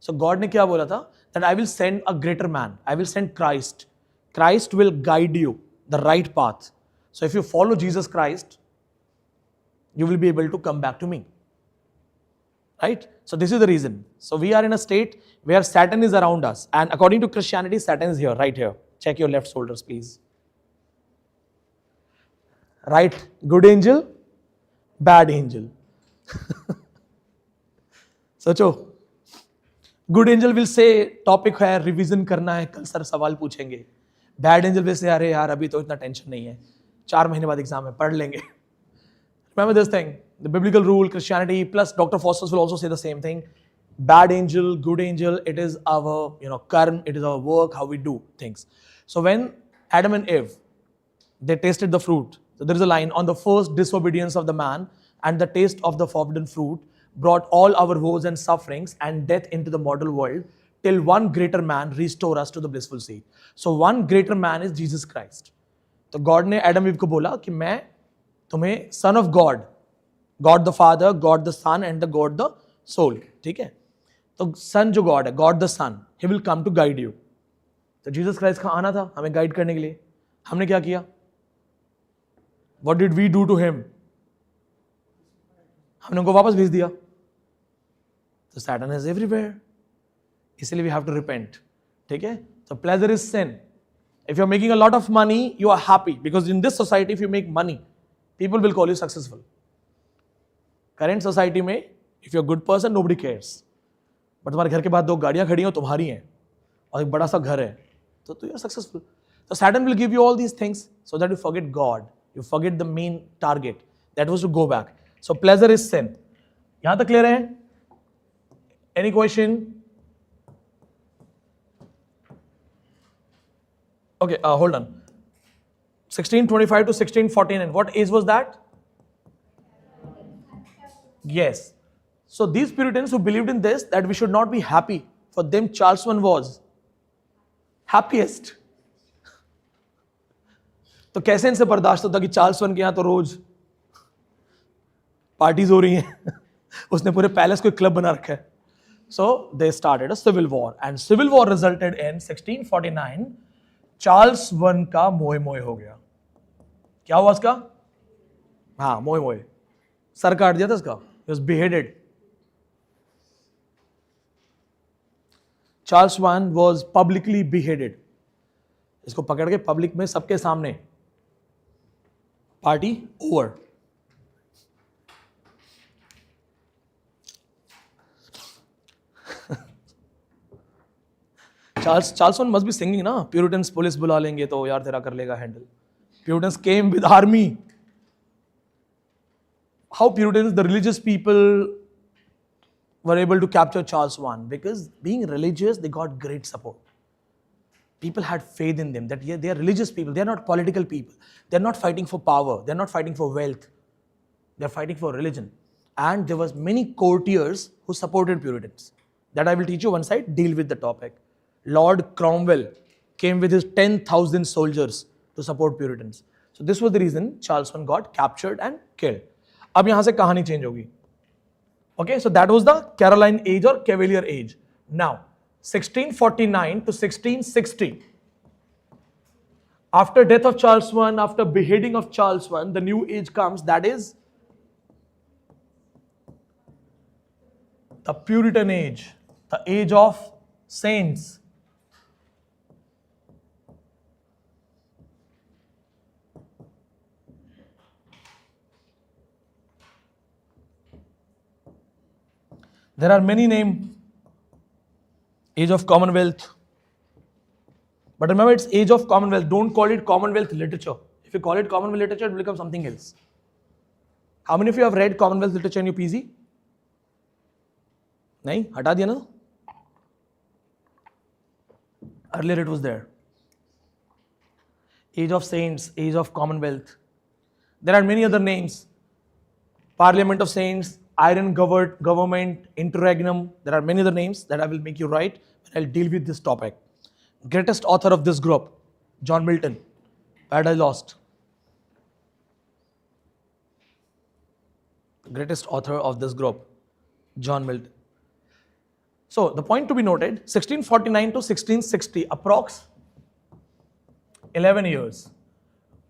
So God ने क्या बोला था? That I will send a greater man. I will send Christ. Christ will guide you the right path. So if you follow Jesus Christ, you will be able to come back to me. Right? So this is the reason. So we are in a state where Satan is around us. And according to Christianity, Satan is here, right here. Check your left shoulders, please. Right? Good angel, bad angel. सोचो, good angel will say topic है, revision करना है, कल sir सवाल पूछेंगे. Bad angel will say, अरे यार अभी तो इतना टेंशन नहीं है, 4 महीने बाद एग्जाम है, पढ़ लेंगे. Remember this thing, the biblical rule, Christianity, plus Dr. Faustus will also say the same thing. Bad angel, good angel, it is our, karma, it is our work, how we do things. So when Adam and Eve, they tasted the fruit. So there is a line, on the first disobedience of the man and the taste of the forbidden fruit brought all our woes and sufferings and death into the mortal world, till one greater man restore us to the blissful state. So one greater man is Jesus Christ. तो God ने Adam Eve को बोला कि मैं तुम्हें son of God, God the father, God the son and the God the soul, ठीक है. तो सन जो गॉड है, God the son, he will come to guide you. तो जीसस क्राइस्ट का आना था हमें गाइड करने के लिए. हमने क्या किया? What did we do to him? हमने उनको वापस भेज दिया. तो सैटन इज एवरीवेयर, इसलिए वी हैव टू रिपेंट, ठीक है. तो pleasure is sin. If you're making a lot of money, you are happy, because in this society, if you make money, people will call you successful. Current society में, if you're a good person, nobody cares. But तुम्हारे घर के बाद 2 गाड़ियां खड़ी हैं, तुम्हारी हैं, और एक बड़ा सा घर है, तो you're successful. So Saturn will give you all these things so that you forget God, you forget the main target, that was to go back. So pleasure is sin. यहाँ तक clear है? Any question? Okay, hold on. 1625 to 1649, what age was that? Yes. So these Puritans who believed in this, that we should not be happy, for them Charles I was happiest. तो कैसे इनसे बर्दाश्त होता कि Charles one के यहाँ तो रोज parties हो रही हैं, उसने पूरे पैलेस को क्लब बना रखा है. So they started a civil war, and civil war resulted in 1649. Charles one का मोए मोए हो गया. क्या हुआ उसका? हाँ, मोए मोए, सर काट दिया था उसका. He was beheaded. Charles I was publicly beheaded. इसको पकड़ के पब्लिक में सबके सामने. Party over. Charles I must be singing ना, Puritans पुलिस बुला लेंगे तो यार तेरा कर लेगा handle. Puritans came with army. How Puritans, the religious people, were able to capture Charles I? Because being religious, they got great support. People had faith in them, that yeah, they are religious people, they are not political people. They are not fighting for power, they are not fighting for wealth. They are fighting for religion. And there was many courtiers who supported Puritans. That I will teach you once I deal with the topic. Lord Cromwell came with his 10,000 soldiers to support Puritans. So this was the reason Charles I got captured and killed. अब यहाँ से कहानी change होगी. Okay, so that was the Caroline age or Cavalier age. Now, 1649 to 1660. After death of Charles I, after beheading of Charles I, the new age comes, that is the Puritan age, the age of saints. There are many names. Age of Commonwealth. But remember, it's Age of Commonwealth. Don't call it Commonwealth literature. If you call it Commonwealth literature, it will become something else. How many of you have read Commonwealth literature in your PZ? नहीं, हटा दिया ना? Earlier it was there. Age of Saints, Age of Commonwealth. There are many other names. Parliament of Saints, Iron Government, Interregnum. There are many other names that I will make you write when I'll deal with this topic. Greatest author of this group, John Milton, Paradise Lost. Greatest author of this group, John Milton. So the point to be noted, 1649 to 1660, approx 11 years.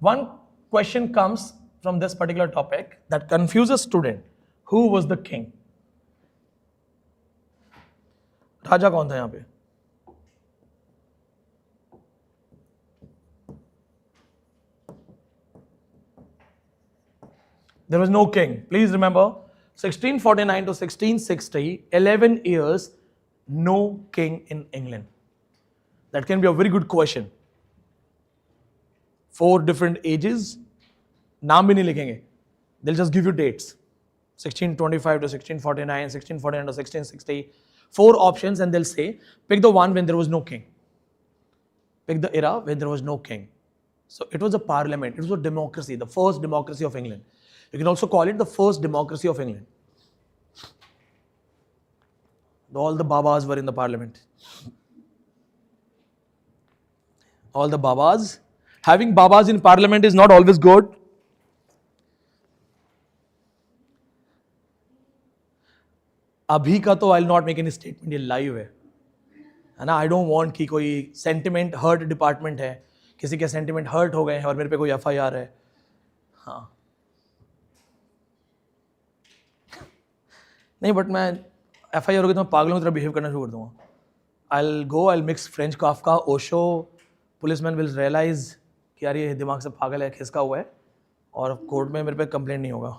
One question comes from this particular topic that confuses student. Who was the king? राजा कौन था यहाँ पे? There was no king. Please remember, 1649 to 1660, 11 years, no king in England. That can be a very good question. 4 different ages, नाम भी नहीं लिखेंगे. They'll just give you dates. 1625 to 1649, 1649 to 1660. 4 options, and they'll say, pick the one when there was no king. Pick the era when there was no king. So it was a parliament, it was a democracy, the first democracy of England. You can also call it the first democracy of England. All the Babas were in the parliament. All the Babas. Having Babas in parliament is not always good. अभी का तो I will not make any statement, ये live है ना. I don't want कि कोई sentiment hurt department है, किसी के सेंटिमेंट हर्ट हो गए हैं और मेरे पे कोई एफआईआर है. हाँ नहीं, बट मैं एफआईआर होगी तो मैं पागलों की तरह बिहेव करना शुरू कर दूंगा. I will go, I will mix French Kafka, Osho, policeman will realise कि यार ये दिमाग से पागल है, खिसका हुआ है, और कोर्ट में मेरे पे कंप्लेंट नहीं होगा.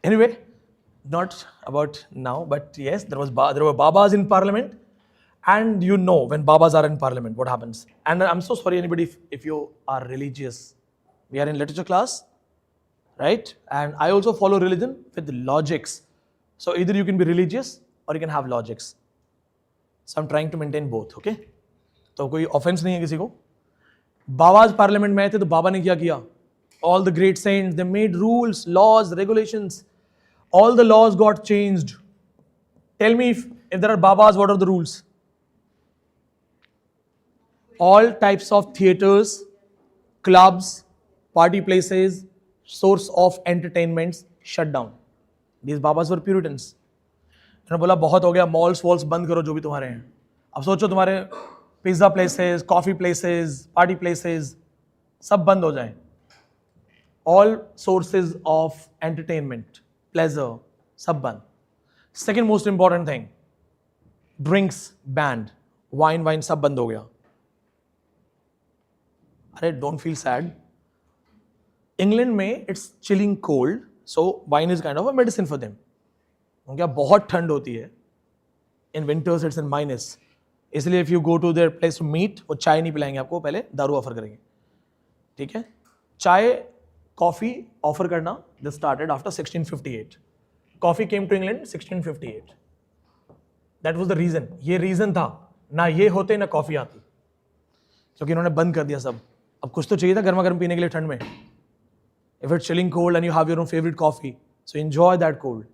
Anyway, not about now, but yes, there were babas in parliament, and you know when babas are in parliament, what happens. And I'm so sorry, anybody, if you are religious. We are in literature class, right? And I also follow religion with logics. So either you can be religious or you can have logics. So I'm trying to maintain both, okay? तो कोई offence नहीं है किसी को. बाबाज parliament में आए थे तो बाबा ने क्या किया? All the great saints, they made rules, laws, regulations. All the laws got changed. Tell me if there are babas, what are the rules? All types of theaters, clubs, party places, source of entertainments shut down. These babas were Puritans. उन्होंने बोला बहुत हो गया, malls walls बंद करो जो भी तुम्हारे हैं. अब सोचो तुम्हारे pizza places, coffee places, party places सब बंद हो जाएं. All sources of entertainment, pleasure, सब बंद. Second most important thing, drinks banned, wine सब बंद हो गया. अरे don't feel sad. England में it's chilling cold, so wine is kind of a medicine for them. उनके यहाँ बहुत ठंड होती है. In winters it's in minus. इसलिए if you go to their place to meet, वो चाय नहीं पिलाएंगे आपको, पहले दारू ऑफर करेंगे. ठीक है? चाय कॉफी ऑफर करना this started after 1658. Coffee came to England 1658. That was the reason. ये रीजन था, ना ये होते ना कॉफी आती, क्योंकि इन्होंने बंद कर दिया सब. अब कुछ तो चाहिए था गर्मा गर्म पीने के लिए ठंड में. If it's chilling cold and you have your own favourite coffee, so enjoy that cold.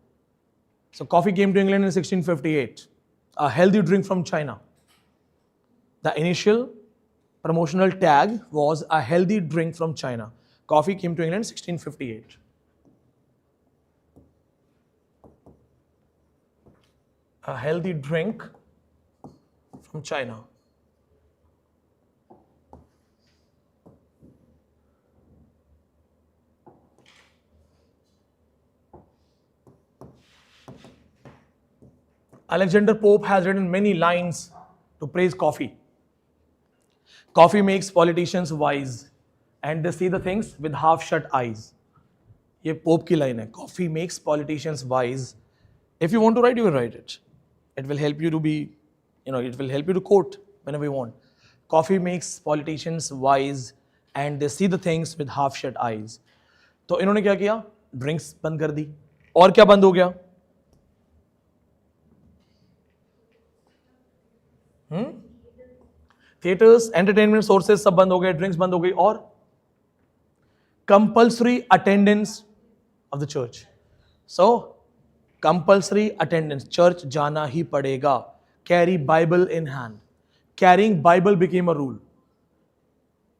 So coffee came to England in 1658. A healthy drink from China. The initial promotional tag was a healthy drink from China. Coffee came to England 1658. A healthy drink from China. Alexander Pope has written many lines to praise coffee. Coffee makes politicians wise and they see the things with half shut eyes. ये pope की line है. Coffee makes politicians wise. If you want to write, you will write it. It will help you to be, it will help you to quote whenever you want. Coffee makes politicians wise and they see the things with half shut eyes. तो इन्होंने क्या किया? Drinks बंद कर दी. और क्या बंद हो गया? थिएटर्स, एंटरटेनमेंट सोर्सेज सब बंद हो गए, ड्रिंक्स बंद हो गई. और compulsory attendance of the church. So compulsory attendance, church जाना ही पड़ेगा. Carry Bible in hand. Carrying Bible became a rule.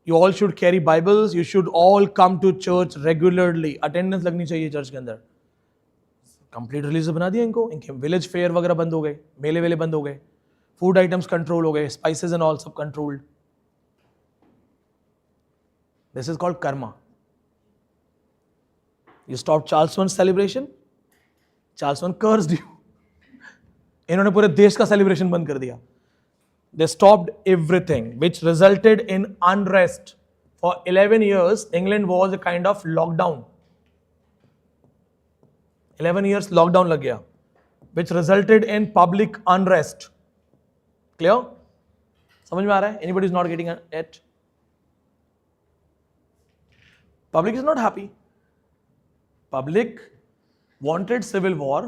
You all should carry Bibles. You should all come to church regularly. Attendance लगनी चाहिए church के अंदर. Complete release बना दिया इनको. इनके विलेज फेयर वगैरह बंद हो गए, मेले वेले बंद हो गए, फूड आइटम्स कंट्रोल हो गए, स्पाइसेस एंड ऑल सब controlled. This is called Karma. You stop Charles one celebration, Charles one cursed you. इन्होंने पूरे देश का सेलिब्रेशन बंद कर दिया. They stopped everything which resulted in unrest. For 11 years England was a kind of lockdown. 11 years lockdown लग गया, विच resulted in public unrest. Clear? समझ में आ रहा है? Anybody is not getting it? Public is not happy. Public wanted civil war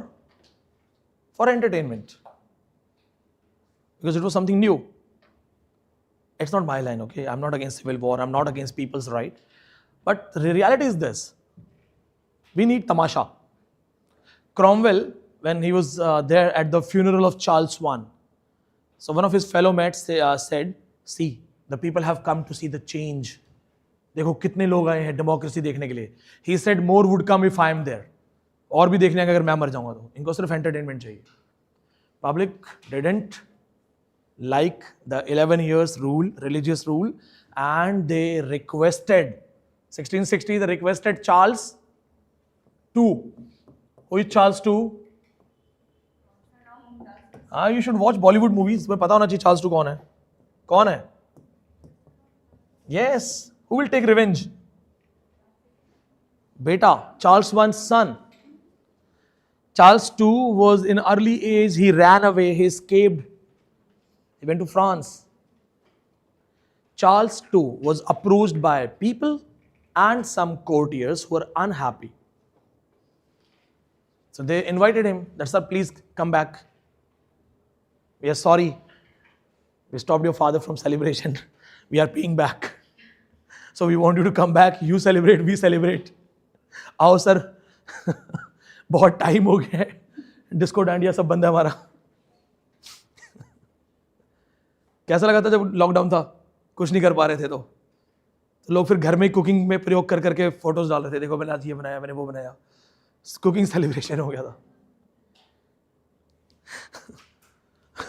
for entertainment because it was something new. It's not my line, okay? I'm not against civil war. I'm not against people's right. But the reality is this. We need tamasha. Cromwell, when he was there at the funeral of Charles I, so one of his fellow mates said, see, the people have come to see the change. देखो कितने लोग आए हैं democracy देखने के लिए. He said more would come if I am there. और भी देखने का अगर मैं मर जाऊंगा तो. इनको सिर्फ एंटरटेनमेंट चाहिए. Public didn't like the 11 years rule, religious rule, and they requested 1660. They requested Charles II. Who is Charles II? हाँ, you should watch Bollywood movies. तुम्हें पता होना चाहिए चार्ल्स टू कौन है. कौन है? Yes. Who will take revenge? Beta, Charles I's son. Charles II was in early age. He ran away. He escaped. He went to France. Charles II was approached by people and some courtiers who were unhappy. So they invited him. That sir, please come back. We are sorry. We stopped your father from celebration. We are paying back. So we want you to come back. You celebrate, we celebrate. आओ sir. बहुत time हो गया है. Disco dandiya सब बंद है हमारा. कैसा लगा था जब लॉकडाउन था, कुछ नहीं कर पा रहे थे, तो लोग फिर घर में कुकिंग में प्रयोग कर करके फोटोज डाल रहे थे. देखो मैंने आज ये बनाया, मैंने वो बनाया. कुकिंग सेलिब्रेशन हो गया था.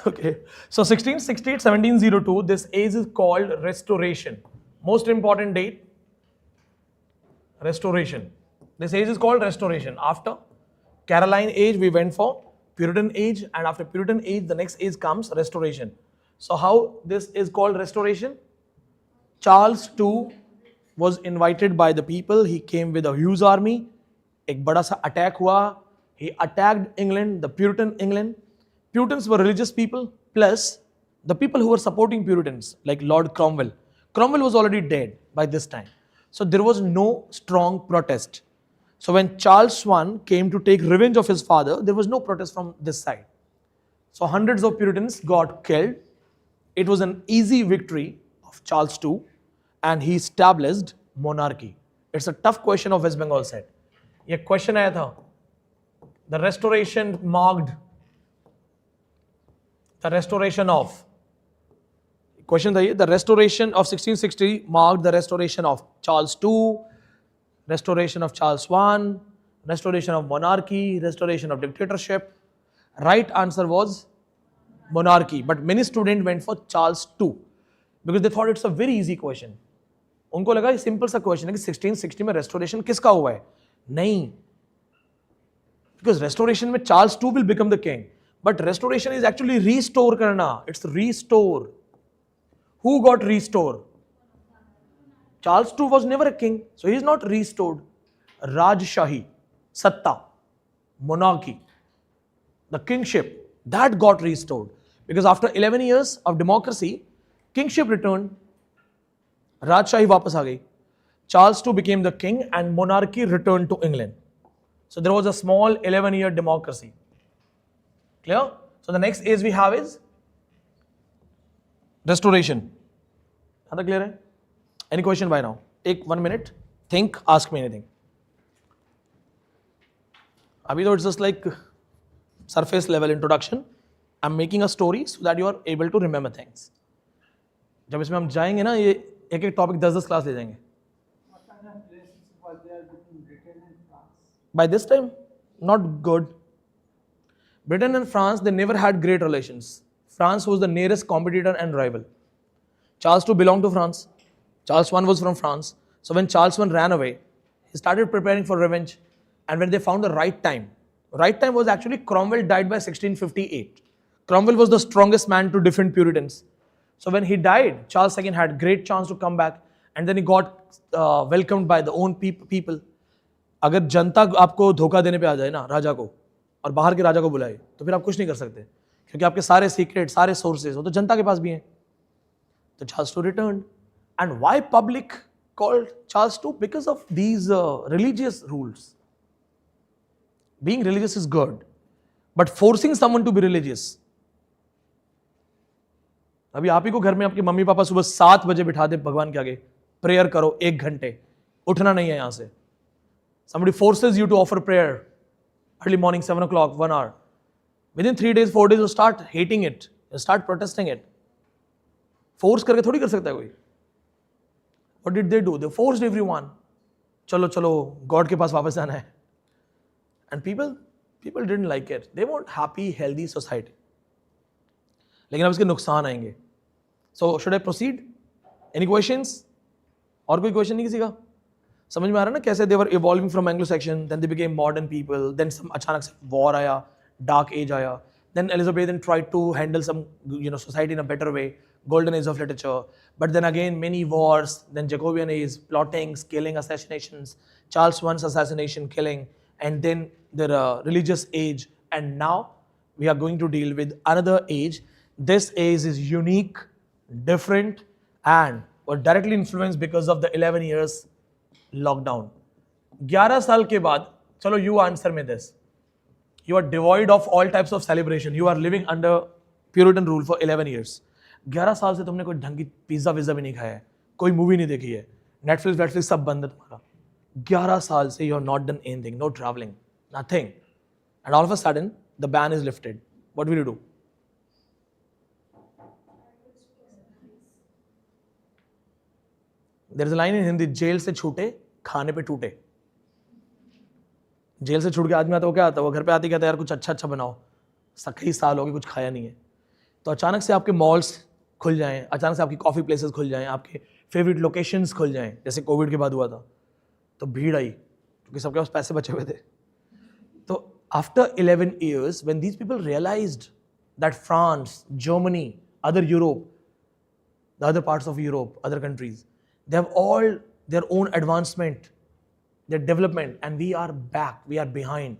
Okay, so 1668, 1702, this age is called Restoration. Most important date, Restoration. This age is called Restoration. After Caroline age, we went for Puritan age, and after Puritan age, the next age comes Restoration. So how this is called Restoration? Charles II was invited by the people. He came with a huge army. एक बड़ा सा attack हुआ. He attacked England, the Puritan England. Puritans were religious people, plus the people who were supporting Puritans, like Lord Cromwell. Cromwell was already dead by this time. So there was no strong protest. So when Charles I came to take revenge of his father, there was no protest from this side. So hundreds of Puritans got killed. It was an easy victory of Charles II, and he established monarchy. It's a tough question of West Bengal set. ये question आया था. The Restoration marked the restoration of. Question था ये. The Restoration of 1660 marked the restoration of Charles II, restoration of Charles I, restoration of monarchy, restoration of dictatorship. Right answer was monarchy, but many students went for Charles II because they thought it's a very easy question. उनको लगा ये simple सा question है कि 1660 में restoration किसका हुआ है. नहीं, because restoration में Charles II will become the king, but restoration is actually restore करना. It's restore. Who got restore? Charles II was never a king, so he is not restored. Rajshahi, Satta, monarchy, the kingship, that got restored. Because after 11 years of democracy, kingship returned, Rajshahi वापस आ गई. Charles II became the king and monarchy returned to England. So there was a small 11-year democracy. Clear? So the next age we have is Restoration. Is clear है? Any question by now? Take 1 minute, think, ask me anything. Abhi though it's just like surface level introduction. I'm making a story so that you are able to remember things. जब इसमें हम जाएंगे ना, ये एक एक topic 10-10 class ले जाएंगे. What kind of relationship was there between Britain and France? By this time, not good. Britain and France, they never had great relations. France was the nearest competitor and rival. Charles II belonged to France. Charles I was from France. So when Charles I ran away, he started preparing for revenge. And when they found the right time was actually Cromwell died by 1658. Cromwell was the strongest man to defend Puritans. So when he died, Charles II had great chance to come back, and then he got welcomed by the own people. अगर जनता आपको धोखा देने पे आ जाए ना राजा को, और बाहर के राजा को बुलाए, तो फिर आप कुछ नहीं कर सकते, क्योंकि आपके सारे सीक्रेट, सारे सोर्सेज वो तो जनता के पास भी हैं. तो Charles II returned. And why public called Charles II? Because of these religious rules. Being religious is good, but forcing someone to be religious. अभी आप ही को घर में आपके मम्मी पापा सुबह 7 बजे बिठा दे भगवान के आगे, प्रेयर करो 1 घंटे, उठना नहीं है यहां से. Somebody forces you to offer prayer early morning, 7 o'clock, 1 hour. Within 3 days, 4 days, you start hating it, you start protesting it. Force करके थोड़ी कर सकता है कोई. What did they do? They forced everyone. चलो चलो God के पास वापस जाना है. And people didn't like it. They want happy, healthy society. लेकिन अब इसके नुकसान आएंगे. So should I proceed? Any questions? और कोई question नहीं किसी का? समझ में आ रहा है ना कैसे they were evolving from Anglo-Saxon, then they became modern people, then some अचानक से war आया, dark age आया, Then Elizabethan tried to handle some, society in a better way. Golden age of literature. But then again, many wars. Then Jacobean age, plottings, killing, assassinations. Charles I's assassination, killing, and then the religious age. And now we are going to deal with another age. This age is unique, different, and was directly influenced because of the 11 years lockdown. 11 साल के बाद, चलो you answer me this. You are devoid of all types of celebration. You are living under Puritan rule for 11 years. 11 साल से तुमने कोई ढंग की पिज्जा विज्जा भी नहीं खाया है, कोई मूवी नहीं देखी है, नेटफ्लिक्स सब बंद है तुम्हारा. 11 साल से you have not done anything, no traveling, nothing. And all of a sudden, the ban is lifted. What will you do? There is a line in Hindi, जेल से छूटे, खाने पे टूटे. जेल से छूट के आदमी आता है, वो क्या आता है, वो घर पे आते कहता है यार कुछ अच्छा बनाओ, कई साल हो गए कुछ खाया नहीं है. तो अचानक से आपके मॉल्स खुल जाएं, अचानक से आपकी कॉफ़ी प्लेसेस खुल जाएं, आपके फेवरेट लोकेशंस खुल जाएं, जैसे कोविड के बाद हुआ था. तो भीड़ आई क्योंकि सबके पास पैसे बचे हुए थे. तो after 11 years, when these people realized that France, Germany, other Europe, the other parts of Europe, other countries, they have all their own advancement, their development, and we are back, we are behind.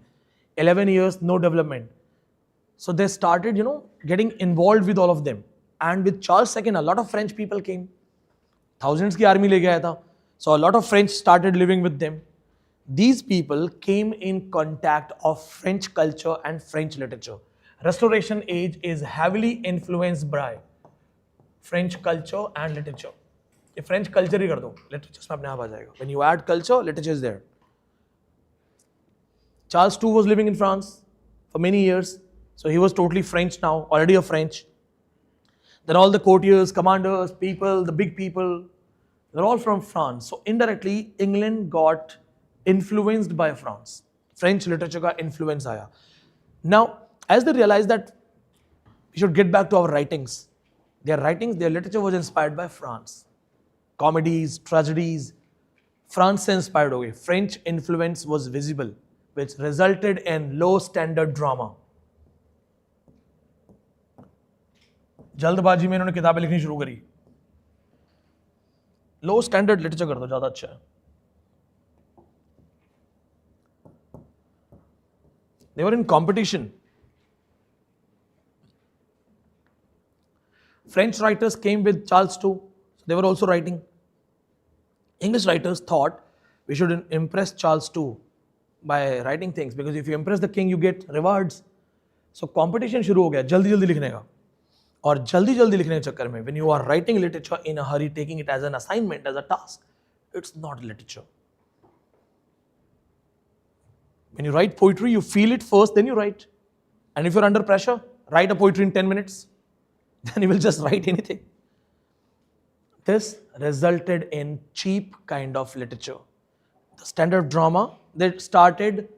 11 years, no development. So they started, getting involved with all of them. And with Charles II, a lot of French people came. Thousands की army लेके आया था. So a lot of French started living with them. These people came in contact of French culture and French literature. Restoration age is heavily influenced by French culture and literature. ये French culture ही कर दो, literature में अपने आप आ जाएगा. When you add culture, literature is there. Charles II was living in France for many years, so he was totally French now, already a French. Then all the courtiers, commanders, people, the big people, they're all from France. So indirectly, England got influenced by France. French literature का influence आया. Now, as they realized that we should get back to our writings, their literature was inspired by France. Comedies, tragedies, France से inspired हो गए. French influence was visible, which resulted in low standard drama. जल्दबाजी में इन्होंने किताबें लिखनी शुरू करी. लो स्टैंडर्ड लिटरेचर कर दो, ज्यादा अच्छा है. They were in competition. French writers came with Charles II. They were also writing. English writers thought we should impress Charles II by writing things, because if you impress the king, you get rewards. So competition शुरू हो गया जल्दी जल्दी लिखने का. और जल्दी जल्दी लिखने के चक्कर में, when you are writing literature in a hurry, taking it as an assignment, as a task, it's not literature. When you write poetry, you feel it first, then you write. And if you're under pressure, write a poetry in 10 minutes, then you will just write anything. This resulted in cheap kind of literature. The standard drama, they started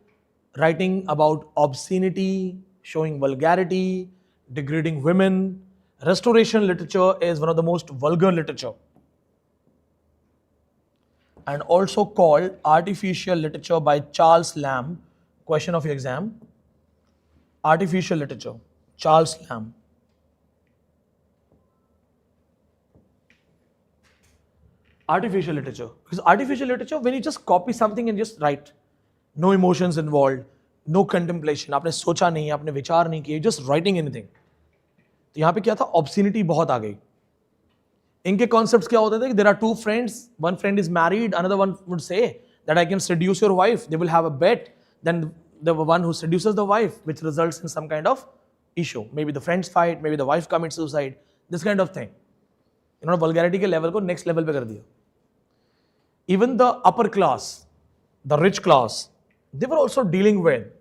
writing about obscenity, showing vulgarity, degrading women. Restoration literature is one of the most vulgar literature, and also called artificial literature by Charles Lamb. Question of your exam. Artificial literature, Charles Lamb. Artificial literature. Because artificial literature, when you just copy something and just write, no emotions involved, no contemplation, आपने सोचा नहीं, आपने विचार नहीं किए, just writing anything. तो यहाँ पे क्या था, ऑब्सिनिटी बहुत आ गई. इनके कॉन्सेप्ट्स क्या होते थे कि there are two friends, one friend is married, another one would say that I can seduce your wife, they will have a bet, then the one who seduces the wife, which results in some kind of issue, maybe the friends fight, maybe the wife commits suicide, this kind of thing. इन्होंने vulgarity के level को next level पे कर दिया. Even the upper class, the rich class, they were also dealing with.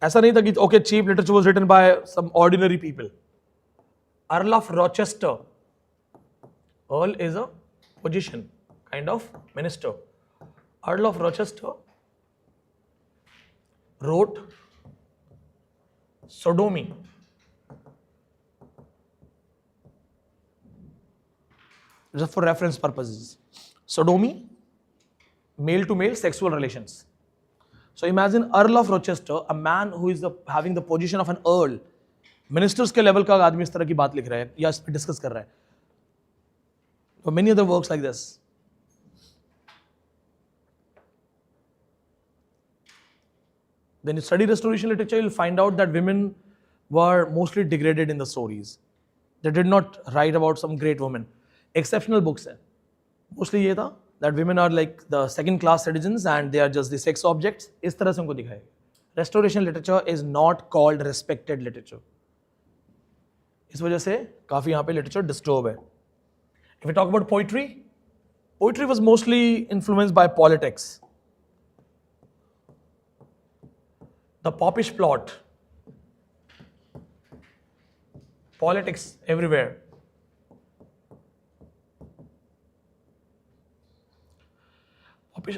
ऐसा नहीं था कि okay cheap literature was written by some ordinary people. Earl of Rochester, Earl is a position, kind of minister. Earl of Rochester wrote sodomy. Just for reference purposes. Sodomy, male to male sexual relations. So imagine Earl of Rochester, a man who is having the position of an earl, ministers के level का आदमी इस तरह की बात लिख रहा है या इस पे discuss कर रहा है. So many other works like this. Then you study restoration literature, you'll find out that women were mostly degraded in the stories. They did not write about some great women. Exceptional books है. Mostly ये था that women are like the second class citizens and they are just the sex objects. इस तरह से उनको दिखाएगा. Restoration literature is not called respected literature. इस वजह से काफी यहाँ पे literature disturb है. If we talk about poetry, poetry was mostly influenced by politics. The popish plot, politics everywhere.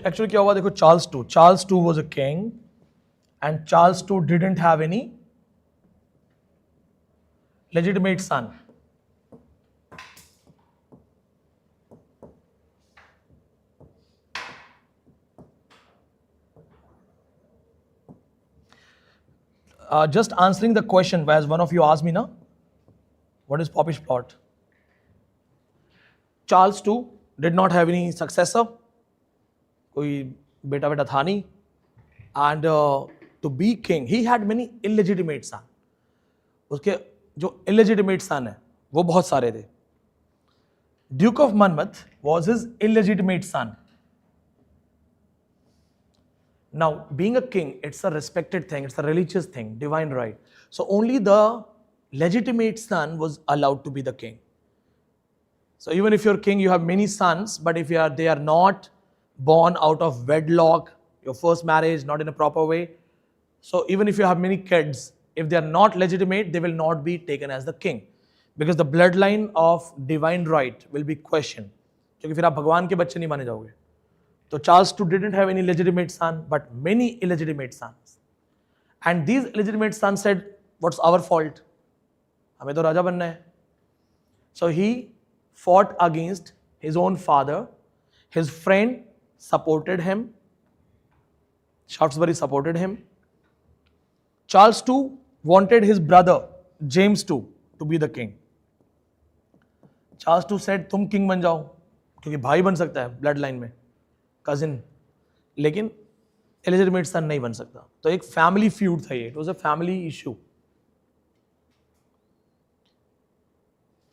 Actually क्या हुआ देखो, Charles II was a king and Charles II didn't have any legitimate son. Just answering the question, as one of you asked me now, what is popish plot? Charles II did not have any successor, कोई बेटा था नहीं, and to be king, he had many illegitimate sons. उसके जो illegitimate son है, वो बहुत सारे थे. Duke of Monmouth was his illegitimate son. Now, being a king, it's a respected thing, it's a religious thing, divine right. So only the legitimate son was allowed to be the king. So even if you're king, you have many sons, but if they are not born out of wedlock, your first marriage, not in a proper way. So even if you have many kids, if they are not legitimate, they will not be taken as the king. Because the bloodline of divine right will be questioned. क्योंकि फिर आप भगवान के बच्चे नहीं माने जाओगे. So Charles II didn't have any legitimate son, but many illegitimate sons. And these illegitimate sons said, what's our fault? हमें तो राजा बनना है. So he fought against his own father. His friend supported him. Shaftesbury supported him. Charles II wanted his brother, James II, to be the king. Charles II said, तुम king बन जाओ, क्योंकि भाई बन सकता है ब्लड लाइन में, cousin, लेकिन इलेजिटिमेट सन नहीं बन सकता. तो एक फैमिली फ्यूड था ये. It was a family issue.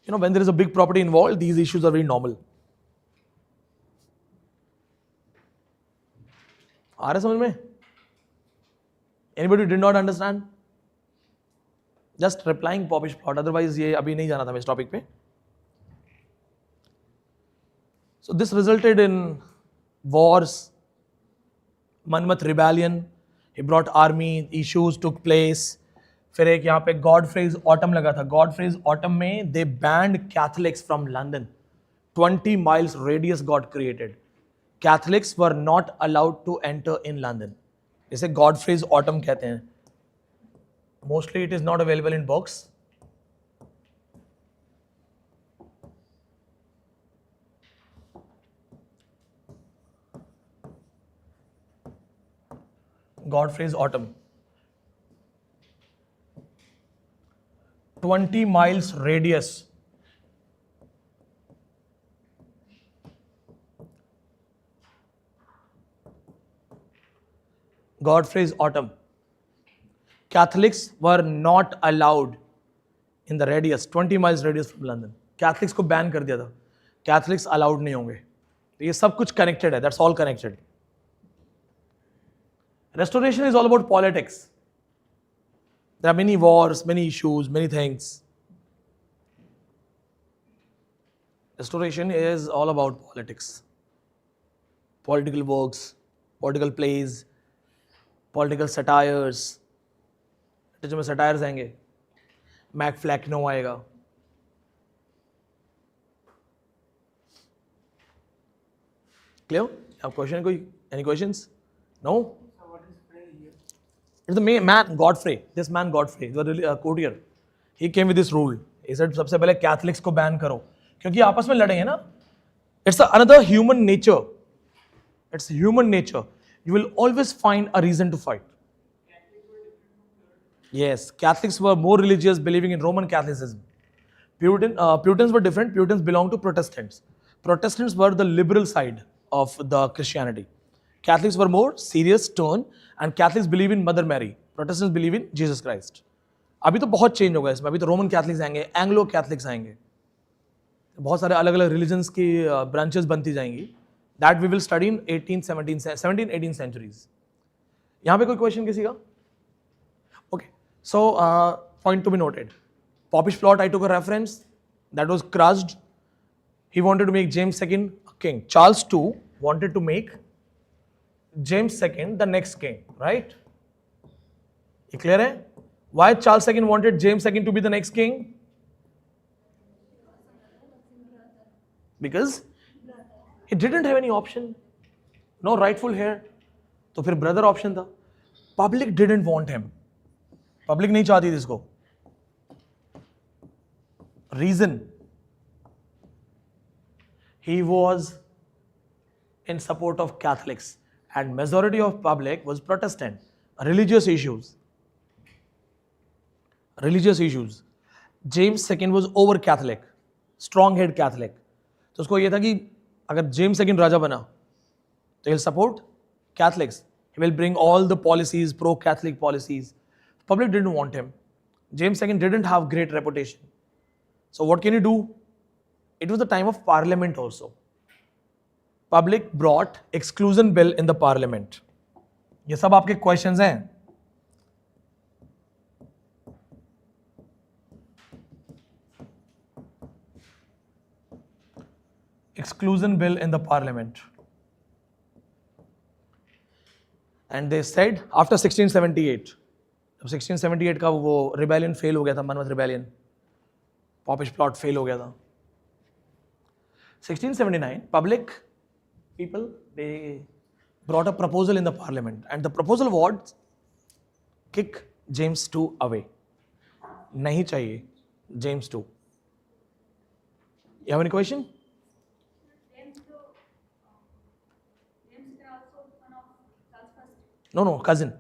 You know, when there is a big property involved, these issues are very normal. आ रहा है समझ में? Anybody did not understand? Just replying popish plot. Otherwise ये अभी नहीं जाना था मैं इस टॉपिक पे. So this resulted in wars, Monmouth rebellion. He brought army, issues took place. फिर एक यहाँ पे Godfrey's Autumn लगा था. Godfrey's Autumn में they banned Catholics from London. 20 miles radius got created. Catholics were not allowed to enter in London. इसे Godfrey's Autumn कहते हैं. Mostly it is not available in books. Godfrey's Autumn. 20 miles radius. Godfrey's Autumn. Catholics were not allowed in the radius, 20 miles radius from London. Catholics को ban कर दिया था. Catholics allowed नहीं होंगे. ये सब कुछ connected है. That's all connected. Restoration is all about politics. There are many wars, many issues, many things. Restoration is all about politics. Political works, political plays, political satires. जो में satires आएंगे. Mac Flecknoe आएगा. Clear? Have question कोई? Any questions? No? It's the man Godfrey. This man Godfrey, he was a courtier. He came with this rule. He said सबसे पहले Catholics को ban करो, क्योंकि आपस में लड़ेंगे ना. It's another human nature. It's human nature. you will always find a reason to fight. Yes, Catholics were more religious, believing in Roman Catholicism. Puritans were different. Puritans belonged to Protestants. Protestants were the liberal side of the Christianity. Catholics were more serious, stern, and Catholics believe in Mother Mary. Protestants believe in Jesus Christ. अभी तो बहुत change होगा इसमें. अभी तो Roman Catholics आएंगे, Anglo Catholics आएंगे, बहुत सारे अलग अलग रिलीजन्स की ब्रांचेस बनती जाएंगी. That we will study in 18 centuries. यहाँ पे कोई क्वेश्चन किसी का? Okay, so point to be noted. Popish plot, I took a reference. That was crushed. He wanted to make James II a king. Charles II wanted to make James II the next king, right? You clear hai? Why Charles II wanted James II to be the next king? Because he didn't have any option. No rightful heir. तो फिर brother option था. Public didn't want him. Public नहीं चाहती थी इसको. Reason, he was in support of Catholics and majority of public was Protestant. Religious issues. James II was over Catholic, strong head Catholic. तो उसको ये था कि अगर जेम्स सेकंड राजा बना तो he'll support Catholics. He will bring all the policies, pro-Catholic policies. Public didn't want him. James II didn't have great reputation. So what can you do? It was the time of parliament also. Public brought exclusion bill in the parliament. ये सब आपके questions हैं. Exclusion bill in the parliament. And they said after 1678, 1678 का वो rebellion fail हो गया था, Manmath rebellion. Popish plot fail हो गया था. 1679, public people, they brought a proposal in the parliament, and the proposal was kick James II away. नहीं चाहिए James II. You have any question? James is also one of Charles first. No, cousin.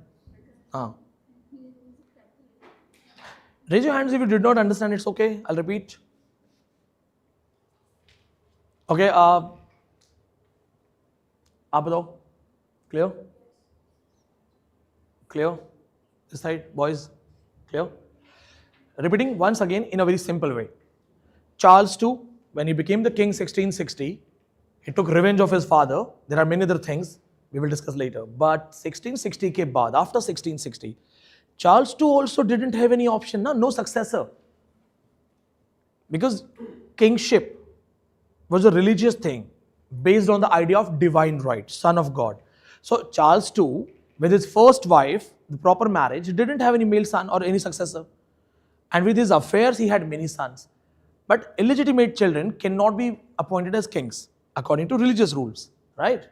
Raise your hands if you did not understand. It's okay. I'll repeat. Okay. आप बताओ. Clear? Clear? This side, boys. Clear? Repeating once again in a very simple way. Charles II, when he became the king 1660, he took revenge of his father. There are many other things we will discuss later. But 1660 के बाद, after 1660, Charles II also didn't have any option, no successor. Because kingship was a religious thing based on the idea of divine right, son of God. So Charles II, with his first wife, the proper marriage, didn't have any male son or any successor. And with his affairs, he had many sons. But illegitimate children cannot be appointed as kings according to religious rules, right?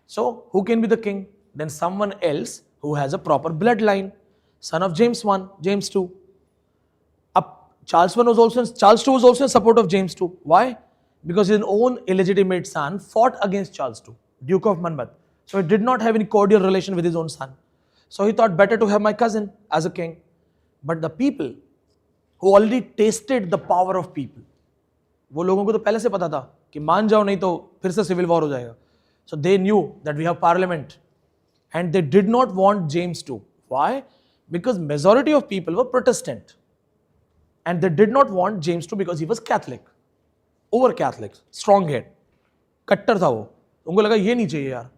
So who can be the king? Then someone else who has a proper bloodline. Son of James I, James II. Charles II was also in support of James II. Why? Because his own illegitimate son fought against Charles II, Duke of Monmouth. So he did not have any cordial relation with his own son. So he thought better to have my cousin as a king. But the people who already tasted the power of people, वो लोगों को तो पहले से पता था कि मान जाओ नहीं तो फिर से civil war हो जाएगा. So they knew that we have parliament, and they did not want James II. Why? Because majority of people were Protestant, and they did not want James II because he was Catholic, over Catholic, strong head, कट्टर था वो. उनको लगा ये नहीं चाहिए यार,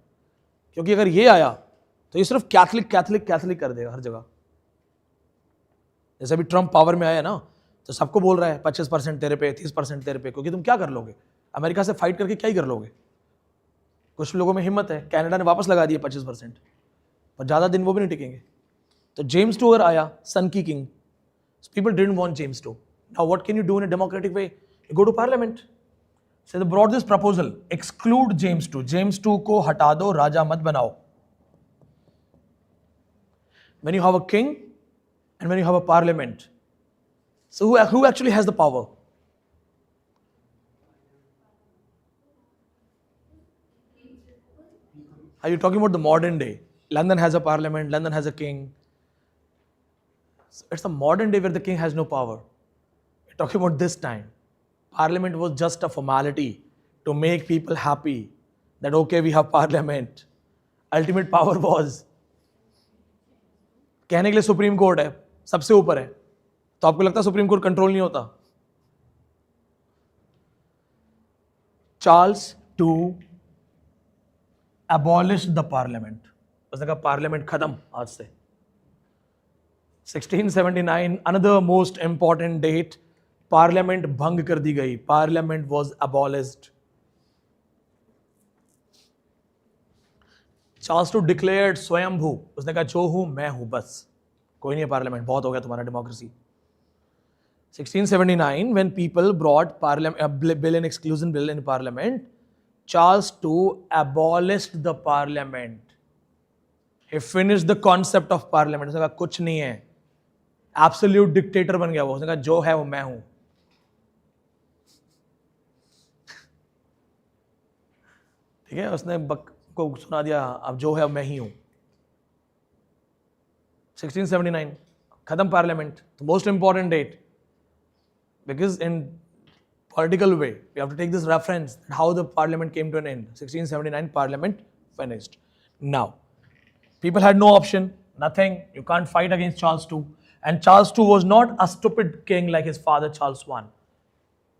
क्योंकि अगर ये आया तो ये सिर्फ कैथलिक कर देगा हर जगह. जैसे अभी ट्रम्प पावर में आया ना, तो सबको बोल रहा है 25% तेरे पे, 30% तेरे पे, क्योंकि तुम क्या कर लोगे? अमेरिका से फाइट करके क्या ही कर लोगे? कुछ लोगों में हिम्मत है, कनाडा ने वापस लगा दिया 25%, पर ज़्यादा दिन वो भी नहीं टिकेंगे. तो जेम्स II अगर आया, सन की king, people didn't want James II. Now what can you do in a democratic way? You go to parliament. So they brought this proposal, exclude James II. James II को हटा दो, राजा मत बनाओ. When you have a king and when you have a parliament, so who actually has the power? Are you talking about the modern day? London has a parliament, London has a king. It's a modern day where the king has no power. We're talking about this time. Parliament was just a formality to make people happy that okay, we have parliament. Ultimate power was कहने के लिए supreme court है, सबसे ऊपर है. तो आपको लगता है सुप्रीम कोर्ट कंट्रोल नहीं होता? Charles II abolished the parliament. उसने कहा पार्लियामेंट खत्म आज से. 1679, another most important date, parliament भंग कर दी गई. Parliament was abolished. Charles to declared स्वयंभू. उसने कहा जो हूं मैं हूं, बस कोई नहीं है पार्लियामेंट, बहुत हो गया तुम्हारा democracy. 1679, when people brought bill in exclusion bill in parliament, Charles II abolished the parliament. He finished the concept of parliament. उसने कहा कुछ नहीं है, absolute dictator बन गया वो. उसने कहा जो है वो मैं हूं. ठीक है, उसने को सुना दिया, अब जो है मैं ही हूं. 1679 खत्म parliament. The most important date, because in political way we have to take this reference how the parliament came to an end. 1679 parliament finished. Now people had no option, nothing. You can't fight against Charles II, and Charles II was not a stupid king like his father Charles I.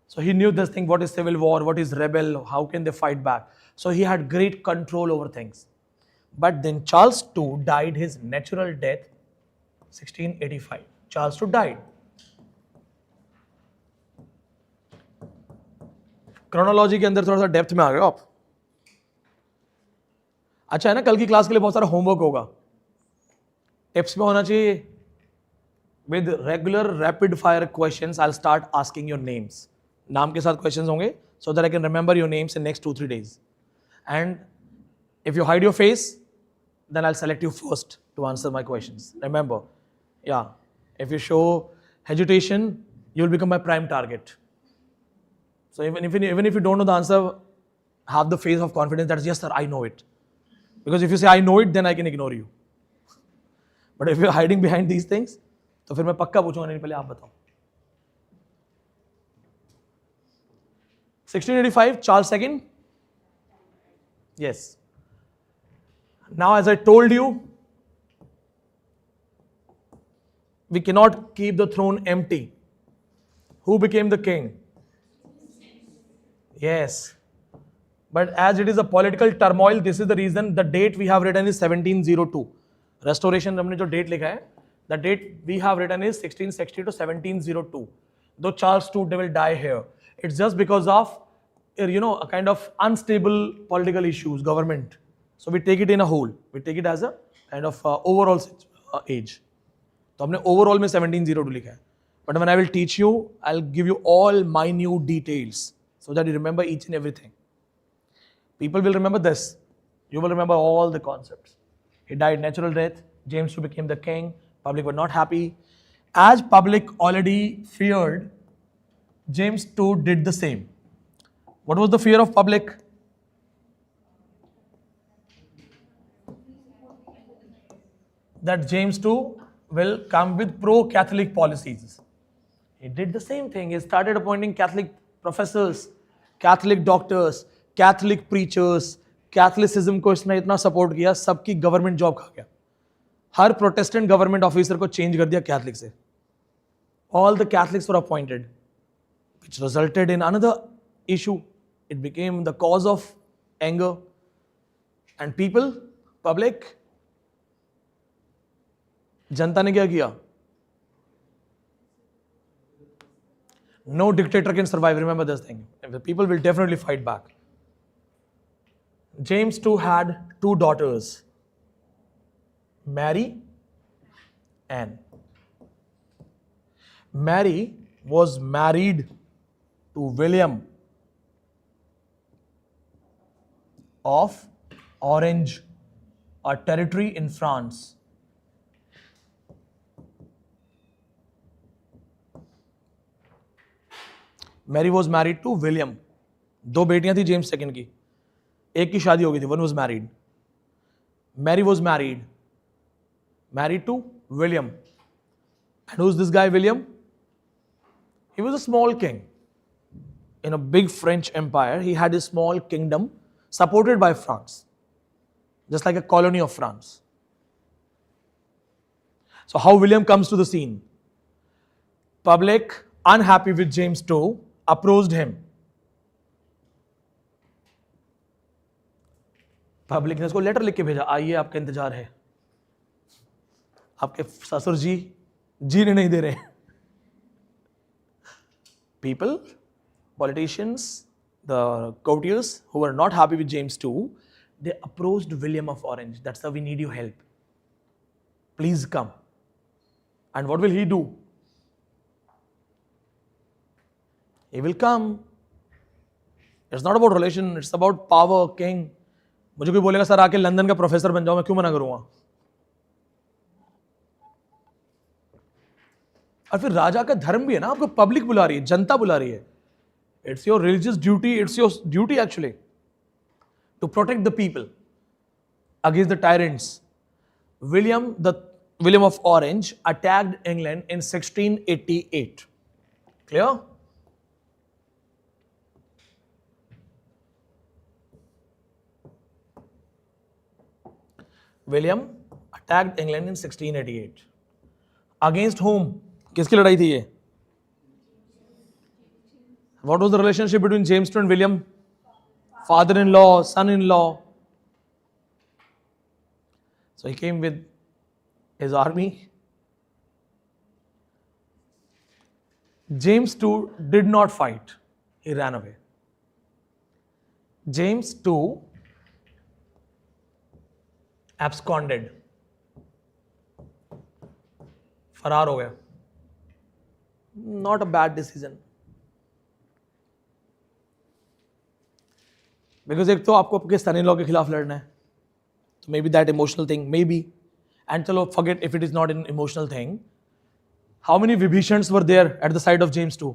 So he knew this thing, what is civil war, what is rebel, how can they fight back. So he had great control over things. But then Charles II died his natural death 1685. Charles II died. Chronology के अंदर थोड़ा सा depth में आ गए आप. अच्छा है ना, कल की क्लास के लिए बहुत सारा होमवर्क होगा. टिप्स में होना चाहिए. With regular rapid fire questions I will start asking your names. नाम के साथ क्वेश्चंस होंगे so that I can remember your names in next 2-3 days. And if you hide your face, then I'll select you first to answer my questions. Remember, yeah, if you show hesitation, you'll become my prime target. So even if you don't know the answer, have the face of confidence that yes sir, I know it. Because if you say I know it, then I can ignore you. But if you're hiding behind these things, तो फिर मैं पक्का पूछूंगा नहीं, पहले आप बताओ. 1685, Charles II. Yes. Now, as I told you, we cannot keep the throne empty. Who became the king? Yes. But as it is a political turmoil, this is the reason the date we have written is 1702. Restoration हमने जो date लिखा है, the date we have written is 1660 to 1702. Though Charles II will die here, it's just because of a kind of unstable political issues, government. So we take it in a whole. We take it as a kind of overall age. तो हमने overall में 1702 लिखा है. But when I will teach you, I'll give you all minute details so that you remember each and everything. People will remember this. You will remember all the concepts. He died natural death. James II became the king. Public were not happy. As public already feared, James II did the same. What was the fear of public? That James II will come with pro-Catholic policies. He did the same thing. He started appointing Catholic professors, Catholic doctors, Catholic preachers. Catholicism को इसने इतना support किया, सबकी government job खा गया. हर Protestant government officer को change कर दिया कैथलिक से. All the Catholics were appointed, which resulted in another issue. It became the cause of anger. And people, public, जनता ने क्या किया? No dictator can survive. Remember this thing. The people will definitely fight back. James II had 2 daughters, Mary and Mary was married to William of Orange, a territory in France. Mary was married to William. 2 बेटियां थी James II की. एक की शादी हो गई थी. One was married. Mary was married to William. And who's this guy, William? He was a small king in a big French empire. He had a small kingdom supported by France, just like a colony of France. So how William comes to the scene? Public, unhappy with James II, approached him. Public ने उसको letter लिख के भेजा, आइए आपका इंतजार है, आपके ससुर जी जीने नहीं दे रहे. People, politicians, the courtiers who were not happy with James II, they approached William of Orange. That's how we need your help. Please come. And what will he do? He will come. It's not about relation, it's about power, king. मुझे कोई बोलेगा sir आके London का professor बन जाओ, मैं क्यों मना करूंगा? और फिर राजा का धर्म भी है ना, आपको पब्लिक बुला रही है, जनता बुला रही है. It's your religious duty, it's your duty actually to protect the people against the tyrants. William of Orange attacked England in 1688. Clear? William attacked England in 1688. Against whom? किसकी लड़ाई थी ये? What was the relationship between James II and William? Father-in-law, son-in-law. So he came with his army. James II did not fight. He ran away. James II absconded. फरार हो गया. Not a bad decision. Because एक तो आपको आपके सन-इन-लॉ के खिलाफ लड़ना है. So maybe that emotional thing, maybe. And chalo, forget if it is not an emotional thing. How many Vibhishans were there at the side of James II?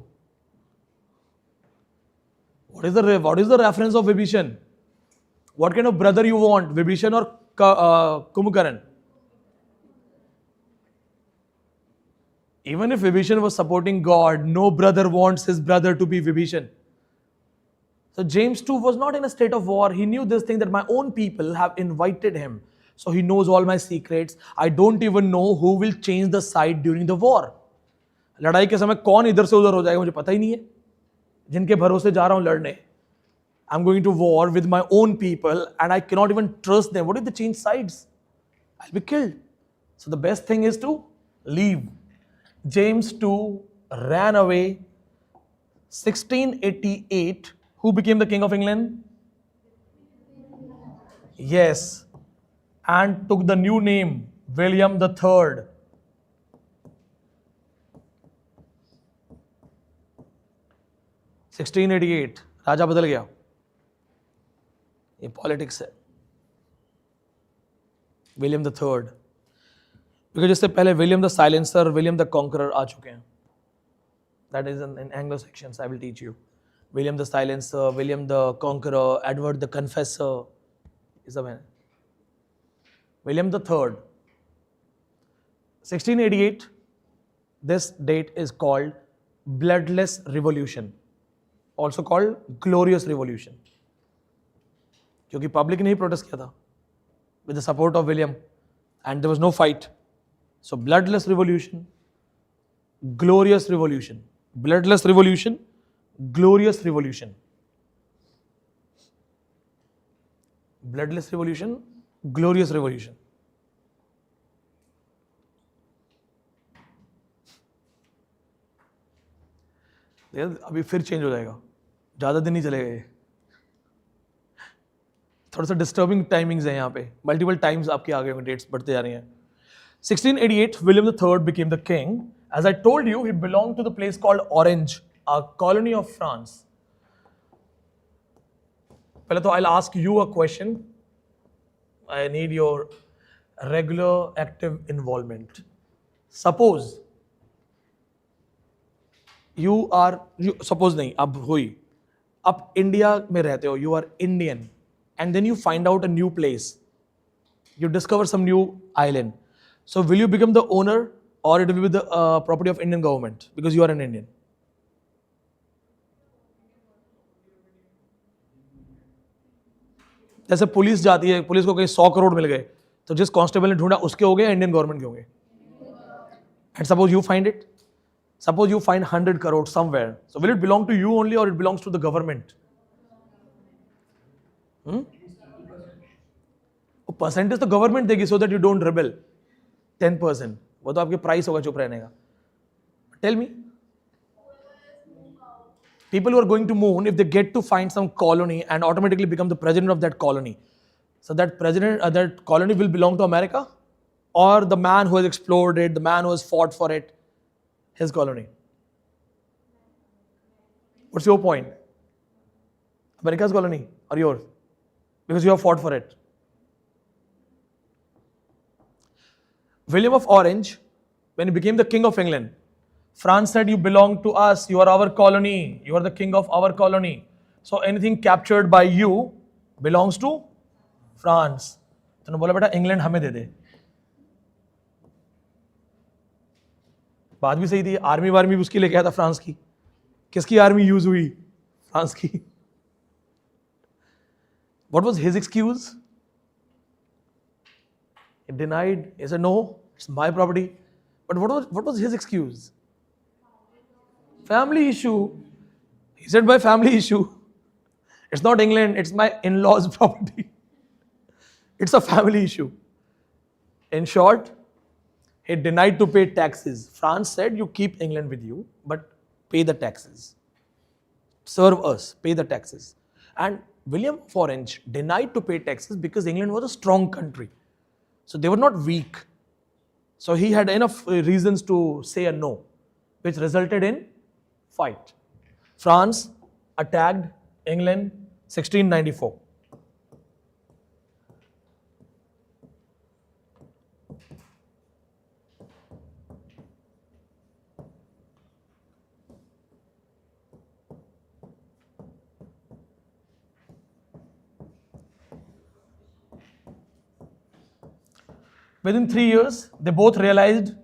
What is the reference of Vibhishan? What kind of brother you want, Vibhishan or Kumbhakaran? Even if Vibhishan was supporting God, no brother wants his brother to be Vibhishan. So James II was not in a state of war. He knew this thing that my own people have invited him. So he knows all my secrets. I don't even know who will change the side during the war. लड़ाई के समय कौन इधर से उधर हो जाएगा मुझे पता ही नहीं है. जिनके भरोसे जा रहा हूं लड़ने. I'm going to war with my own people and I cannot even trust them. What if they change sides? I'll be killed. So the best thing is to leave. James II ran away. 1688. Who became the King of England? Yes. And took the new name, William III. (1688) राजा बदल गया. ये politics है. William the third. Because इससे पहले William the Silencer, William the Conqueror आ चुके हैं. That is in Anglo Saxons. I will teach you. William the Silencer, William the Conqueror, Edward the Confessor, ये सब है. William III. 1688. This date is called Bloodless Revolution, also called Glorious Revolution. क्योंकि public ने ही protest किया था with the support of William and there was no fight. So Bloodless Revolution, Glorious Revolution. Bloodless Revolution, Glorious Revolution. Bloodless Revolution, Glorious Revolution. अभी फिर change हो जाएगा. ज़्यादा दिन नहीं चलेगा ये. थोड़ा सा डिस्टर्बिंग टाइमिंग्स है यहाँ पे. मल्टीपल टाइम्स आपके आगे होंगे, डेट्स बढ़ते जा रही हैं. 1688, William III became the king. As I told you, he belonged to the place called Orange, a colony of France. पहले तो I'll ask you a question. I need your regular active involvement. Suppose suppose नहीं, अब हुई, आप India में रहते हो, you are Indian, and then you find out a new place. You discover some new island. So will you become the owner, or it will be the property of Indian government because you are an Indian? जैसे police जाती है, police को कहीं 100 करोड़ मिल गए, तो जिस constable ने ढूंढा उसके हो गए, इंडियन गवर्नमेंट के होंगे. And suppose you find it. Suppose you find 100 crore somewhere. So will it belong to you only, or it belongs to the government? Percentage तो गवर्नमेंट देगी, so that you don't rebel. 10%. वो तो आपके price होगा चुप रहने का. Tell me. People who are going to moon, if they get to find some colony and automatically become the president of that colony, so that president, that colony will belong to America, or the man who has explored it, the man who has fought for it, his colony. What's your point? America's colony or yours? Because you have fought for it. William of Orange, when he became the king of England, France said, you belong to us, you are our colony, you are the king of our colony. So anything captured by you belongs to France. तो बोला बेटा England हमें दे दे. बात भी सही थी. Army vermi भी उसकी लेके आया था फ्रांस की. किसकी आर्मी यूज हुई? फ्रांस की. What was his excuse? He denied. He said, no, it's my property. But what was his excuse? Family issue. He said, my family issue. It's not England, it's my in-laws' property. It's a family issue. In short, he denied to pay taxes. France said, you keep England with you, but pay the taxes. Serve us, pay the taxes. And William of Orange denied to pay taxes because England was a strong country. So they were not weak. So he had enough reasons to say a no, which resulted in fight. France attacked England 1694. Within 3 years, they both realized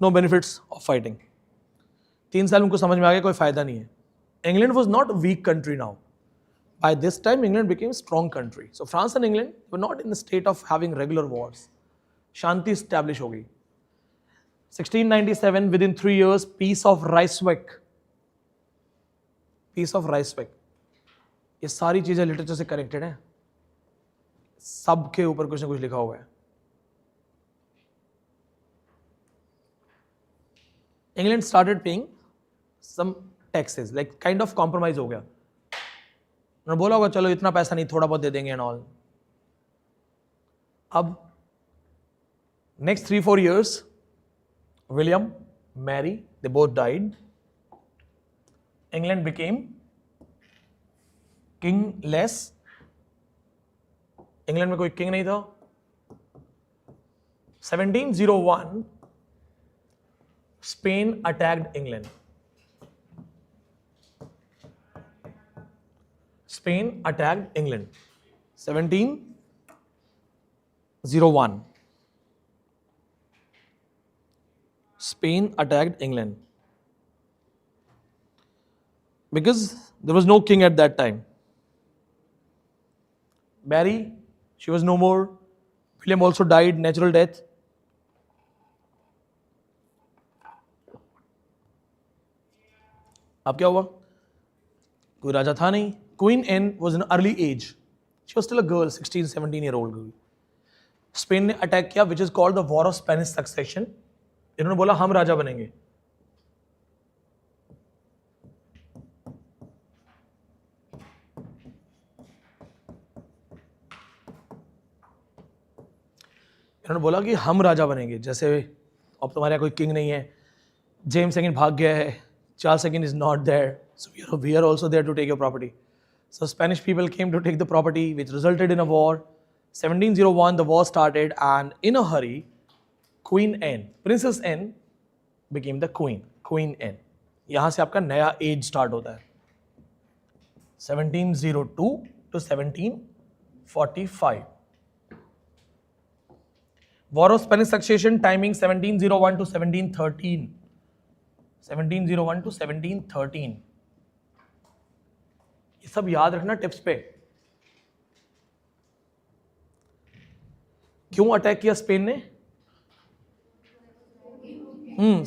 no benefits of fighting. 3 साल उनको समझ में आ गया कोई फायदा नहीं है. England was not a weak country now. By this time, England became a strong country. So France and England were not in the state of having regular wars. Shanti established हो गई. 1697, within 3 years, Peace of Ryswick. Peace of Ryswick. ये सारी चीजें literature से connected हैं. सबके ऊपर कुछ ना कुछ लिखा हुआ है. England started paying some taxes, like kind of compromise हो गया. उन्होंने बोला होगा चलो इतना पैसा नहीं, थोड़ा बहुत दे देंगे and all. अब next 3-4 years, William, Mary, they both died. England became kingless. England में कोई किंग नहीं था. 1701, Spain attacked England. Spain attacked England. 1701. Spain attacked England. Because there was no king at that time. Mary, she was no more. William also died, natural death. अब क्या हुआ? कोई राजा था नहीं. Queen Anne was in early age. She was still a girl, 16-17-year-old girl. Spain ने attack किया, which is called the War of Spanish Succession. इन्होंने बोला हम राजा बनेंगे. इन्होंने बोला कि हम राजा बनेंगे. जैसे अब तुम्हारे यहाँ कोई किंग नहीं है, जेम्स सेकंड भाग गया है, Charles second is not there, so we are also there to take your property. So Spanish people came to take the property, which resulted in a war. 1701, the war started, and in a hurry, Queen Anne, Princess Anne, became the queen. Queen Anne. यहाँ से आपका नया as start होता है. 1702 to 1745. War of Spanish Succession, timing 1701 to 1713. 1701 to 1713. ये सब याद रखना टिप्स पे. क्यों अटैक किया स्पेन ने?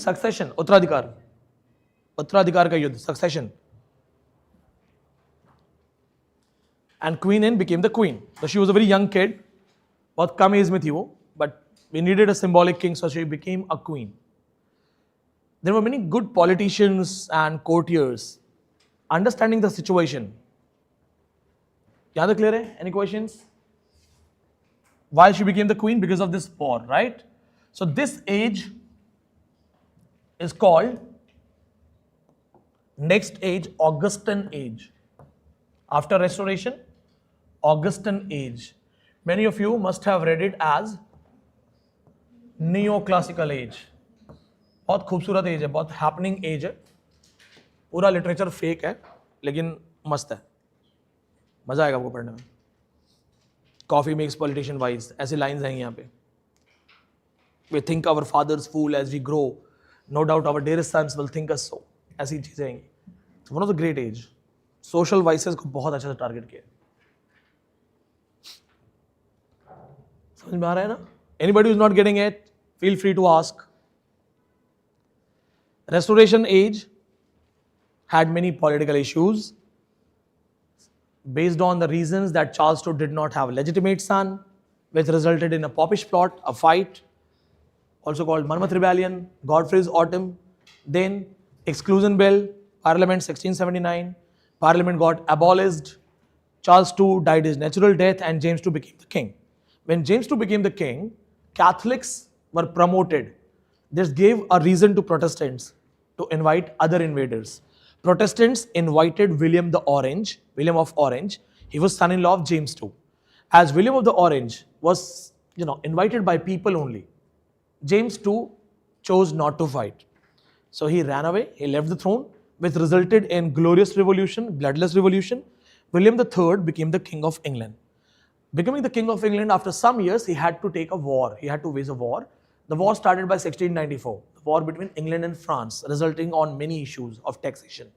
सक्सेशन, उत्तराधिकार का युद्ध, succession. And Queen Anne became the queen. So she was a very young kid. बहुत कम एज में थी वो, but we needed a symbolic king, so she became a queen. There were many good politicians and courtiers understanding the situation. यहाँ तक clear है? Any questions? Why she became the queen? Because of this war, right? So this age is called next age, Augustan age. After Restoration, Augustan age. Many of you must have read it as Neoclassical age. बहुत खूबसूरत as है, बहुत happening as है. पूरा literature fake है लेकिन मस्त है, मजा आएगा आपको पढ़ने में. कॉफी मेक्स पॉलिटिशियन वाइज, ऐसे लाइंस आएंगे यहाँ पे. We think our fathers fool as we grow. No doubt our dearest sons will think us so. ऐसी चीजें आएंगी. So one of the great age. Social vices को बहुत अच्छे से टारगेट किया. समझ में आ रहा है ना? Anybody who is not getting it, feel free to ask. Restoration age had many political issues based on the reasons that Charles II did not have a legitimate son, which resulted in a popish plot, a fight, also called Monmouth Rebellion, Godfrey's Autumn, then Exclusion Bill, Parliament 1679, Parliament got abolished, Charles II died his natural death, and James II became the king. When James II became the king, Catholics were promoted. This gave a reason to Protestants to invite other invaders. Protestants invited William of Orange. He was son-in-law of James II. As William of the Orange was, invited by people only, James II chose not to fight. So he ran away, he left the throne, which resulted in glorious revolution, bloodless revolution. William III became the King of England. Becoming the King of England, after some years, he had to take a war. He had to wage a war. The war started by 1694, the war between England and France, resulting on many issues of taxation.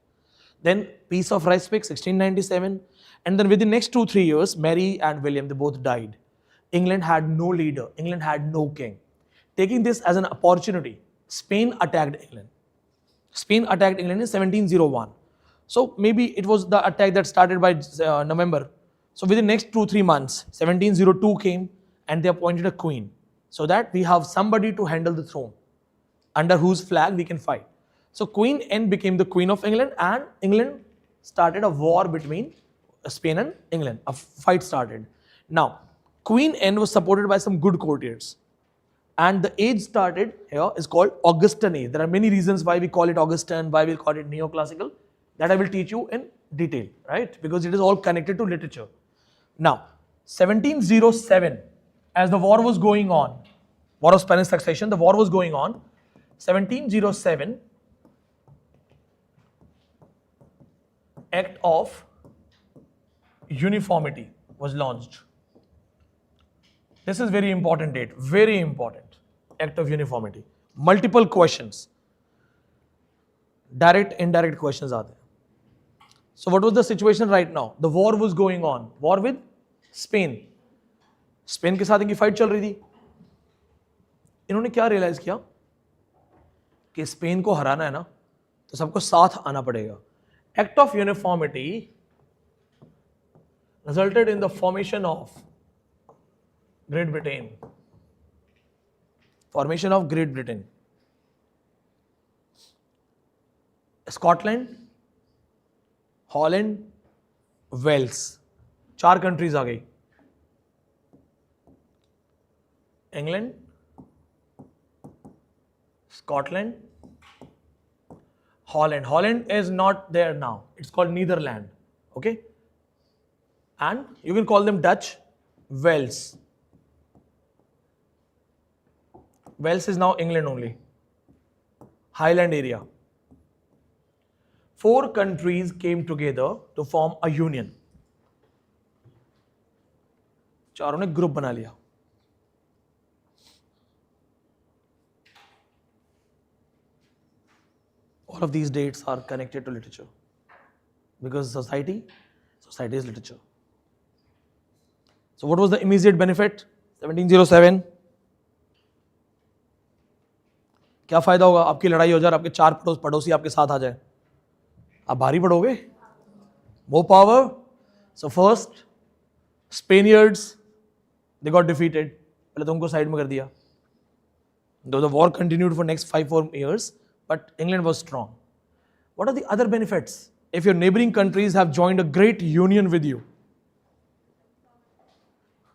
Then Peace of Ryswick, 1697, and then within the next 2-3 years, Mary and William, they both died. England had no leader. England had no king. Taking this as an opportunity, Spain attacked England. Spain attacked England in 1701. So maybe it was the attack that started by November. So within the next 2-3 months, 1702 came and they appointed a queen, so that we have somebody to handle the throne, under whose flag we can fight. So Queen Anne became the Queen of England, and England started a war between Spain and England. A fight started. Now, Queen Anne was supported by some good courtiers. And the age started here is called Augustan age. There are many reasons why we call it Augustan, why we call it Neoclassical. That I will teach you in detail, right? Because it is all connected to literature. Now, 1707, as the war was going on, War of Spanish Succession, the war was going on, 1707, Act of Uniformity was launched. This is very important date, very important. Act of Uniformity. Multiple questions. Direct, indirect questions are there. So what was the situation right now? The war was going on. War with Spain. Spain के साथ इनकी fight चल रही थी. इन्होंने क्या realise किया कि स्पेन को हराना है ना, तो सबको साथ आना पड़ेगा. Act of Uniformity resulted in the formation of Great Britain. Formation of Great Britain. Scotland, Holland, Wales. 4 countries आ गई. England, Scotland, Holland. Holland is not there now. It's called Netherlands. Okay? And you can call them Dutch. Wales. Wales is now England only. Highland area. 4 countries came together to form a union. चारों ने group बना लिया. All of these dates are connected to literature because society is literature. So what was the immediate benefit? 1707. क्या फायदा होगा? आपकी लड़ाई हो जाए, आपके 4 पड़ोसी आपके साथ आ जाए, आप भारी पड़ोगे? More power. So first, Spaniards, they got defeated. पहले तो उनको साइड में कर दिया. Though the war continued for next 5-4 years, but England was strong. What are the other benefits? If your neighboring countries have joined a great union with you,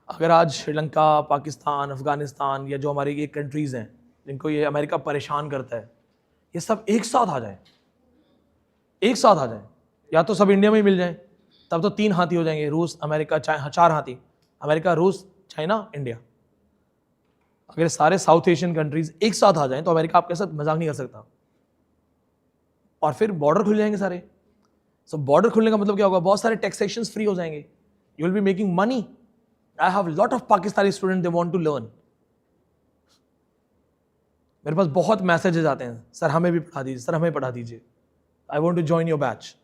अगर आज श्रीलंका, पाकिस्तान, अफगानिस्तान या जो हमारी ये कंट्रीज हैं जिनको ये अमेरिका परेशान करता है, ये सब एक साथ आ जाए, या तो सब इंडिया में ही मिल जाए, तब तो 3 हाथी हो जाएंगे, रूस, अमेरिका, 4 हाथी, अमेरिका, रूस, चाइना, इंडिया. अगर सारे साउथ एशियन कंट्रीज एक साथ आ जाएं तो अमेरिका आपके साथ मजाक नहीं कर सकता, और फिर बॉर्डर खुल जाएंगे सारे. सो बॉर्डर खुलने का मतलब क्या होगा? बहुत सारे टैक्सेशंस फ्री हो जाएंगे. You will be making money. I have lot of Pakistani student, they want to learn. मेरे पास बहुत मैसेजेस आते हैं, सर हमें भी पढ़ा दीजिए, सर हमें पढ़ा दीजिए, I want to join your batch.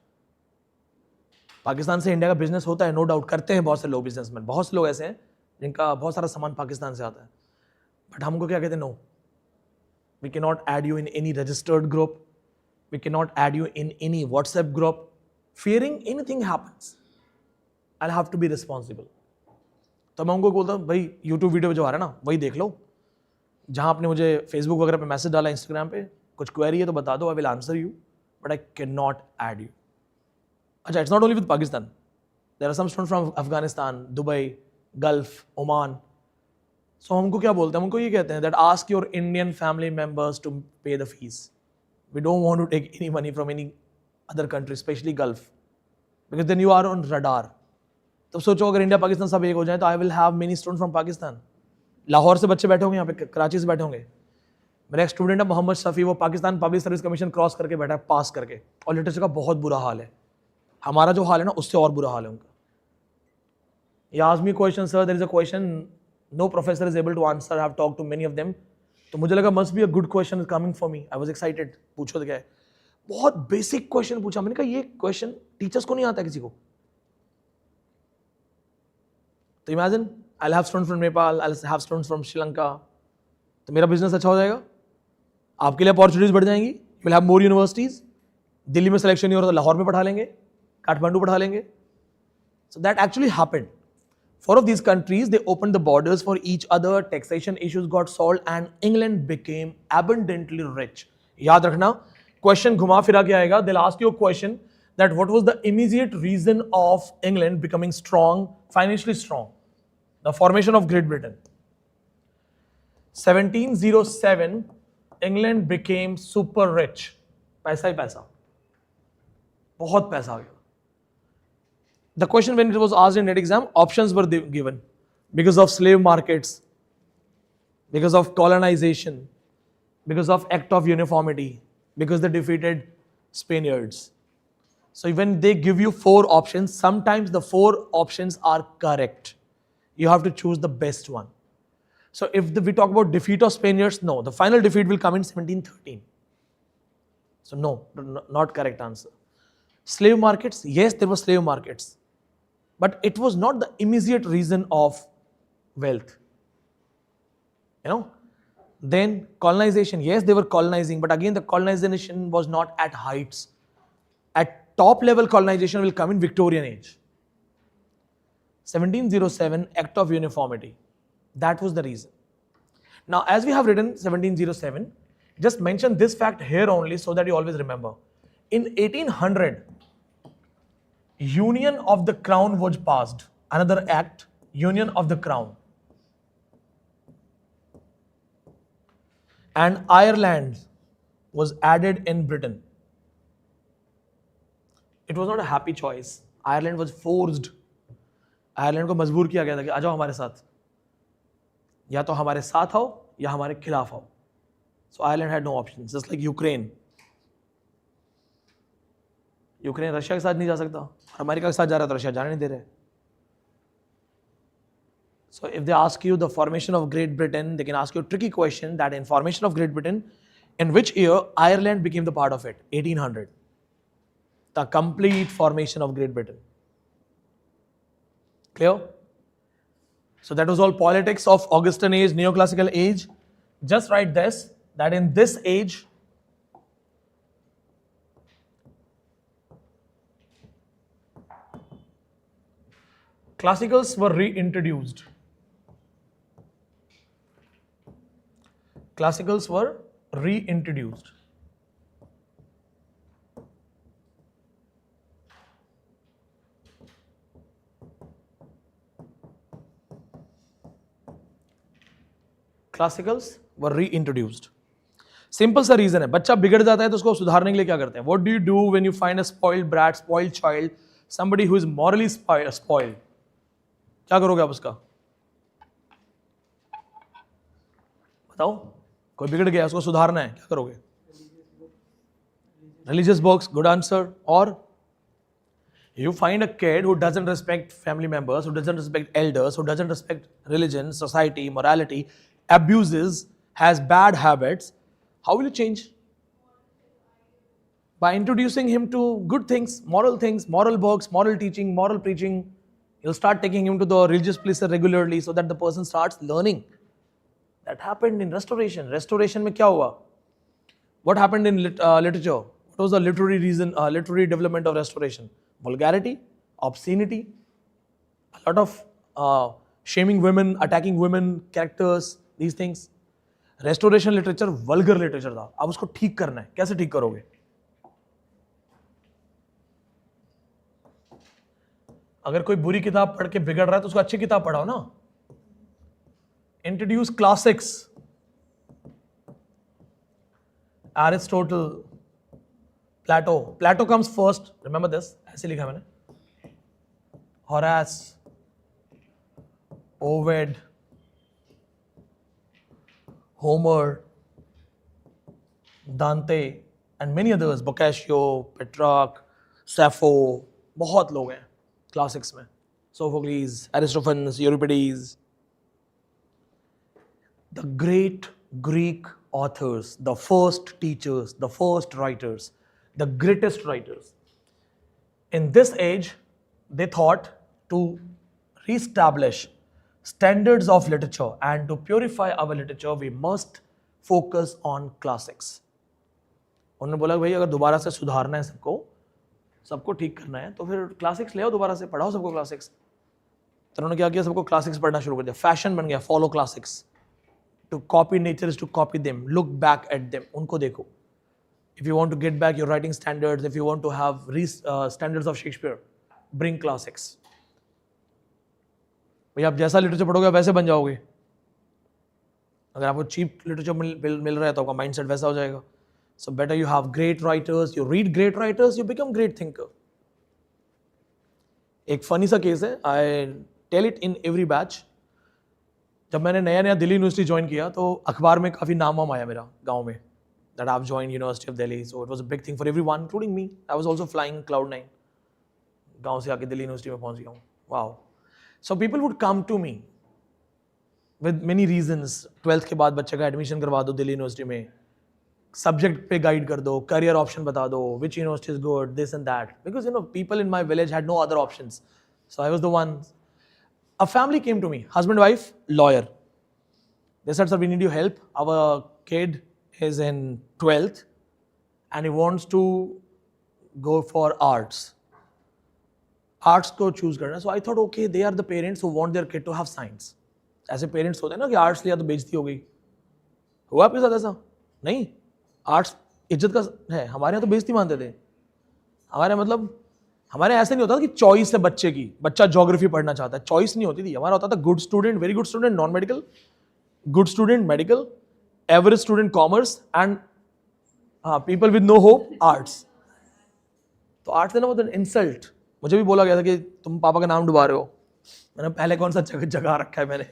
Pakistan से इंडिया का बिजनेस होता है, नो डाउट, करते हैं बहुत से लोग, बिजनेसमैन, बहुत से लोग ऐसे हैं जिनका बहुत सारा सामान पाकिस्तान से आता है. बट हमको क्या कहते हैं? No, we can not add you in any registered group, we can not add you in any WhatsApp group, fearing anything happens, I have to be responsible. तो मैं उनको बोलता हूँ, भाई यूट्यूब वीडियो जो आ रहा है ना, वही देख लो. जहाँ आपने मुझे फेसबुक वगैरह पे मैसेज डाला, इंस्टाग्राम पे कुछ क्वेरी है तो बता दो, I will answer you, but I can not add you. अच्छा, it's not only with Pakistan, there are some students from Afghanistan, Dubai, Gulf, Oman. So हमको क्या बोलते हैं? हमको ये कहते हैं that ask your Indian family members to pay the fees. We don't want to take any money from any other country, specially Gulf, because then you are on radar. तो सोचो अगर इंडिया पाकिस्तान सब एक हो जाए तो I will have many student from Pakistan. Lahore से बच्चे बैठे होंगे यहाँ पे, कराची से बैठे होंगे. मेरा एक स्टूडेंट है मोहम्मद शफी, वो Pakistan public service commission cross करके बैठा है, पास करके, और लिटरेचर का बहुत बुरा हाल है. हमारा जो हाल है ना, उससे और बुरा हाल है उनका. He asked me question, sir, there is a question no professor is able to answer. I have talked to many of them. तो मुझे लगा must be a good question is coming for me. I was excited. पूछो तो क्या है? बहुत basic question पूछा. मैंने कहा ये क्वेश्चन टीचर्स को नहीं आता किसी को. तो imagine, I'll have students from Nepal, I'll have students from Sri Lanka. तो मेरा बिजनेस अच्छा हो जाएगा, आपके लिए अपॉर्चुनिटीज बढ़ जाएंगी. You will have more universities. Delhi में सिलेक्शन नहीं हो रहा तो लाहौर में पढ़ा लेंगे, काठमांडू पढ़ा लेंगे. So that actually happened. 4 of these countries, they opened the borders for each other, taxation issues got solved, and England became abundantly rich. याद रखना, question घुमा फिरा के आएगा. They'll ask you a question that what was the immediate reason of England becoming strong, financially strong? The formation of Great Britain. 1707, England became super rich. पैसा ही पैसा, बहुत पैसा आ गया. The question when it was asked in NET exam, options were given because of slave markets, because of colonization, because of Act of Uniformity, because they defeated Spaniards. So when they give you 4 options, sometimes the 4 options are correct. You have to choose the best one. So if we talk about defeat of Spaniards, no, the final defeat will come in 1713. So no, not correct answer. Slave markets, yes, there were slave markets. But it was not the immediate reason of wealth. You know? Then colonization, yes, they were colonizing, but again the colonization was not at heights. At top level colonization will come in Victorian age. 1707, Act of Uniformity. That was the reason. Now, as we have written 1707, just mention this fact here only so that you always remember. In 1800, Union of the Crown was passed. Another act, Union of the Crown. And Ireland was added in Britain. It was not a happy choice. Ireland was forced. Ireland को मजबूर किया गया था कि आ जाओ हमारे साथ. या तो हमारे साथ आओ या हमारे खिलाफ आओ. So Ireland had no options, just like Ukraine. Ukraine Russia के साथ नहीं जा सकता, और अमेरिका के साथ जा रहा है तो रशिया जाने नहीं दे रहे. So if they ask you the formation of Great Britain, they can ask you a tricky question that in formation of Great Britain, In which year Ireland became the part of it? 1800. The complete formation of Great Britain. Clear? So that was all politics of Augustan age, neoclassical age. Just write this, that in this age, classicals were reintroduced. Classicals were reintroduced. Classicals were reintroduced. Simple सा reason है, बच्चा बिगड़ जाता है तो उसको सुधारने के लिए क्या करते हैं? What do you do when you find a spoiled brat, spoiled child, somebody who is morally spoiled? क्या करोगे आप उसका? बताओ, कोई बिगड़ गया, उसको सुधारना है, क्या करोगे? Religious books, good answer. Or you find a kid who doesn't respect family members, who doesn't respect elders, who doesn't respect religion, society, morality, abuses, has bad habits. How will you change? By introducing him to good things, moral books, moral teaching, moral preaching. You'll start taking him to the religious places regularly so that the person starts learning. That happened in Restoration. Restoration में क्या हुआ? What happened in literature? What was the literary reason, literary development of Restoration? Vulgarity, obscenity, a lot of shaming women, attacking women, characters, these things. Restoration literature vulgar literature था. अब उसको ठीक करना है. कैसे ठीक करोगे? अगर कोई बुरी किताब पढ़ के बिगड़ रहा है तो उसको अच्छी किताब पढ़ाओ ना. Introduce classics. Aristotle, Plato. Plato comes first. Remember this? ऐसे लिखा मैंने. Horace, Ovid, Homer, Dante, and many others. Boccaccio, Petrarch, Sappho. बहुत लोग हैं क्लासिक्स में. Sophocles, Aristophanes, Euripides. The great Greek authors, the first teachers, the first writers, the greatest writers. In this age, they thought to reestablish standards of literature, and to purify our literature, we must focus on classics. उन्होंने बोला भाई अगर दोबारा से सुधारना है सबको ठीक करना है तो फिर क्लासिक्स ले आओ, दोबारा से पढ़ाओ सबको क्लासिक्स. तो उन्होंने क्या किया, सबको क्लासिक्स पढ़ना शुरू कर दिया. फैशन बन गया, follow classics. To copy nature is to copy them. Look back at them. उनको देखो. If you want to get back your writing standards, if you want to have standards of Shakespeare, bring classics. भाई आप जैसा literature पढ़ोगे वैसे बन जाओगे. अगर आपको चीप लिटरेचर मिल रहा है तो आपका माइंडसेट वैसा हो जाएगा. So better you have great writers, you read great writers, you become great thinker. एक फनी सा केस है, I tell it in every batch. जब मैंने नया दिल्ली यूनिवर्सिटी ज्वाइन किया तो अखबार में काफ़ी नाम आया मेरा गांव में, that I've joined University of Delhi. So it was a big thing for everyone, including me. I was also flying Cloud9. गांव से आके दिल्ली यूनिवर्सिटी में पहुंच गया हूँ. Wow. So people would come to me with many reasons. 12th के बाद बच्चे का एडमिशन करवा दो दिल्ली यूनिवर्सिटी में, सब्जेक्ट पे गाइड कर दो, करियर ऑप्शन बता दो, which university is good, this and that. Because people in my village had no other options. So I was the one. A family came to me, husband, wife, lawyer. They said, sir, we need your help. Our kid is in 12th and he wants to go for arts. Arts को choose करना. So I thought, okay, they are the parents who want their kid to have science. ऐसे parents होते हैं ना कि arts लिया तो बेइज्जती हो गई. हुआ आपके साथ ऐसा? नहीं. आर्ट्स इज्जत का है. हमारे यहाँ तो बेइज्जती मानते थे. हमारे ऐसे नहीं होता कि चॉइस है बच्चे की, बच्चा ज्योग्राफी पढ़ना चाहता है, चॉइस नहीं होती थी. हमारा होता था good student, very good student non medical, good student medical, average student commerce, and people with no hope arts. तो आर्ट्स देना मतलब इंसल्ट. मुझे भी बोला गया था कि तुम पापा का नाम डुबा रहे हो. मैंने पहले कौन सा जगह रखा है मैंने.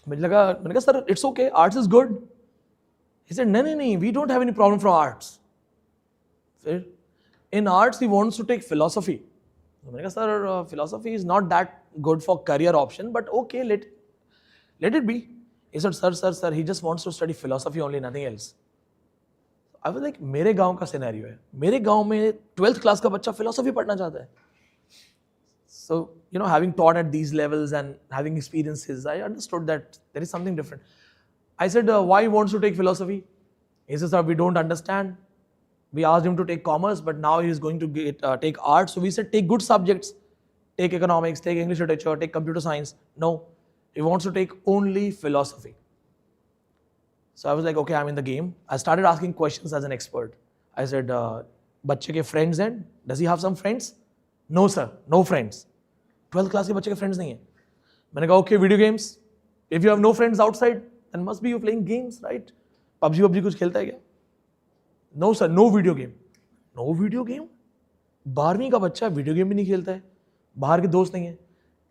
मैंने कहा sir it's okay, arts is good. He said नहीं, we don't have any problem from arts. फिर in arts he wants to take philosophy. मैंने कहा sir philosophy is not that good for career option, but okay, let it be. He said, sir, he just wants to study philosophy only, nothing else. I was like, मेरे गांव का scenario है, मेरे गांव में 12th class का बच्चा philosophy पढ़ना चाहता है. So, having taught at these levels and having experiences, I understood that there is something different. I said, why he wants to take philosophy? He says, sir, we don't understand. We asked him to take commerce, but now he is going to take art. So we said, take good subjects. Take economics, take English literature, take computer science. No, he wants to take only philosophy. So I was like, okay, I'm in the game. I started asking questions as an expert. I said, बच्चे के friends हैं? Does he have some friends? No sir, no friends. 12th class के बच्चे के friends नहीं हैं. मैंने कहा, okay, video games. If you have no friends outside, then must be you playing games, right? PUBG कुछ खेलता है क्या? No sir, no video game. No video game? 12वीं का बच्चा वीडियो गेम भी नहीं खेलता है, बाहर के दोस्त नहीं है.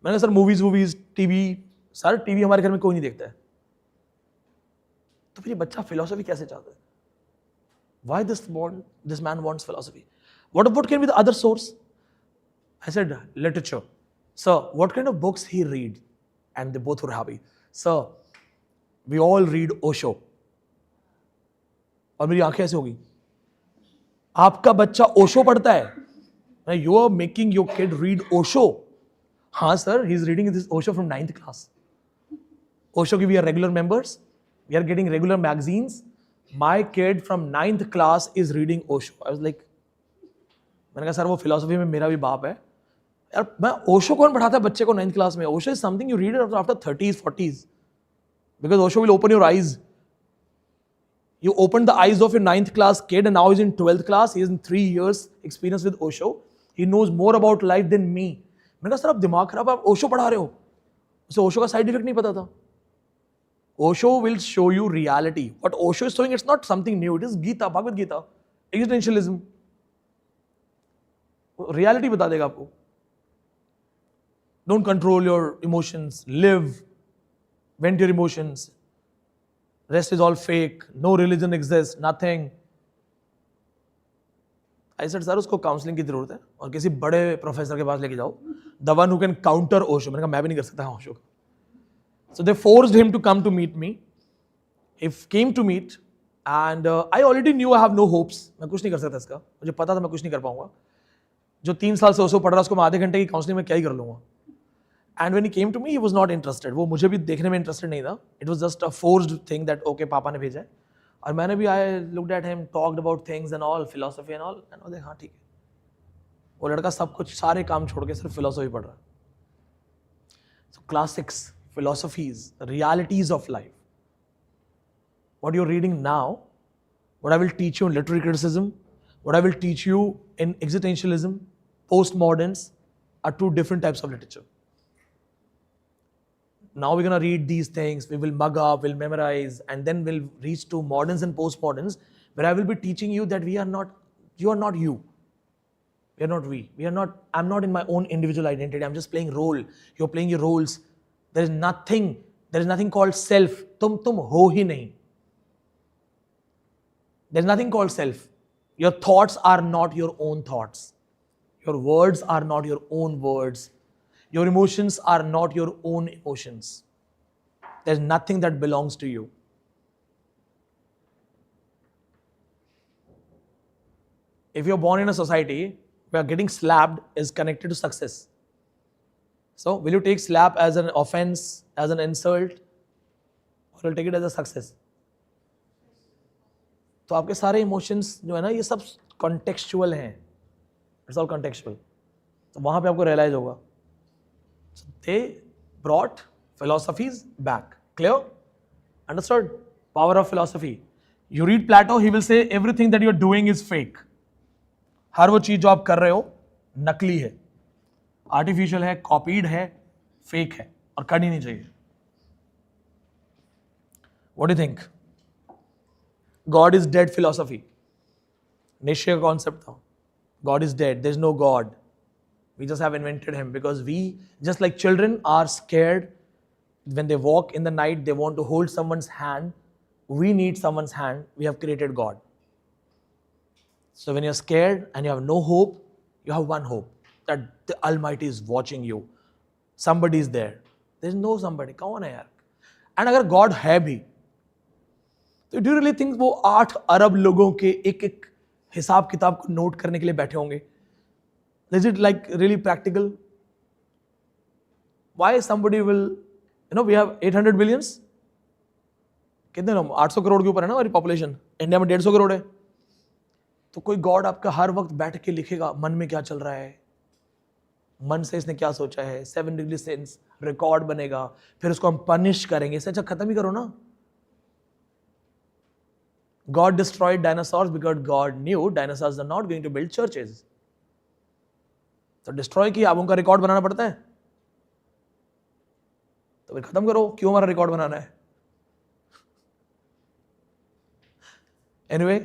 मैंने कहा sir movies TV, sir TV हमारे घर में कोई नहीं देखता है. तो फिर ये बच्चा फिलोसफी कैसे चाहता है? Why this man wants philosophy? What can be the other source? I said literature. Sir, what kind of books he read? And they both were happy. Sir, we all read Osho. और मेरी आंखें ऐसे हो गई. आपका बच्चा ओशो पढ़ता है? You are making your kid read Osho. हाँ sir, he is reading this Osho from 9th class. Osho की we are regular members. We are getting regular magazines. My kid from 9th class is reading Osho. I was like, मैंने कहा sir वो philosophy में मेरा भी बाप है यार. मैं ओशो कौन पढ़ाता है बच्चे को 9th क्लास में? Osho is something you read after 30s, 40s. Because Osho will open your eyes. You opened the eyes of your 9th class kid and now he's in 12th class. He has 3 years experience with Osho. He knows more about life than me. मैंने कहा sir आप दिमाग खराब, आप ओशो पढ़ा रहे हो. उसे ओशो का साइड इफेक्ट नहीं पता था. Osho will show you reality. What Osho is showing, it's not something new. It is Gita, Bhagavad Gita, existentialism. Reality बता देगा आपको. Don't control your emotions. Live. Vent your emotions. Rest is all fake. No religion exists. Nothing. I said, sir उसको counselling की जरूरत है और किसी बड़े प्रोफेसर के पास लेके जाओ. The one who can counter Osho. मैंने कहा मैं भी नहीं कर सकता ओशो का. So they forced him to come to meet me. He came to meet and I already knew I have no hopes. मैं कुछ नहीं कर सकता इसका. मुझे पता था मैं कुछ नहीं कर पाऊंगा. जो 3 साल से ओशो पढ़ रहा उसको मैं आधे घंटे की काउंसलिंग में क्या ही कर लूंगा. And when he came to me, he was not interested. वो मुझे भी देखने में interested नहीं था. It was just a forced thing that okay पापा ने भेजा है. और मैंने भी I looked at him, talked about things and all, philosophy and all. And I was like हाँ ठीक है. वो लड़का सब कुछ सारे काम छोड़ के सिर्फ philosophy पढ़ रहा है. So classics. Philosophies, realities of life. What you're reading now, what I will teach you in literary criticism, what I will teach you in existentialism, postmoderns are 2 different types of literature. Now we're going to read these things, we will mug up, we'll memorize, and then we'll reach to moderns and postmoderns, where I will be teaching you that you are not you. We are not we. I'm not in my own individual identity. I'm just playing role. You're playing your roles. There is nothing called self. तुम हो ही नहीं. There is nothing called self. Your thoughts are not your own thoughts. Your words are not your own words. Your emotions are not your own emotions. There is nothing that belongs to you. If you're born in a society where getting slapped is connected to success, so will you take slap as an offense, as an insult, or will you take it as a success? तो आपके सारे emotions जो है ना ये सब contextual हैं. It's all contextual. तो वहाँ पे आपको रियलाइज होगा. They brought philosophies back. Clear? Understood? Power of philosophy. You read Plato, he will say everything that you are doing is fake. हर वो चीज जो आप कर रहे हो नकली है, आर्टिफिशियल है, कॉपीड है, फेक है और करनी नहीं चाहिए. What do you think? God is dead philosophy. निश्चय का कॉन्सेप्ट था. God is dead. There is no God. We just have invented him because we just like children are scared when they walk in the night, they want to hold someone's hand. We need someone's hand. We have created God. So when you're scared and you have no hope, you have one hope. That the Almighty is watching you. Somebody is there. There is no somebody. कौन है यार? And अगर God है भी तो do really think वो 8 अरब लोगों के एक एक हिसाब किताब को नोट करने के लिए बैठे होंगे? Is it like really practical? Why somebody will, you know, we have 800 billions, कितने लोग, 800 करोड़ के ऊपर है ना हमारी पॉपुलेशन, इंडिया में 150 करोड़ है। तो कोई गॉड आपका हर वक्त बैठ के लिखेगा मन में क्या चल रहा है, मन से इसने क्या सोचा है, 7 डिग्री सेंस रिकॉर्ड बनेगा, फिर उसको हम पनिश करेंगे। इससे अच्छा खत्म ही करो ना। God destroyed dinosaurs because God knew dinosaurs are not going to build churches. तो डिस्ट्रॉय किया, अब उनका रिकॉर्ड बनाना पड़ता है, तो फिर खत्म करो, क्यों हमारा रिकॉर्ड बनाना है? एनीवे,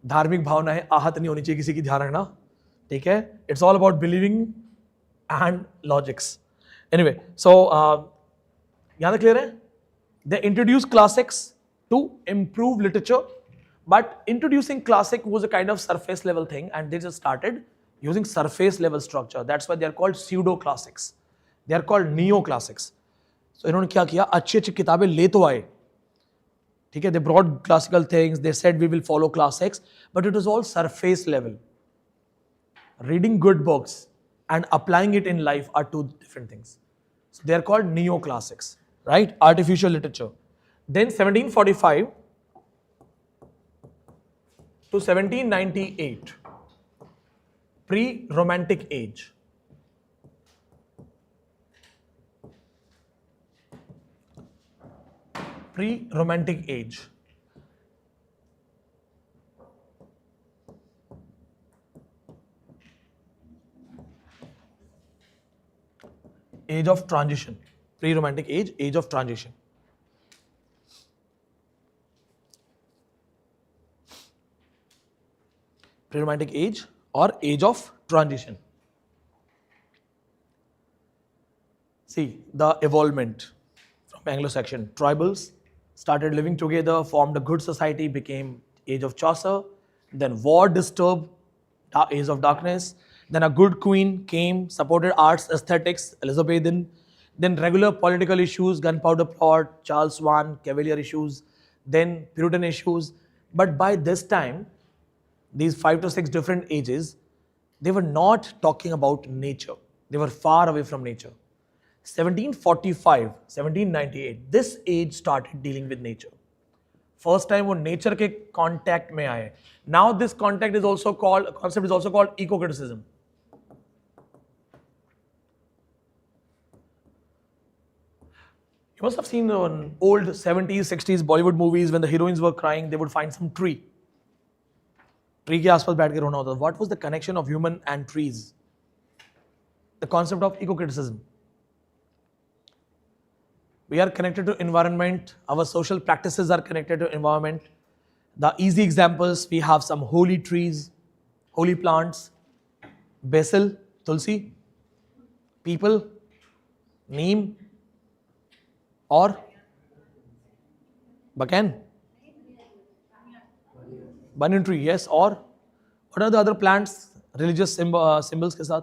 धार्मिक भावनाएं आहत नहीं होनी चाहिए किसी की, ध्यान रखना, ठीक है? It's all about believing and logics. Anyway, so यहां तक क्लियर है? They introduce classics to improve literature, but introducing classic was a kind of surface level thing, and they just started using surface level structure. That's why they are called pseudo classics, they are called neo classics. So इन्होंने क्या किया, अच्छी अच्छी किताबें ले तो आए, ठीक है, they brought classical things, they said we will follow classics, but it was all surface level. Reading good books and applying it in life are two different things. So they are called neo classics, right? Artificial literature. Then 1745 to 1798, pre-romantic age. Pre-romantic age. Age of transition. Pre-romantic age, age of transition. Pre-romantic age or age of transition. See the evolvement from Anglo-Saxon. Tribals started living together, formed a good society, became age of Chaucer. Then war disturbed the age of darkness. Then a good queen came, supported arts, aesthetics, Elizabethan. Then regular political issues, gunpowder plot, Charles Swan, Cavalier issues. Then Puritan issues. But by this time, these 5 to 6 different ages, they were not talking about nature. They were far away from nature. 1745, 1798, this age started dealing with nature. First time वो nature के contact में आए. Now this concept is also called eco-criticism. You must have seen old 70s, 60s Bollywood movies, when the heroines were crying, they would find some tree. Tree के आसपास बैठ के रोना होता था. What was the connection of human and trees? The concept of eco-criticism. We are connected to environment. Our social practices are connected to environment. The easy examples, we have some holy trees, holy plants, basil, tulsi, people, neem, or bacan. Banyan tree, yes. Or what are the other plants religious symbols के साथ?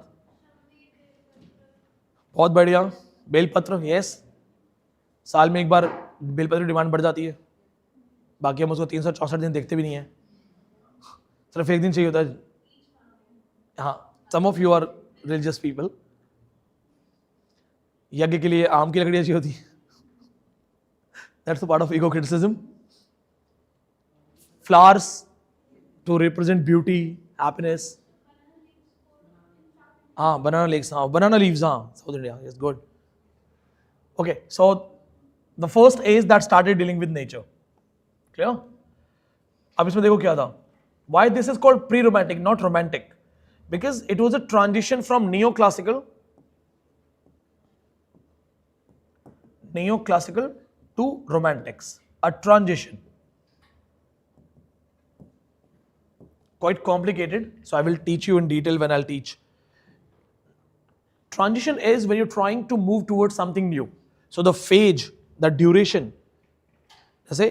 बहुत बढ़िया. बेलपत्र, yes. साल में एक बार बेलपत्र की डिमांड बढ़ जाती है, बाकी हम उसको 364 दिन देखते भी नहीं है, सिर्फ एक दिन चाहिए होता है. हाँ, some of you are religious people. यज्ञ के लिए आम की लकड़ियाँ चाहिए होती है. That's the part of ego criticism. Flowers to represent beauty, happiness. Banana leaves, banana leaves, South India, yes, good. Okay, so the first age that started dealing with nature. Clear? अब इसमें देखो क्या था. Why this is called pre-romantic, not romantic? Because it was a transition from neoclassical to romantics. A transition. Quite complicated, so I will teach you in detail when I'll teach. Transition is when you're trying to move towards something new. So the phase, the duration, जैसे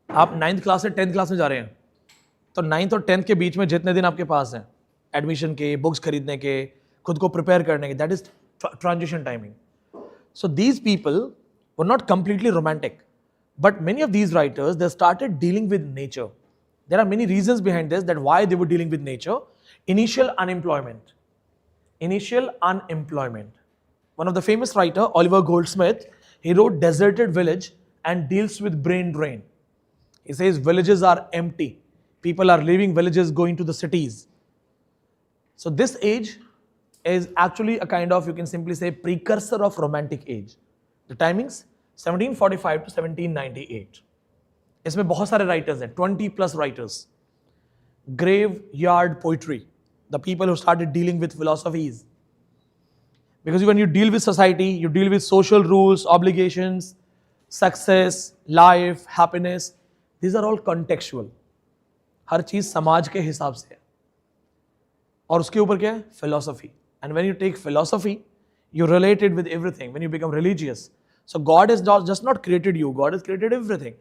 आप 9th class से 10th class में जा रहे हैं, तो 9th और 10th के बीच में जितने दिन आपके पास हैं, एडमिशन के, बुक्स खरीदने के, खुद को प्रिपेयर करने के, that is transition timing. So these people were not completely romantic, but many of these writers, they started dealing with nature. There are many reasons behind this, that why they were dealing with nature. Initial unemployment. Initial unemployment. One of the famous writer, Oliver Goldsmith, he wrote Deserted Village and deals with brain drain. He says villages are empty. People are leaving villages, going to the cities. So this age is actually a kind of, you can simply say, precursor of romantic age. The timings 1745 to 1798. इसमें बहुत सारे writers हैं, 20 plus writers. Graveyard poetry, the people who started dealing with philosophies. Because when you deal with society, you deal with social rules, obligations, success, life, happiness. These are all contextual. हर चीज समाज के हिसाब से है. और उसके ऊपर क्या है? Philosophy. And when you take philosophy, you relate it with everything. When you become religious, so God has just not created you. God has created everything.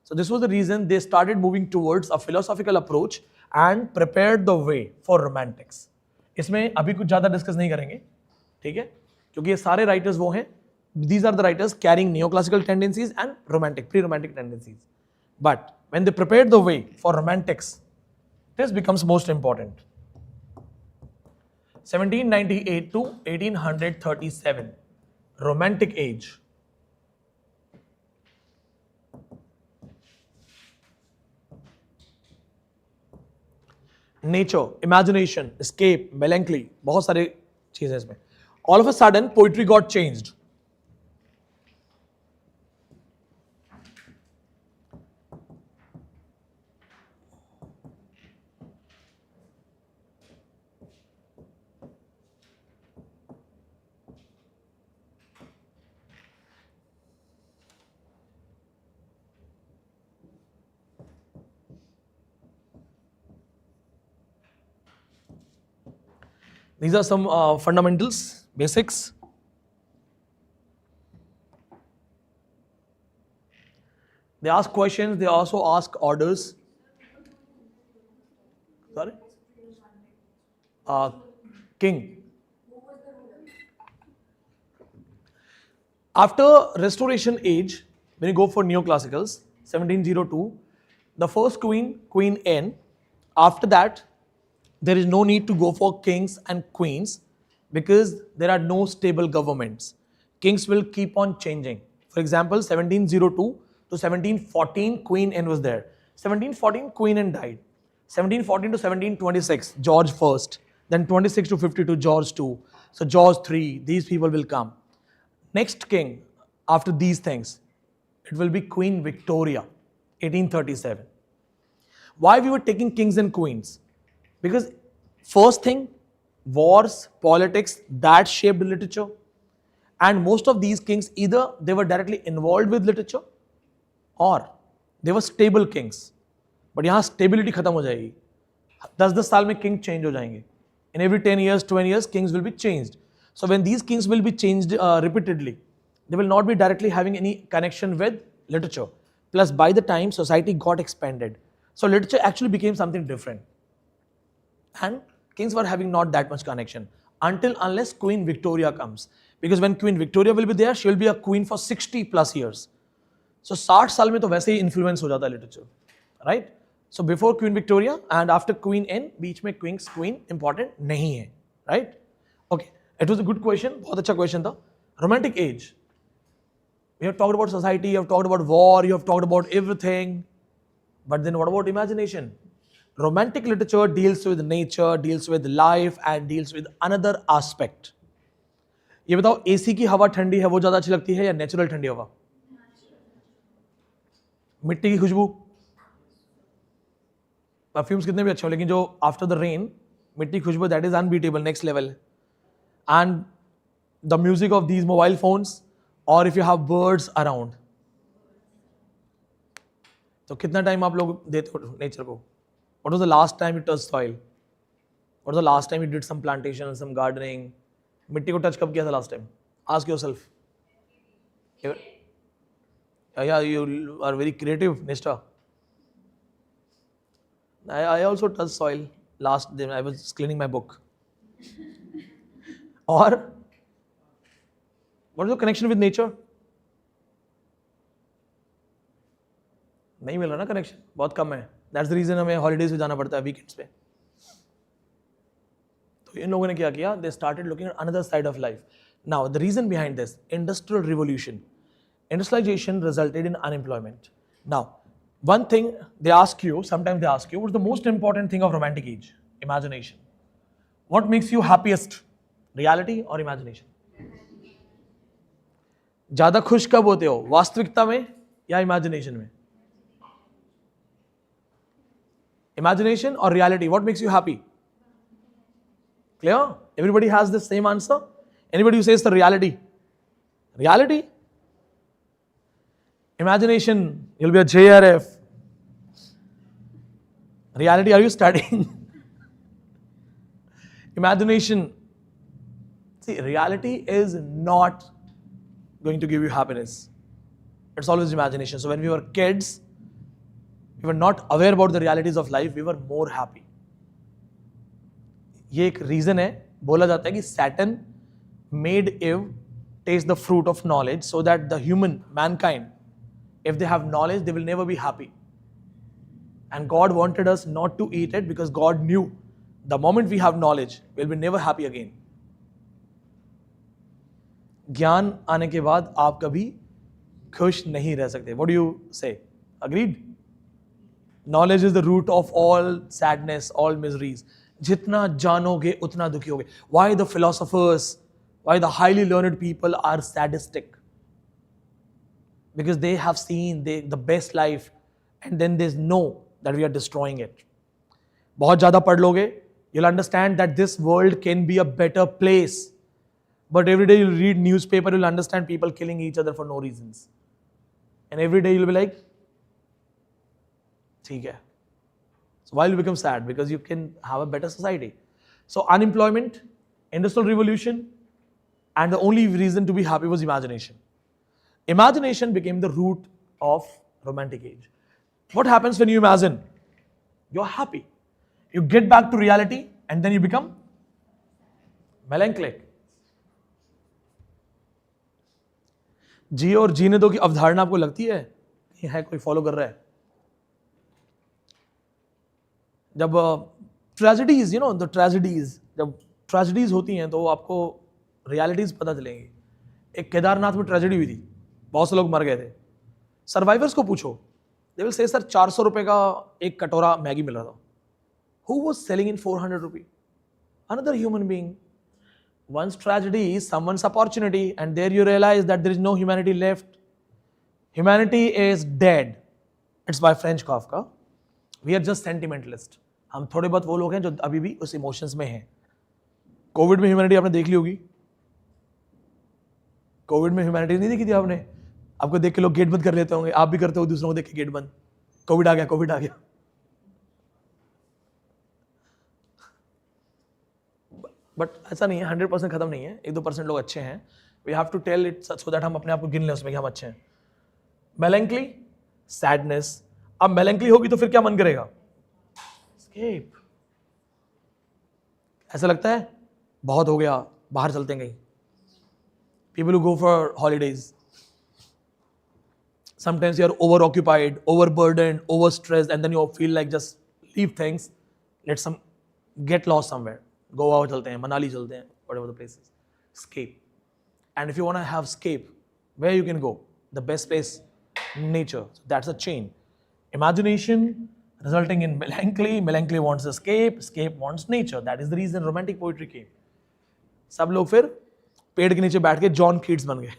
So this was the reason they started moving towards a philosophical approach and prepared the way for romantics. इसमें अभी कुछ ज़्यादा discuss नहीं करेंगे, ठीक है? क्योंकि ये सारे राइटर्स वो हैं. These are the writers carrying neoclassical tendencies and romantic, pre-romantic tendencies. But when they prepared the way for romantics, this becomes most important. 1798 to 1837, romantic age. Nature, imagination, escape, melancholy, बहुत सारे चीजें इसमें. All of a sudden, poetry got changed. These are some fundamentals, basics. They ask questions, they also ask orders. Sorry? King. After Restoration age, when you go for neoclassicals, 1702, the first queen, Queen Anne. After that, there is no need to go for kings and queens because there are no stable governments. Kings will keep on changing. For example, 1702 to 1714, Queen Anne was there. 1714, Queen Anne died. 1714 to 1726, George I. Then 26 to 52, George II. So George III, these people will come. Next king, after these things, it will be Queen Victoria, 1837. Why we were taking kings and queens? Because first thing, wars, politics, that shaped literature. And most of these kings, either they were directly involved with literature or they were stable kings. But यहाँ stability खत्म हो जाएगी. 10-10 साल में king change हो जाएंगे. In every 10 years, 20 years, kings will be changed. So when these kings will be changed repeatedly, they will not be directly having any connection with literature. Plus by the time society got expanded, so literature actually became something different. And kings were having not that much connection unless Queen Victoria comes. Because when Queen Victoria will be there, she will be a queen for 60 plus years. So 60 साल में तो वैसे ही influence हो जाता है literature, right? So before Queen Victoria and after Queen Anne, बीच में Queen important नहीं है, right? Okay, it was a good question, बहुत अच्छा question था. Romantic age. We have talked about society, you have talked about war, you have talked about everything. But then what about imagination? Romantic literature deals with nature, deals with life and deals with another aspect. ये बताओ AC की हवा ठंडी है वो ज़्यादा अच्छी लगती है या नेचुरल ठंडी हवा? मिट्टी की खुशबू, परफ्यूम्स कितने भी अच्छे हो लेकिन जो आफ्टर द रेन मिट्टी की खुशबू, that is unbeatable, next level. And the music of these mobile phones और if you have birds around, तो कितना टाइम आप लोग देते हो नेचर को? What was the last time you touched soil? What was the last time you did some plantation and some gardening? मिट्टी को टच कब किया था last time? Ask yourself. Yeah, you are very creative, Nishta. I also touched soil last day. I was cleaning my book. Or What is your connection with nature? नहीं मिल रहा ना connection, बहुत कम है. That's the reason हमें holidays पे जाना पड़ता है, वीकेंड्स पे. तो इन लोगों ने क्या किया? They started looking at another side of life. Now the reason behind this, industrial revolution, industrialization resulted in unemployment. Now one thing they ask you, sometimes they ask you, what's the most important thing of romantic age? Imagination. What makes you happiest? Reality or imagination? ज्यादा खुश कब होते हो, वास्तविकता में या imagination में? Imagination or reality? What makes you happy? Clear? Everybody has the same answer? Anybody who says the reality? Reality? Imagination, you'll be a JRF. Reality, are you studying? Imagination. See, reality is not going to give you happiness. It's always imagination. So when we were kids, we were not aware about the realities of life, we were more happy. ये एक reason है, बोला जाता है कि Saturn made Eve taste the fruit of knowledge so that the mankind, if they have knowledge, they will never be happy. And God wanted us not to eat it because God knew the moment we have knowledge, we'll be never happy again. ज्ञान आने के बाद आप कभी खुश नहीं रह सकते. What do you say? Agreed? Knowledge is the root of all sadness, all miseries. जितना जानोगे उतना दुखी होगे. Why the philosophers, why the highly learned people are sadistic? Because they have seen the best life and then they know that we are destroying it. बहुत ज़्यादा पढ़ लोगे, you'll understand that this world can be a better place. But every day you'll read newspaper, you'll understand people killing each other for no reasons. And every day you'll be like, ठीक है. So why you become sad? Because you can have a better society. So unemployment, industrial revolution, and the only reason to be happy was imagination. Imagination became the root of romantic age. What happens when you imagine? You're happy. You get back to reality and then you become melancholic. जियो और जीने दो की अवधारणा आपको लगती है कि है कोई फॉलो कर रहा है? जब ट्रेजेडीज, द ट्रेजेडीज, जब ट्रेजेडीज होती हैं तो आपको रियलिटीज पता चलेंगी. एक केदारनाथ में ट्रेजेडी हुई थी, बहुत से लोग मर गए थे. सर्वाइवर्स को पूछो, दे विल से सर 400 रुपए का एक कटोरा मैगी मिल रहा था. Who was selling in 400 rupee? Another human being. One's tragedy is someone's opportunity, and there you realize that there is no humanity left. Humanity is dead. It's by French Kafka. We are just sentimentalists. हम थोड़े बहुत वो लोग हैं जो अभी भी उस इमोशंस में हैं. कोविड में ह्यूमैनिटी आपने देख ली होगी. कोविड में ह्यूमैनिटी नहीं देखी थी आपने? आपको देख के लोग गेट बंद कर लेते होंगे, आप भी करते हो दूसरों को देख के गेट बंद. कोविड आ गया, कोविड आ गया. बट ऐसा नहीं है, 100% खत्म नहीं है. 1-2% लोग अच्छे हैं. We have to tell it so that हम अपने आप को गिन लें उसमें कि हम अच्छे हैं. मेलैंकली, सैडनेस. अब मेलैंकली होगी तो फिर क्या मन करेगा? एस्केप. ऐसा लगता है बहुत हो गया, बाहर चलते हैं कहीं. People who go for holidays, sometimes you are over occupied, overburdened, overstressed, and then you feel like just leave things, get lost somewhere. Go out, चलते हैं, मनाली चलते हैं, whatever the places. Escape. And if you want to have escape, where you can go? The best place, nature. So that's a chain. Imagination resulting in melancholy. Melancholy wants escape. Escape wants nature. That is the reason romantic poetry came. सब लोग फिर पेड़ के नीचे बैठ के John Keats बन गए.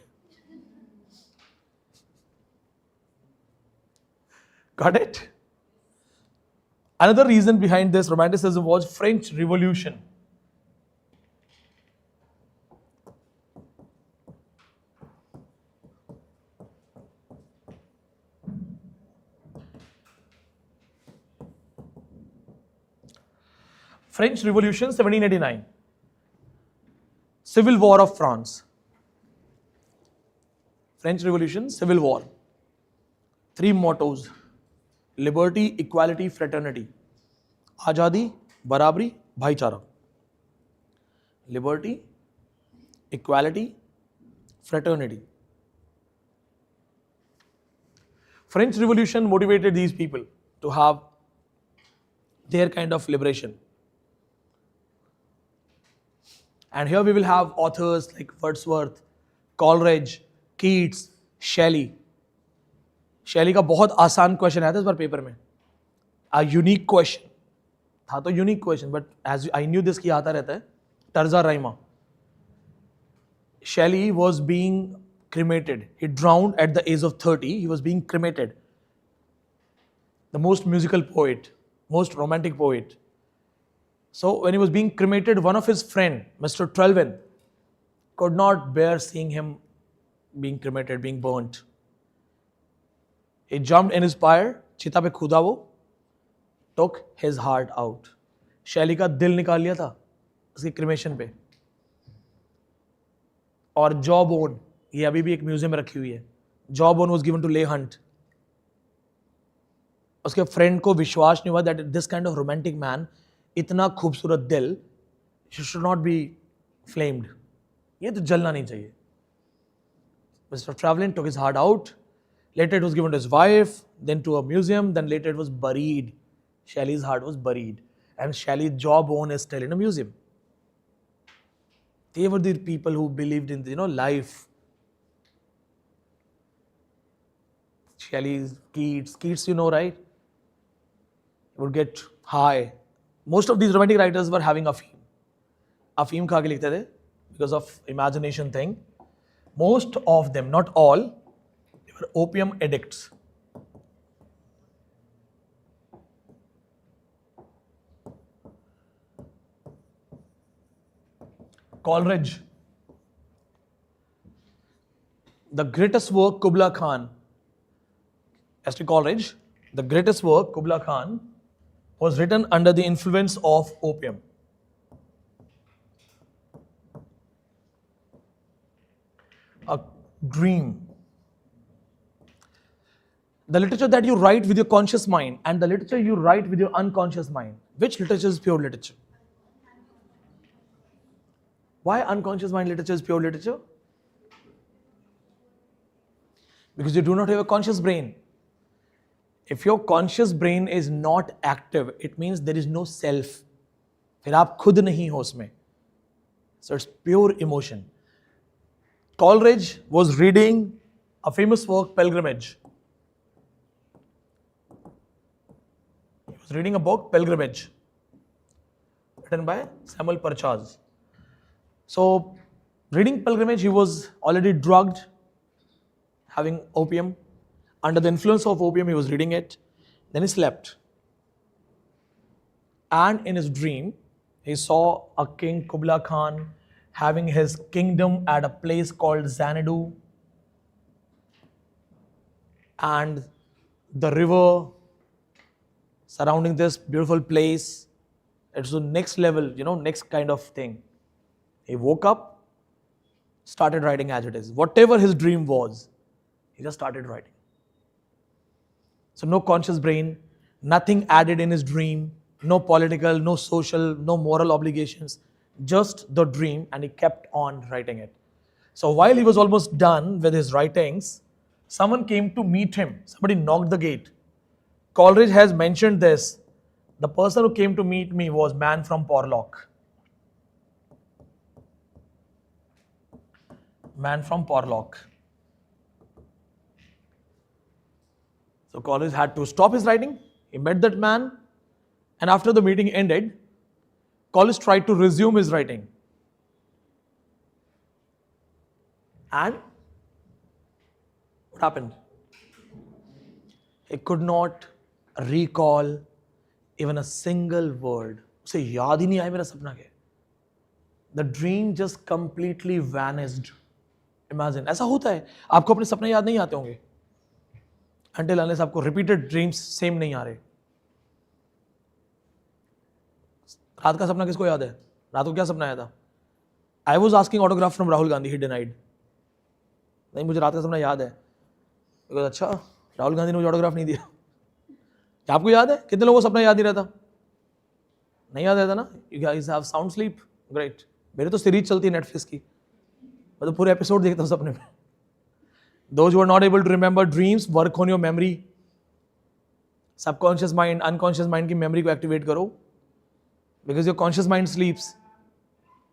Got it? Another reason behind this romanticism was French Revolution. French Revolution 1789. Civil War of France. French Revolution, Civil War. 3 mottos: liberty, equality, fraternity. आज़ादी, बराबरी, भाईचारा. Liberty, equality, Fraternity. French Revolution motivated these people to have their kind of liberation. And here we will have authors like Wordsworth, Coleridge, Keats, Shelley. Shelley का बहुत आसान question आया था इस बार paper में. A unique question. था तो unique question, but as I knew this कि आता रहता है. Tarza Raima. Shelley was being cremated. He drowned at the age of 30. He was being cremated. The most musical poet, most romantic poet. So when he was being cremated, one of his friend, Mr. Trelvin, could not bear seeing him being cremated, being burnt. He jumped in his pyre, चिता पे कूदा वो, took his heart out. शैली का दिल निकाल लिया था उसकी क्रिमेशन पे. और जॉ बोन, ये अभी भी एक म्यूजियम में रखी हुई है. Jaw bone was given to Leigh Hunt. उसके फ्रेंड को विश्वास नहीं हुआ that this kind of romantic man, इतना खूबसूरत दिल, should not be flamed. ये तो जलना नहीं चाहिए. Mr. Travelin took his heart out. Later it was given to his wife, then to a museum, then later it was buried. Shelley's heart was buried. And Shelley's jawbone is still in a museum. They were the people who believed in, life. Shelley's, Keats, right? Would get high. Most of these romantic writers were having afim. Afim खा के लिखते थे because of imagination thing. Most of them, not all, they were opium addicts. Coleridge. The greatest work, Kubla Khan. As to Coleridge, the greatest work, Kubla Khan, was written under the influence of opium. A dream. The literature that you write with your conscious mind and the literature you write with your unconscious mind. Which literature is pure literature? Why unconscious mind literature is pure literature? Because you do not have a conscious brain. If your conscious brain is not active, it means there is no self. फिर आप खुद नहीं हो उसमें. So it's pure emotion. Coleridge was reading a famous work, Pilgrimage. He was reading a book, Pilgrimage, written by Samuel Purchas. So, reading Pilgrimage, he was already drugged, having opium. Under the influence of opium, he was reading it. Then he slept. And in his dream, he saw a king, Kubla Khan, having his kingdom at a place called Xanadu. And the river surrounding this beautiful place. It's the next level, next kind of thing. He woke up, started writing as it is. Whatever his dream was, he just started writing. So no conscious brain, nothing added in his dream, no political, no social, no moral obligations, just the dream, and he kept on writing it. So while he was almost done with his writings, someone came to meet him. Somebody knocked the gate. Coleridge has mentioned this. The person who came to meet me was man from Porlock. Man from Porlock. So Coleridge had to stop his writing. He met that man, and after the meeting ended, Coleridge tried to resume his writing. And what happened? He could not recall even a single word. उसे याद ही नहीं आया मेरा सपना क्या. The dream just completely vanished. Imagine, ऐसा होता है. आपको अपने सपने याद नहीं आते होंगे. Until unless आपको repeated dreams same नहीं आ रहे. रात का सपना किसको याद है? रात को क्या सपना आया था? I was asking autograph from Rahul Gandhi, he denied. नहीं, मुझे रात का सपना याद है. Because अच्छा, राहुल गांधी ने मुझे ऑटोग्राफ नहीं दिया. क्या आपको याद है? कितने लोगों को सपना याद नहीं रहता? नहीं याद रहता ना? You guys have sound sleep? Great. मेरे तो सीरीज चलती है नेटफ्लिक्स की. मैं तो पूरे एपिसोड देखता हूँ सपने में. Those who are not able to remember dreams, work on your memory. Subconscious mind, unconscious mind की memory को activate करो. Because your conscious mind sleeps.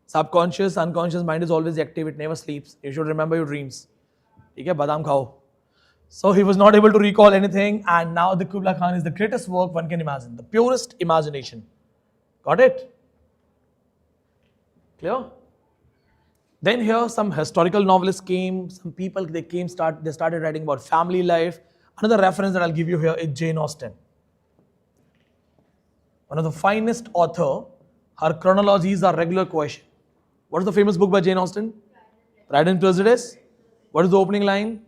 Subconscious, unconscious mind is always active. It never sleeps. You should remember your dreams. ठीक है, बादाम खाओ. So he was not able to recall anything, and now the Kubla Khan is the greatest work one can imagine, the purest imagination. Got it? Clear? Then here some historical novelists came, some people they started writing about family life. Another reference that I'll give you here is Jane Austen. One of the finest author. Her chronologies are regular question. What is the famous book by Jane Austen? Pride and Prejudice. What is the opening line?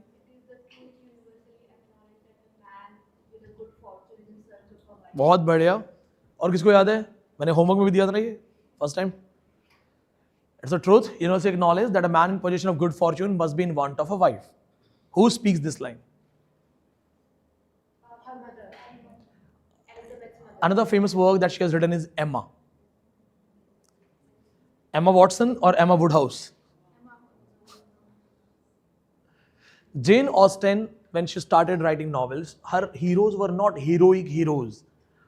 It is the truth universally acknowledged that a man with a good fortune in search of a wife. बहुत बढ़िया. और किसको याद है? मैंने homework में भी दिया था ना ये first time. It's the truth universally acknowledged that a man in possession of good fortune must be in want of a wife. Who speaks this line? Her mother, Elizabeth's mother. Another famous work that she has written is Emma. Emma Watson or Emma Woodhouse? Jane Austen, when she started writing novels, her heroes were not heroic heroes,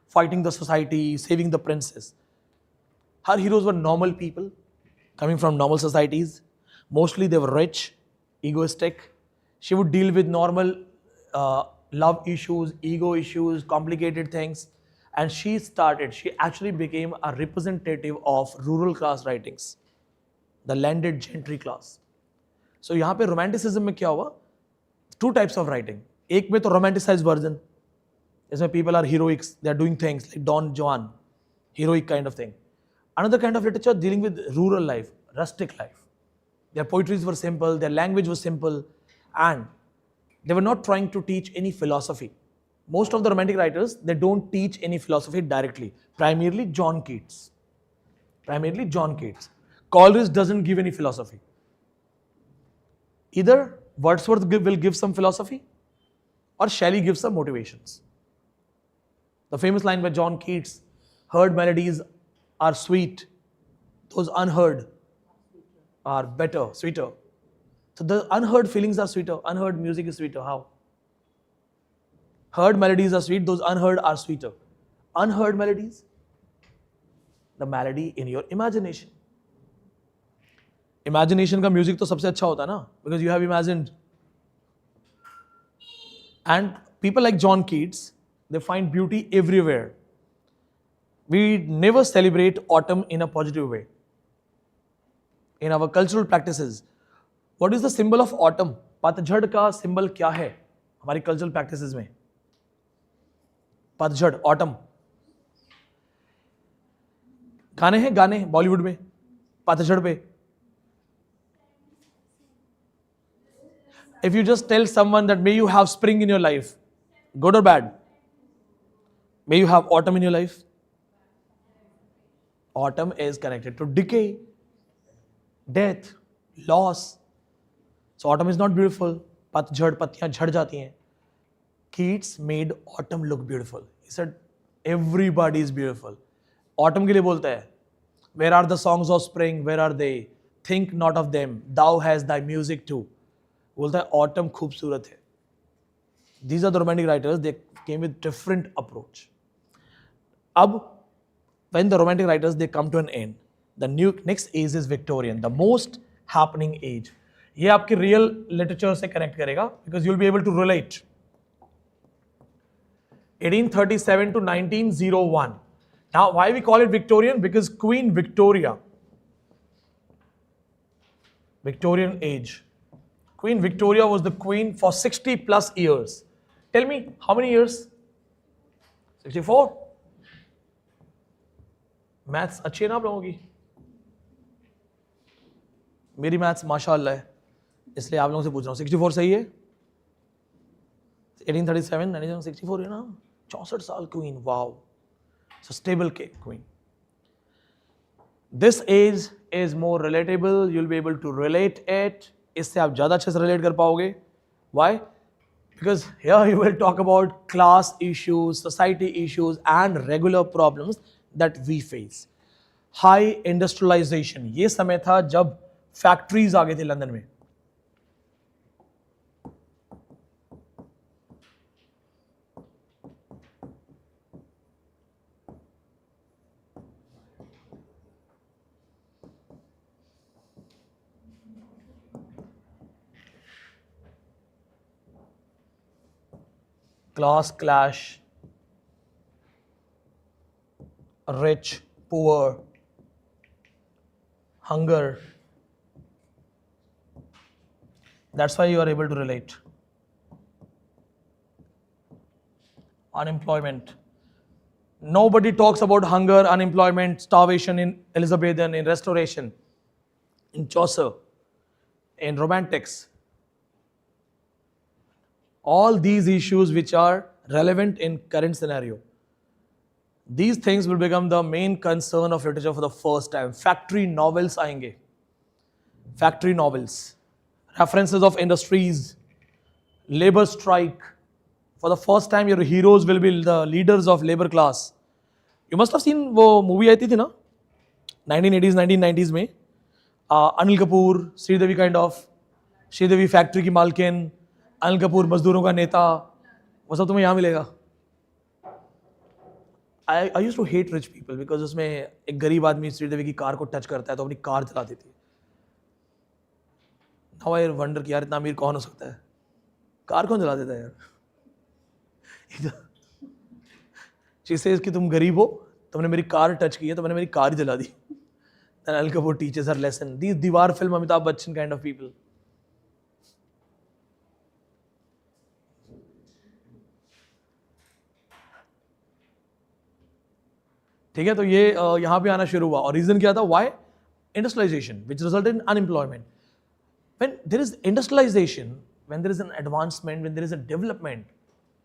fighting the society, saving the princess. Her heroes were normal people, coming from normal societies. Mostly they were rich, egoistic. She would deal with normal love issues, ego issues, complicated things. And she actually became a representative of rural class writings, the landed gentry class. So यहाँ पे romanticism में क्या हुआ? Two types of writing. एक में तो romanticized version, इसमें people are heroics, they are doing things like Don Juan, heroic kind of thing. Another kind of literature dealing with rural life, rustic life. Their poetries were simple, their language was simple, and they were not trying to teach any philosophy. Most of the romantic writers, they don't teach any philosophy directly. Primarily John Keats. Coleridge doesn't give any philosophy. Either Wordsworth will give some philosophy or Shelley gives some motivations. The famous line by John Keats, heard melodies are sweet, those unheard are better, sweeter. So the unheard feelings are sweeter, unheard music is sweeter. How? Heard melodies are sweet, those unheard are sweeter. Unheard melodies, the melody in your imagination. Imagination का music तो सबसे अच्छा होता है ना, because you have imagined. And people like John Keats, they find beauty everywhere. We never celebrate autumn in a positive way. In our cultural practices, what is the symbol of autumn? पतझड़ का symbol क्या है हमारी cultural practices में? पतझड़, autumn. गाने बॉलीवुड में पतझड़ पे. If you just tell someone that may you have spring in your life, good or bad, may you have autumn in your life. Autumn is connected to decay, death, loss. So autumn is not beautiful. पतझड़, पत्तियां झड़ जाती हैं. Keats made autumn look beautiful. He said, everybody is beautiful. Autumn के लिए बोलता है, where are the songs of spring? Where are they? Think not of them. Thou hast thy music too. बोलता है autumn खूबसूरत है. These are the romantic writers. They came with different approach. अब, when the romantic writers they come to an end, the next age is Victorian, the most happening age. ये आपके real literature से connect करेगा because you'll be able to relate. 1837 to 1901. Now, why we call it Victorian? Because Queen Victoria, Victorian age. Queen Victoria was the queen for 60 plus years. Tell me, how many years? 64? Maths अच्छी है ना आप लोगों की? मेरी maths माशाअल्लाह है, इसलिए आप लोगों से पूछ रहा हूँ. 64 सही है? 1837, 1964 है ना? 64 साल queen, wow. So stable queen. This age is more relatable. You'll be able to relate it. इससे आप ज़्यादा अच्छे से relate कर पाओगे. Why? Because here you will talk about class issues, society issues, and regular problems that we face. High industrialization. ये समय था जब फैक्ट्रीज आ गए थे लंदन में. Class clash, rich, poor, hunger. That's why you are able to relate. Unemployment. Nobody talks about hunger, unemployment, starvation in Elizabethan, in Restoration, in Chaucer, in Romantics. All these issues which are relevant in current scenario. These things will become the main concern of literature for the first time. Factory novels आएंगे. Factory novels. References of industries. Labor strike. For the first time, your heroes will be the leaders of labor class. You must have seen वो movie आई थी ना 1980s 1990s में Anil Kapoor Sridevi kind of Sridevi factory की मालकिन अनिल कपूर मजदूरों का नेता वो सब तुम्हें यहाँ मिलेगा. I used to hate rich people because उसमें एक गरीब आदमी श्रीदेवी की कार को टच करता है तो अपनी कार चला देती है. Now I wonder कि यार इतना अमीर कौन हो सकता है. कार कौन चला देता है यार. She says कि तुम गरीब हो तुमने मेरी कार टच की है तो मैंने मेरी कार ही जला दी. Then Anil Kapoor teaches her lesson. These दीवार film Amitabh Bachchan kind of people. ठीक है तो ये यहाँ पे आना शुरू हुआ और रीजन क्या था. Why? Industrialization, which resulted in unemployment. When there is industrialization, when there is an advancement, when there is a development,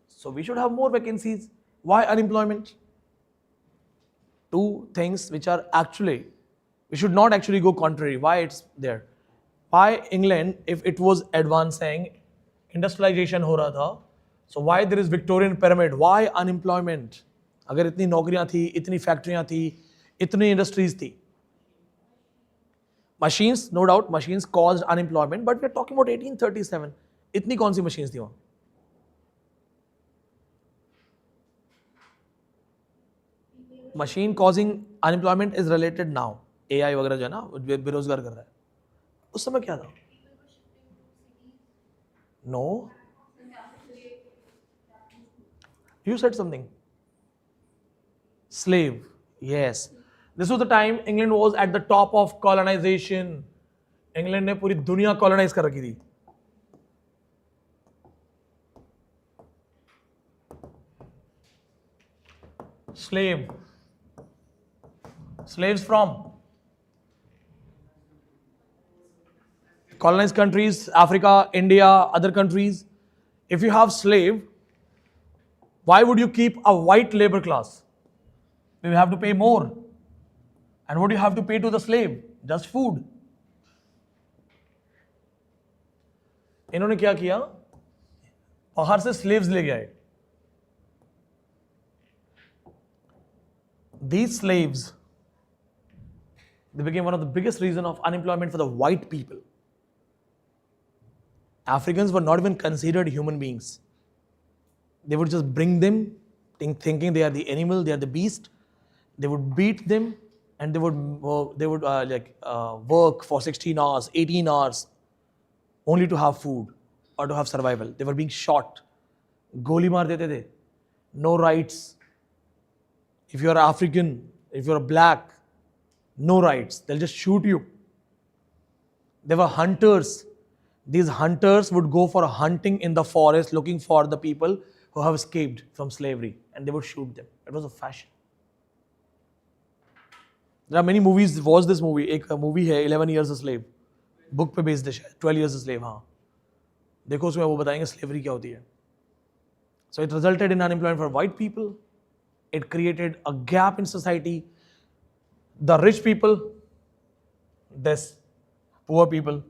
so we should have more vacancies. Why unemployment? Two things which are actually, we should not actually go contrary. Why it's there? Why England, if it was advancing, industrialization हो रहा था, so why there is Victorian pyramid? Why unemployment? अगर इतनी नौकरियां थी, इतनी फैक्ट्रियां थी, इतनी इंडस्ट्रीज थी. Machines, no doubt, machines caused unemployment, but we are talking about 1837. इतनी कौन सी machines थी वहाँ? Machine causing unemployment is related now. AI वगैरह जो है ना बेरोजगार कर रहा है. उस समय क्या था? No. You said something. Slave. Yes. This was the time England was at the top of colonization. England ने पूरी दुनिया colonize कर रखी थी. Slave. Slaves from colonized countries, Africa, India, other countries. If you have slave, why would you keep a white labor class? You have to pay more. And what do you have to pay to the slave? Just food. इन्होंने क्या किया? बाहर से slaves ले गए. These slaves, they became one of the biggest reason of unemployment for the white people. Africans were not even considered human beings. They would just bring them, thinking they are the animal, they are the beast. They would beat them, and they would work for 16 hours, 18 hours, only to have food or to have survival. They were being shot. गोली मार देते थे. No rights. If you are African, if you are black, no rights. They'll just shoot you. They were hunters. These hunters would go for hunting in the forest, looking for the people who have escaped from slavery, and they would shoot them. It was a fashion. There are many movies. Watch this movie. एक movie है 11 Years a Slave. Book पे based है. 12 Years a Slave. हाँ. देखो उसमें वो बताएंगे slavery क्या होती है. So it resulted in unemployment for white people. It created a gap in society. The rich people, this poor people.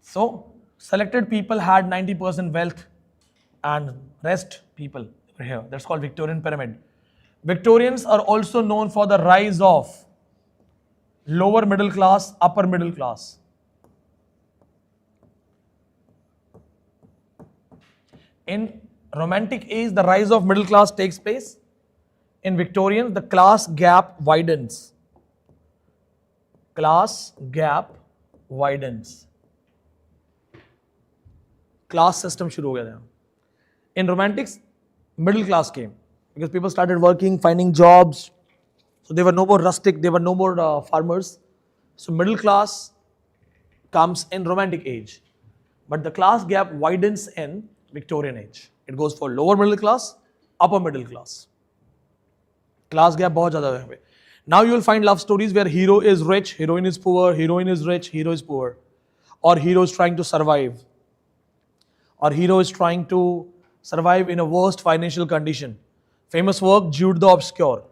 So selected people had 90% wealth, and rest people were here. That's called Victorian pyramid. Victorians are also known for the rise of lower middle class, upper middle class. In Romantic age, the rise of middle class takes place. In Victorian, the class gap widens. Class gap widens. Class system शुरू हो गया था. In Romantics, middle class came because people started working, finding jobs. So they were no more rustic, they were no more farmers. So middle class comes in Romantic age. But the class gap widens in Victorian age. It goes for lower middle class, upper middle class. Class gap बहुत ज़्यादा है यहाँ पे. Now you will find love stories where hero is rich, heroine is poor, heroine is rich, hero is poor. Or hero is trying to survive. Or hero is trying to survive in a worst financial condition. Famous work, Jude the Obscure.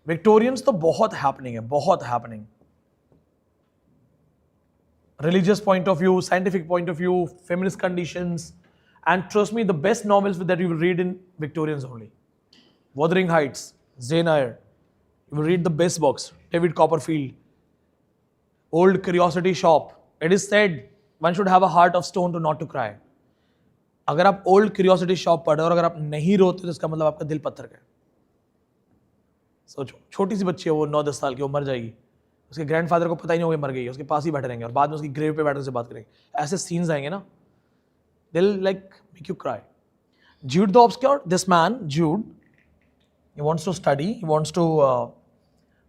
Victorians तो बहुत happening है, बहुत happening. Religious point of view, scientific point of view, feminist conditions, and trust me, the best novels that you will read in Victorians only. Wuthering Heights, Jane Eyre. You will read the best books, David Copperfield. Old Curiosity Shop. It is said one should have a heart of stone to not to cry. अगर आप old curiosity shop पढ़े और अगर आप नहीं रोते तो इसका मतलब आपका दिल पत्थर का है. सोचो, छोटी सी बच्ची है वो 9-10 साल की, वो मर जाएगी, उसके ग्रैंडफादर को पता ही नहीं होगा मर गई है, उसके पास ही बैठे रहेंगे और बाद में उसकी ग्रेव पे बैठकर से बात करेंगे. ऐसे सीन्स आएंगे ना, दिल like make you cry. Jude the Obscure, this man Jude, he wants to study, he wants to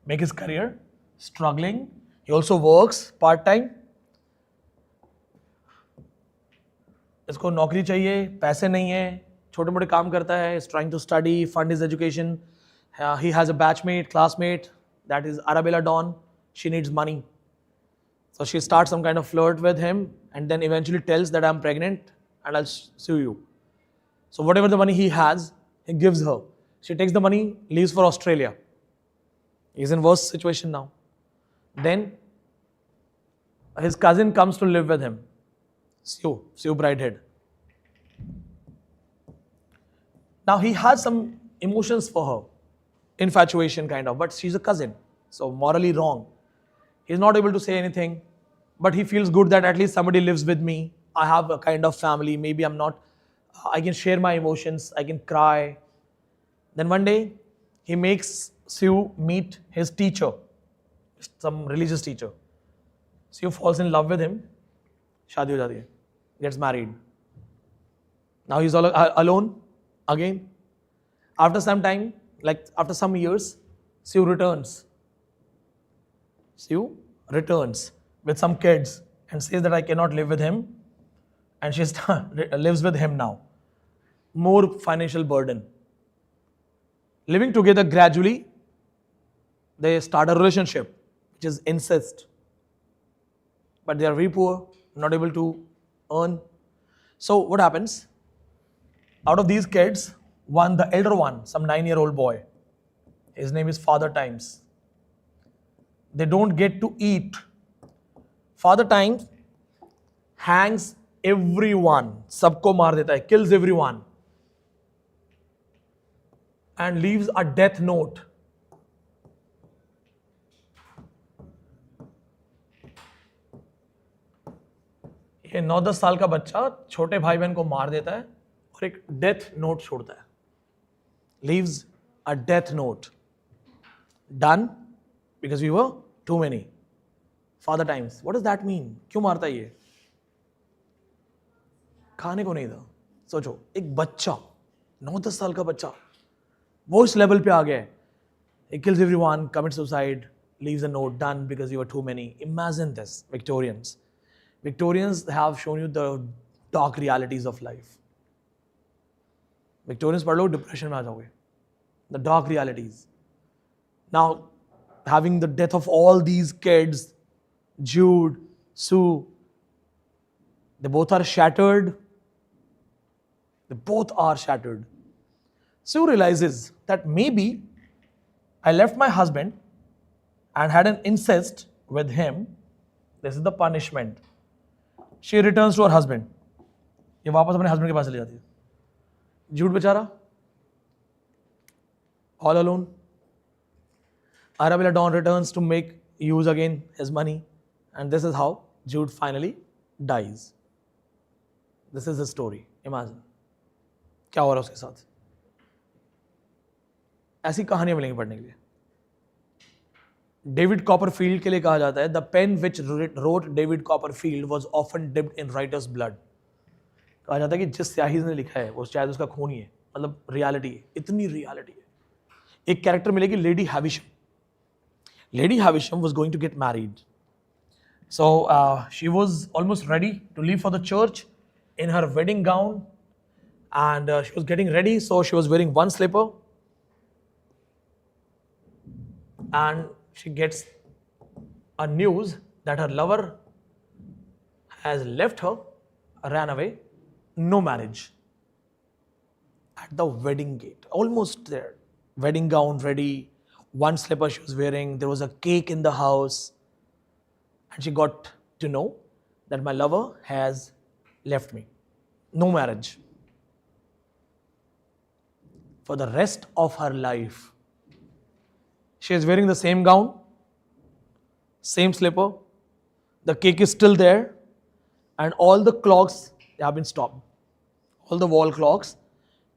make his career, struggling. He also works part time. इसको नौकरी चाहिए, पैसे नहीं है, छोटे मोटे काम करता है. Is trying to study, fund his education. He has a batchmate, classmate, that is Arabella Dawn. She needs money, so she starts some kind of flirt with him, and then eventually tells that I'm pregnant and I'll sue you. So whatever the money he has, he gives her. She takes the money, leaves for Australia. He's in worse situation now. Then his cousin comes to live with him. Sue Bridehead. Now he has some emotions for her, infatuation kind of, but she's a cousin, so morally wrong. He's not able to say anything, but he feels good that at least somebody lives with me. I have a kind of family. Maybe I'm not, I can share my emotions, I can cry. Then one day, he makes Sue meet his teacher, some religious teacher. Sue falls in love with him. शादी हो जाती है, gets married. Now he's all alone again. After some time, like after some years, Sue returns. Sue returns with some kids and says that I cannot live with him, and she lives with him now. More financial burden. Living together gradually, they start a relationship, which is incest. But they are very poor, not able to earn. So what happens? Out of these kids, the elder one, some 9-year-old boy, his name is Father Times. They don't get to eat. Father Times hangs everyone, सबको मार देता है, kills everyone, and leaves a death note. ये 9-10 साल का बच्चा छोटे भाई बहन को मार देता है और एक डेथ नोट छोड़ता है. Leaves a death note. Done because we were too many. Father Times. What does that mean? क्यों मारता है ये? खाने को नहीं था. सोचो, एक बच्चा, 9-10 साल का बच्चा, वो इस लेवल पे आ गया है. He kills everyone, commits suicide, leaves a note. Done because you were too many. Imagine this, Victorians. Victorians have shown you the dark realities of life. Victorians पढ़ लो, डिप्रेशन में आ जाओगे. The dark realities. Now, having the death of all these kids, Jude, Sue, they both are shattered. They both are shattered. Sue realizes that maybe I left my husband and had an incest with him. This is the punishment. She returns to her husband. ये वापस अपने husband के पास चली जाती है. Jude बेचारा, all alone. Arabella Dawn returns to make use again his money, and this is how Jude finally dies. This is the story. Imagine क्या हो रहा है उसके साथ. ऐसी कहानियां मिलेंगी पढ़ने के लिए. डेविड कॉपरफील्ड के लिए कहा जाता है the pen which wrote David Copperfield was often dipped in writer's blood. कहा जाता है कि जिस स्याही ने लिखा है वो शायद उसका खून ही है, मतलब रियलिटी है, इतनी रियलिटी है. एक कैरेक्टर मिलेगी lady Havisham. Lady Havisham was going to get married. So she was almost ready to leave for the church in her wedding gown, and she was getting ready, so she was wearing one slipper, and she gets a news that her lover has left her, ran away, no marriage. At the wedding gate, almost there, wedding gown ready, one slipper she was wearing, there was a cake in the house, and she got to know that my lover has left me. No marriage. For the rest of her life, she is wearing the same gown, same slipper, the cake is still there, and all the clocks, they have been stopped. All the wall clocks,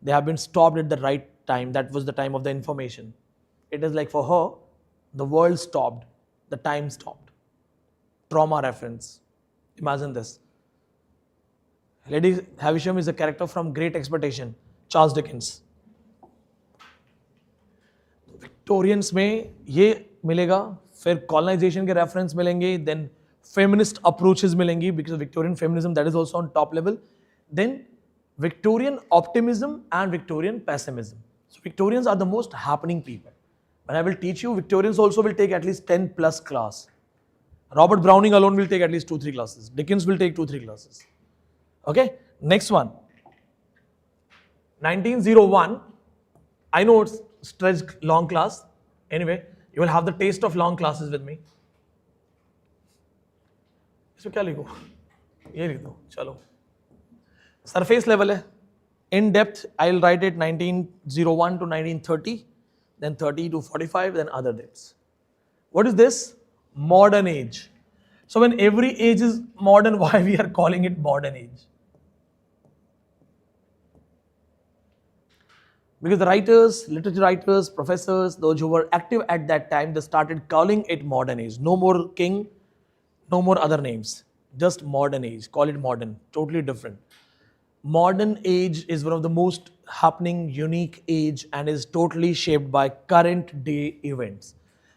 they have been stopped at the right time. That was the time of the information. It is like for her, the world stopped, the time stopped. Trauma reference. Imagine this. Lady Havisham is a character from Great Expectation, Charles Dickens. Victorians में ये मिलेगा, फिर colonisation के reference मिलेंगे, then feminist approaches मिलेंगी because Victorian feminism that is also on top level, then Victorian optimism and Victorian pessimism. So Victorians are the most happening people. When I will teach you, Victorians also will take at least 10 plus class. Robert Browning alone will take at least 2-3 classes. Dickens will take 2-3 classes. Okay, next one. 1901. I know it's stretched long class. Anyway, you will have the taste of long classes with me. इसमें क्या लिखो? ये लिख दो. चलो. Surface level है. In depth, I'll write it 1901 to 1930, then 30 to 45, then other dates. What is this? Modern age. So when every age is modern, why we are calling it modern age? Because the writers, literature writers, professors, those who were active at that time, they started calling it modern age. No more king, no more other names. Just modern age. Call it modern. Totally different. Modern age is one of the most happening, unique age and is totally shaped by current day events.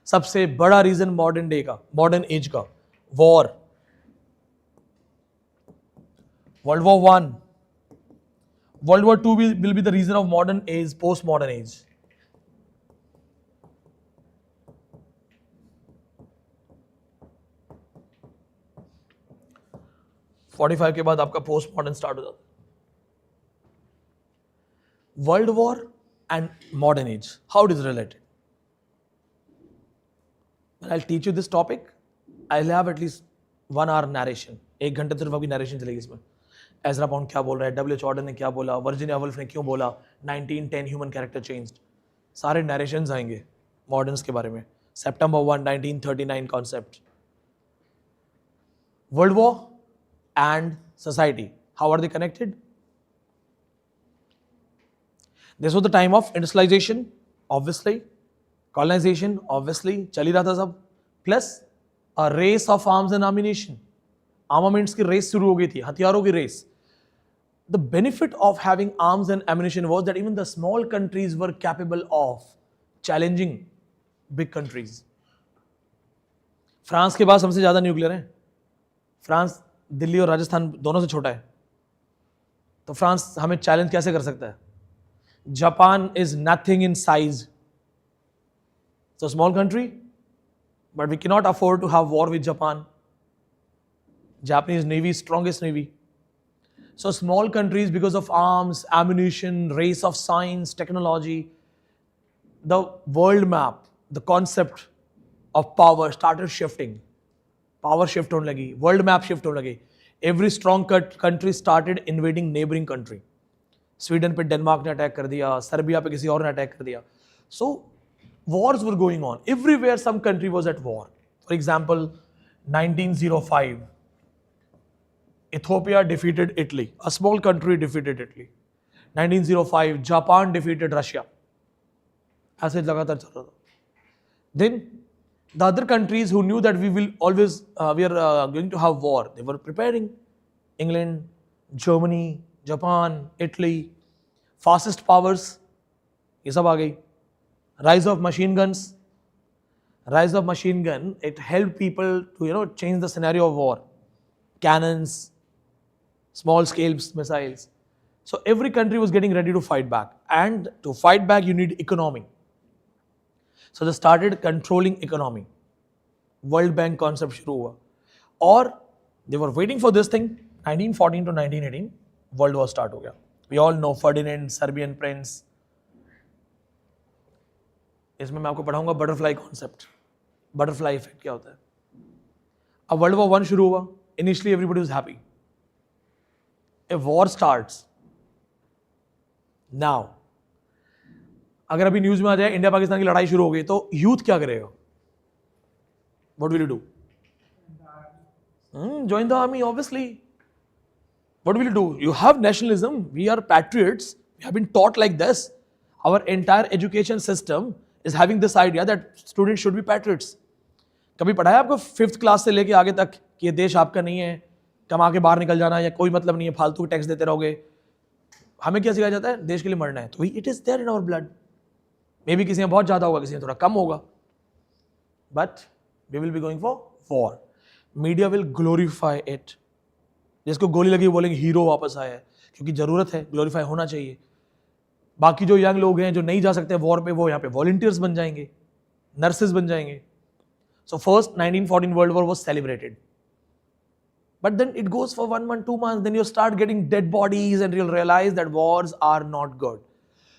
सबसे बड़ा reason modern day का, modern age का, war, World War I, World War II will be the reason of modern age, post-modern age. (45) के बाद आपका post-modern start हो जाता है. World War and modern age, how it is related? When I'll teach you this topic, I'll have at least 1 hour narration. 1 घंटे सिर्फ अभी narration चलेगी इसमें. एजरा पाउंड क्या बोल रहा है, W.H. Auden ने क्या बोला, वर्जीनिया वुल्फ ने क्यों बोला, 1910 ह्यूमन कैरेक्टर चेंज्ड. सारे नरेशंस आएंगे मॉडर्न्स के बारे में. September 1, 1939 concept. World war and society, how are they connected? This was the time of industrialisation, obviously, colonisation, obviously चल ही रहा था सब, plus a race of arms and ammunition. Armaments की रेस शुरू हो गई थी, हथियारों की race. The benefit of having arms and ammunition was that even the small countries were capable of challenging big countries. France के पास हमसे ज़्यादा न्यूक्लियर है. फ्रांस दिल्ली और राजस्थान दोनों से छोटा है, तो फ्रांस हमें चैलेंज कैसे कर सकता है? Japan is nothing in size. It's a small country, but we cannot afford to have war with Japan. Japanese Navy is strongest navy. So small countries, because of arms, ammunition, race of science, technology, the world map, the concept of power started shifting. Power shift होने लगी, world map shift होने लगी. Every strong country started invading neighboring country. Sweden पे Denmark ने attack कर दिया, Serbia पे किसी और ने अटैक कर दिया. So Wars were going on. Everywhere some country was at war. For example, 1905, Ethiopia defeated Italy. A small country defeated Italy. 1905, Japan defeated Russia. ऐसे लगातार चल रहा था. Then the other countries who knew that we will always we are going to have war, they were preparing. England, Germany, Japan, Italy, fastest powers, ये सब आ गई. Rise of machine guns. Rise of machine gun, it helped people to change the scenario of war. Cannons, small scale missiles. So every country was getting ready to fight back, and to fight back you need economy. So they started controlling economy. World Bank concept shuru hua. Or they were waiting for this thing. 1914 to 1918 World War start हो गया. We all know Ferdinand, Serbian prince. इसमें मैं आपको पढ़ाऊंगा butterfly concept. Butterfly effect क्या होता है. अब वर्ल्ड वॉर 1 शुरू हुआ. Initially everybody was happy. A war starts. Now अगर अभी न्यूज में आ जाए इंडिया पाकिस्तान की लड़ाई शुरू हो गई तो यूथ क्या करेगा? What will you do? Join the army, obviously. What will you do? You have nationalism. We are patriots. We have been taught like this. Our entire education system is having this idea that students should be patriots. कभी पढ़ाया आपको 5th class से लेके आगे तक कि ये देश आपका नहीं है, कमा के बाहर निकल जाना, या कोई मतलब नहीं है, फालतू टैक्स देते रहोगे. हमें क्या सिखाया जाता है? देश के लिए मरना है. तो it is there in our blood. Maybe किसी में बहुत ज्यादा होगा, किसी में थोड़ा कम होगा, but we will be going for war. Media will glorify it. जिसको गोली लगी बोलेंगे हीरो वापस आया है, क्योंकि जरूरत है, ग्लोरीफाई होना चाहिए. बाकी जो यंग लोग हैं जो नहीं जा सकते वॉर पे, वो यहाँ पे वॉलंटियर्स बन जाएंगे, नर्सेज बन जाएंगे. So first 1914 world war was celebrated, but then it goes for 1 month 2 months, then you start getting dead bodies and you'll realize that wars are not good.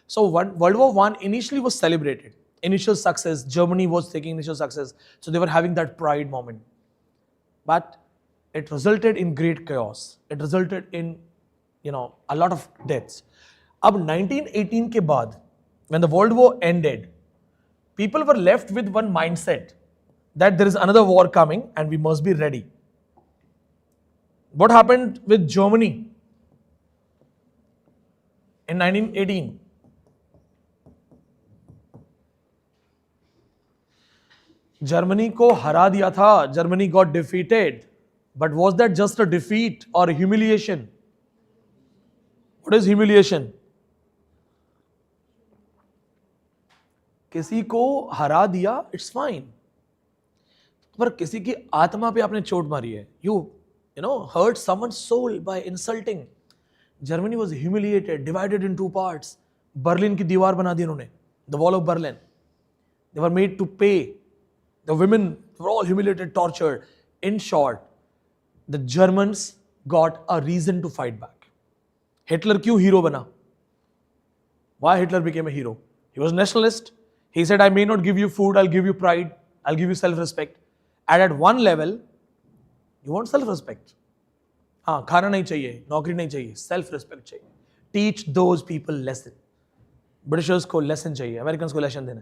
So World War I initially was celebrated, initial success. Germany was taking initial success, so they were having that pride moment. But it resulted in great chaos. It resulted in a lot of deaths. अब 1918 के बाद, when the World War ended, people were left with one mindset that there is another war coming and we must be ready. What happened with Germany in 1918? Germany को हरा दिया था. Germany got defeated. But was that just a defeat or a humiliation? What is humiliation? किसी को हरा दिया, it's fine. पर किसी की आत्मा पे आपने चोट मारी है. You hurt someone's soul by insulting. Germany was humiliated, divided in 2 parts. Berlin की दीवार बना दी उन्होंने, the wall of Berlin. They were made to pay. The women were all humiliated, tortured. In short, the Germans got a reason to fight back. Hitler क्यों hero बना? Why Hitler became a hero? He was nationalist. He said, I may not give you food, I'll give you pride, I'll give you self-respect. And at one level, you want self-respect. हाँ, खाना नहीं चाहिए, नौकरी नहीं चाहिए, self-respect चाहिए. Teach those people lesson. Britishers को lesson चाहिए, Americans को lesson देना.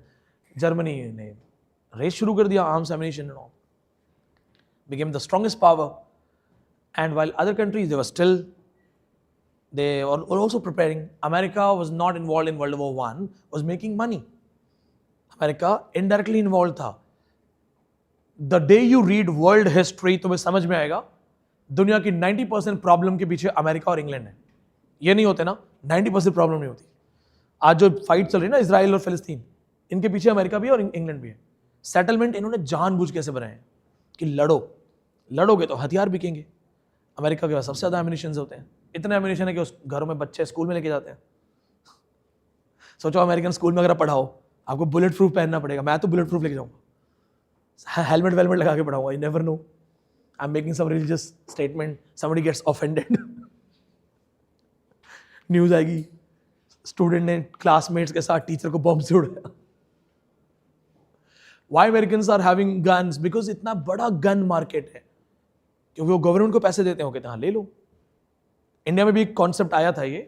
Germany ने रेस शुरू कर दिया, arms ammunition and all, became the strongest power. And while other countries, they were also preparing. America was not involved in World War I, was making money. America indirectly involved था. The day you read world history, तुम्हें समझ में आएगा दुनिया की 90% problem के पीछे America और इंग्लैंड है. ये नहीं होते ना, 90% प्रॉब्लम नहीं होती. आज जो फाइट चल रही है ना इजराइल और फिलिस्तीन, इनके पीछे अमेरिका भी है और इंग्लैंड भी है. सेटलमेंट इन्होंने जानबूझ के ऐसे बनाए हैं कि लड़ोगे तो हथियार बिकेंगे. अमेरिका के पास सबसे ज़्यादा एमिनेशन होते हैं. इतने एमिनेशन है कि उस घरों में बच्चे स्कूल में लेके जाते हैं. सोचो अमेरिकन स्कूल में अगर पढ़ाओ, आपको बुलेट प्रूफ पहनना पड़ेगा. मैं तो बुलेट प्रूफ लेके जाऊँगा, हेलमेट वेलमेट लगा के पढ़ाऊंगा. You never know, I am making some religious statement, somebody gets offended, news आएगी स्टूडेंट ने क्लासमेट्स के साथ टीचर को बॉम्ब से उड़ाया. Why Americans are having guns? Because इतना बड़ा गन मार्केट है, क्योंकि वो गवर्नमेंट को पैसे देते हैं, कहते हैं हाँ ले लो. इंडिया में भी एक कॉन्सेप्ट आया था ये,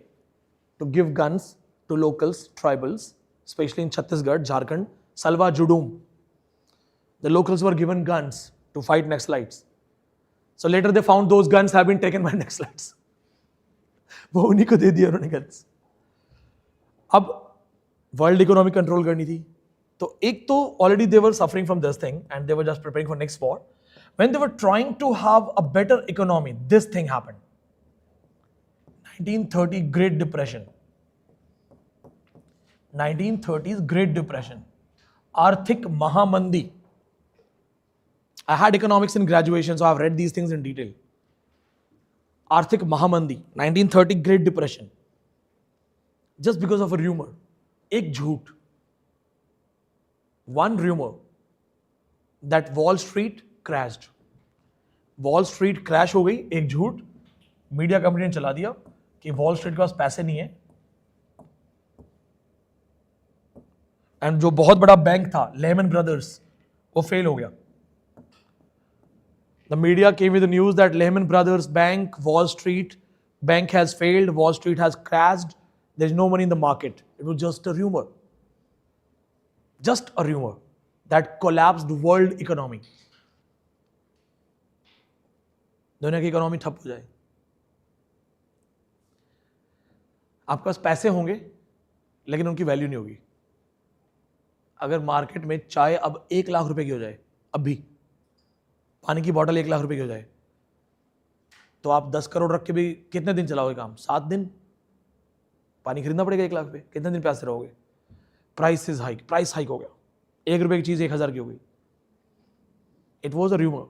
to give guns to locals, tribals, specially in Chhattisgarh, Jharkhand, Salva Judum. The locals were given guns to fight Naxalites. So later they found those guns have been taken by Naxalites. वो उन्हीं को दे दिया उन्होंने guns. अब world economy control करनी थी, तो एक तो already they were suffering from this thing and they were just preparing for next war. When they were trying to have a better economy, this thing happened. 1930 Great Depression. 1930s Great Depression, आर्थिक महामंदी. I had economics in graduation, so I've read these things in detail. Arthik Mahamandi, 1930 Great Depression. Just because of a rumor. एक झूठ. One rumor that Wall Street crashed. Wall Street crash हो गई, एक झूठ. Media company ने चला दिया कि वॉल स्ट्रीट के पास पैसे नहीं है. एंड जो बहुत बड़ा बैंक था, लेमन ब्रदर्स, वो फेल हो गया. The media came with the news that Lehman Brothers Bank, Wall Street Bank has failed, Wall Street has crashed, there is no money in the market. It was just a rumor. Just a rumor that collapsed world economy. दुनिया की economy ठप हो जाए. आपके पास पैसे होंगे लेकिन उनकी वैल्यू नहीं होगी. अगर मार्केट में चाय अब 1 लाख रुपए की हो जाए, अभी पानी की बोतल 1 लाख रुपए की हो जाए, तो आप 10 करोड़ रख के भी कितने दिन चलाओगे काम? 7 दिन. पानी खरीदना पड़ेगा 1 लाख पे, कितने दिन प्यासे रहोगे? प्राइस हाइक हो गया. 1 रुपए की चीज 1000 की हो गई. It was a rumour,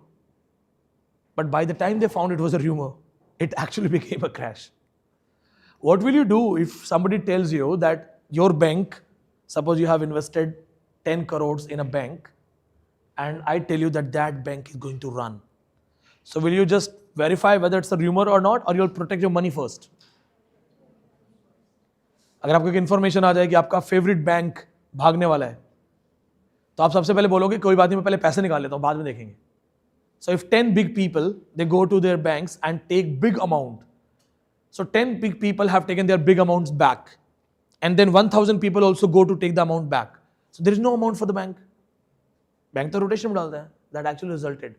but by the time they found it was a rumour, it actually became a crash. What will you do if somebody tells you that your bank, suppose you have invested 10 crores in a bank, and I tell you that that bank is going to run? So will you just verify whether it's a rumor or not, or you'll protect your money first? अगर आपको एक information आ जाए कि आपका favourite bank भागने वाला है, तो आप सबसे पहले बोलोगे कोई बात नहीं, मैं पहले पैसे निकाल लेता हूं, बाद में देखेंगे. So if 10 big people, they go to their banks and take big amount. So 10 big people have taken their big amounts back, and then 1000 people also go to take the amount back. So there is no amount for the bank. Bank तो rotation में डालता है. That actually resulted.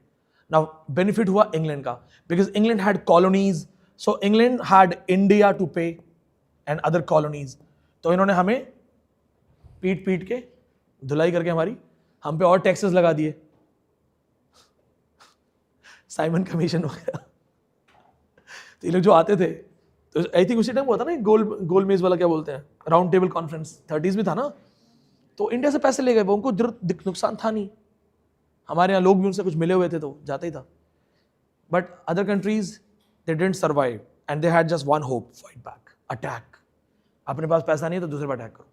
Now benefit हुआ England का, because England had colonies. So England had India to pay and other colonies. तो इन्होंने हमें पीट के धुलाई करके हम पे और टैक्सेस लगा दिए. साइमन कमीशन वगैरह. तो ये लोग जो आते थे, तो आई थिंक उसी टाइम हुआ था ना गोल मेज वाला, क्या बोलते हैं, राउंड टेबल कॉन्फ्रेंस, 30s में था ना. तो इंडिया से पैसे ले गए, उनको नुकसान था नहीं. हमारे यहाँ लोग भी उनसे कुछ मिले हुए थे तो जाता ही था. But other countries they didn't survive and they had just one hope, fight back, attack. अपने पास पैसा नहीं है तो दूसरे पर अटैक करो.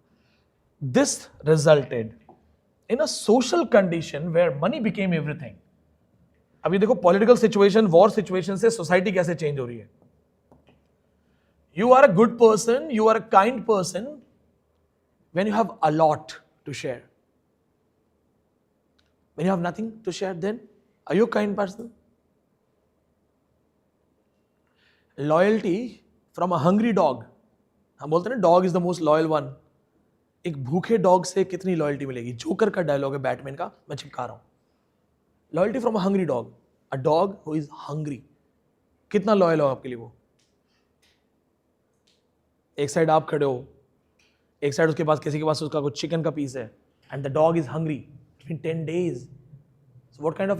This resulted in a social condition where money became everything. अभी देखो पॉलिटिकल सिचुएशन, वॉर सिचुएशन से सोसाइटी कैसे चेंज हो रही है. You are a good person, you are a kind person when you have a lot to share. When you have nothing to share, then are you a kind person? Loyalty from a hungry dog. हम बोलते हैं ना, dog is the most loyal one. एक भूखे dog से कितनी loyalty मिलेगी? Joker का डायलॉग है बैटमैन का, मैं चिपका रहा हूं. Loyalty from a hungry dog. A dog who is hungry, कितना लॉयल हो आपके लिए वो? एक साइड आप खड़े हो, एक साइड उसके पास, किसी के पास उसका कुछ चिकन का पीस है, and the dog is hungry. It's been 10 days. So what kind of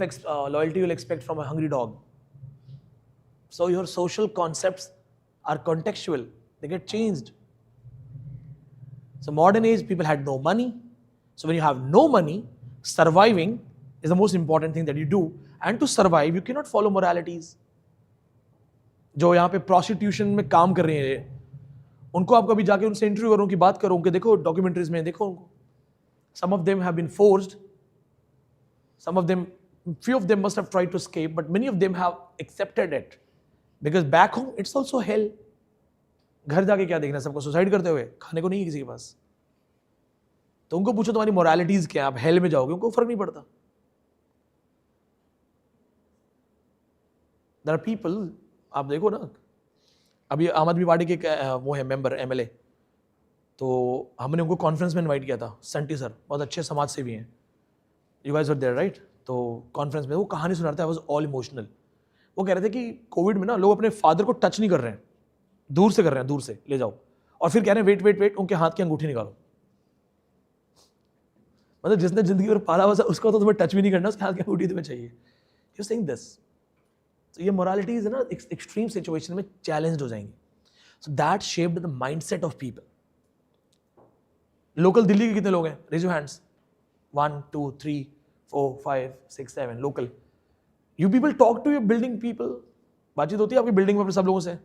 loyalty you'll expect from a hungry dog? So your social concepts are contextual. They get changed. So modern age, people had no money. So when you have no money, surviving is the most important thing that you do. And to survive, you cannot follow moralities. जो यहाँ पे prostitution में काम कर रहे हैं, उनको आप कभी जाके उनसे इंटरव्यू करो, उनकी बात करो, उनके देखो डॉक्यूमेंट्रीज में, देखो उनको. Some of them have been forced. Some of them, few of them must have tried to escape, but many of them have accepted it. Because back home, it's also hell. घर जाके क्या देखना, सबको suicide करते हुए, खाने को नहीं है किसी के पास. तो उनको पूछो तुम्हारी मोरालिटीज क्या है, आप हेल में जाओगे, उनको फर्क नहीं पड़ता. There are people, आप देखो ना, अभी आम आदमी पार्टी के वो है मेंबर, MLA, तो हमने उनको कॉन्फ्रेंस में इनवाइट किया था, संटी सर बहुत अच्छे समाज सेवी हैं, you guys were there right. तो कॉन्फ्रेंस में वो कहानी सुना रहे थे, आई वाज ऑल इमोशनल। वो कह रहे थे कि कोविड में ना लोग अपने फादर को टच नहीं कर रहे हैं, दूर से कर रहे हैं, दूर से ले जाओ, और फिर कह रहे हैं वेट वेट वेट, उनके हाथ की अंगूठी निकालो। मतलब जिसने जिंदगी में पाला हुआ उसको तो तुम्हें टच भी नहीं करना, उसके हाथ की अंगूठी तुम्हें चाहिए। यू सेइंग दिस, तो ये मोरालिटीज है ना एक्सट्रीम सिचुएशन में चैलेंज्ड हो जाएंगी। So that shaped the mindset of people. Local Delhi के कितने लोग हैं? Raise your hands. 1 2 3 4 5 6 7 local. You people talk to your building people, बातचीत होती है आपकी बिल्डिंग में अपने सब लोगों से?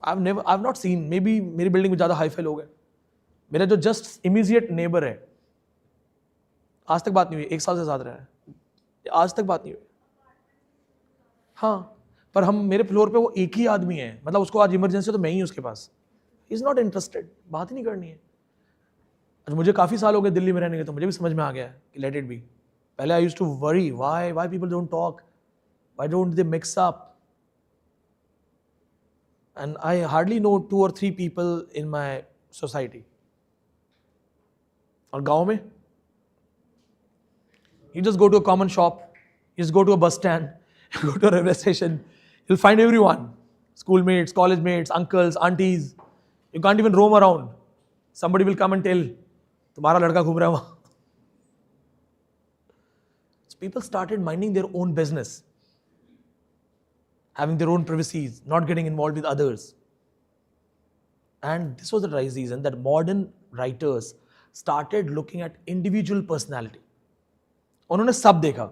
I have not seen, may be मेरी बिल्डिंग में ज्यादा हाई फाई लोग हैं। मेरा जो जस्ट इमीडिएट नेबर है, आज तक बात नहीं हुई, 1 साल से साथ रह रहा है, आज तक बात नहीं हुई। हाँ, पर हम मेरे फ्लोर पे वो एक ही आदमी है, मतलब उसको आज इमरजेंसी तो मैं ही उसके पास, इज नॉट इंटरेस्टेड, बात ही नहीं करनी है। आज मुझे काफ़ी साल हो गए दिल्ली में रहने के, तो मुझे भी समझ में आ गया है कि लेट इट बी। पहले I used to worry why people don't talk, why don't they mix up, and I hardly know 2 or 3 people in my society. और गाँव में you just go to a common shop, you just go to a bus stand, you go to a railway station, you'll find everyone, schoolmates, college mates, uncles, aunties. You can't even roam around, somebody will come and tell तुम्हारा लड़का घूम रहा है वहां। So people started minding their own business, having their own privacies, not getting involved with others. And this was the reason that modern writers started looking at individual personality. उन्होंने सब देखा,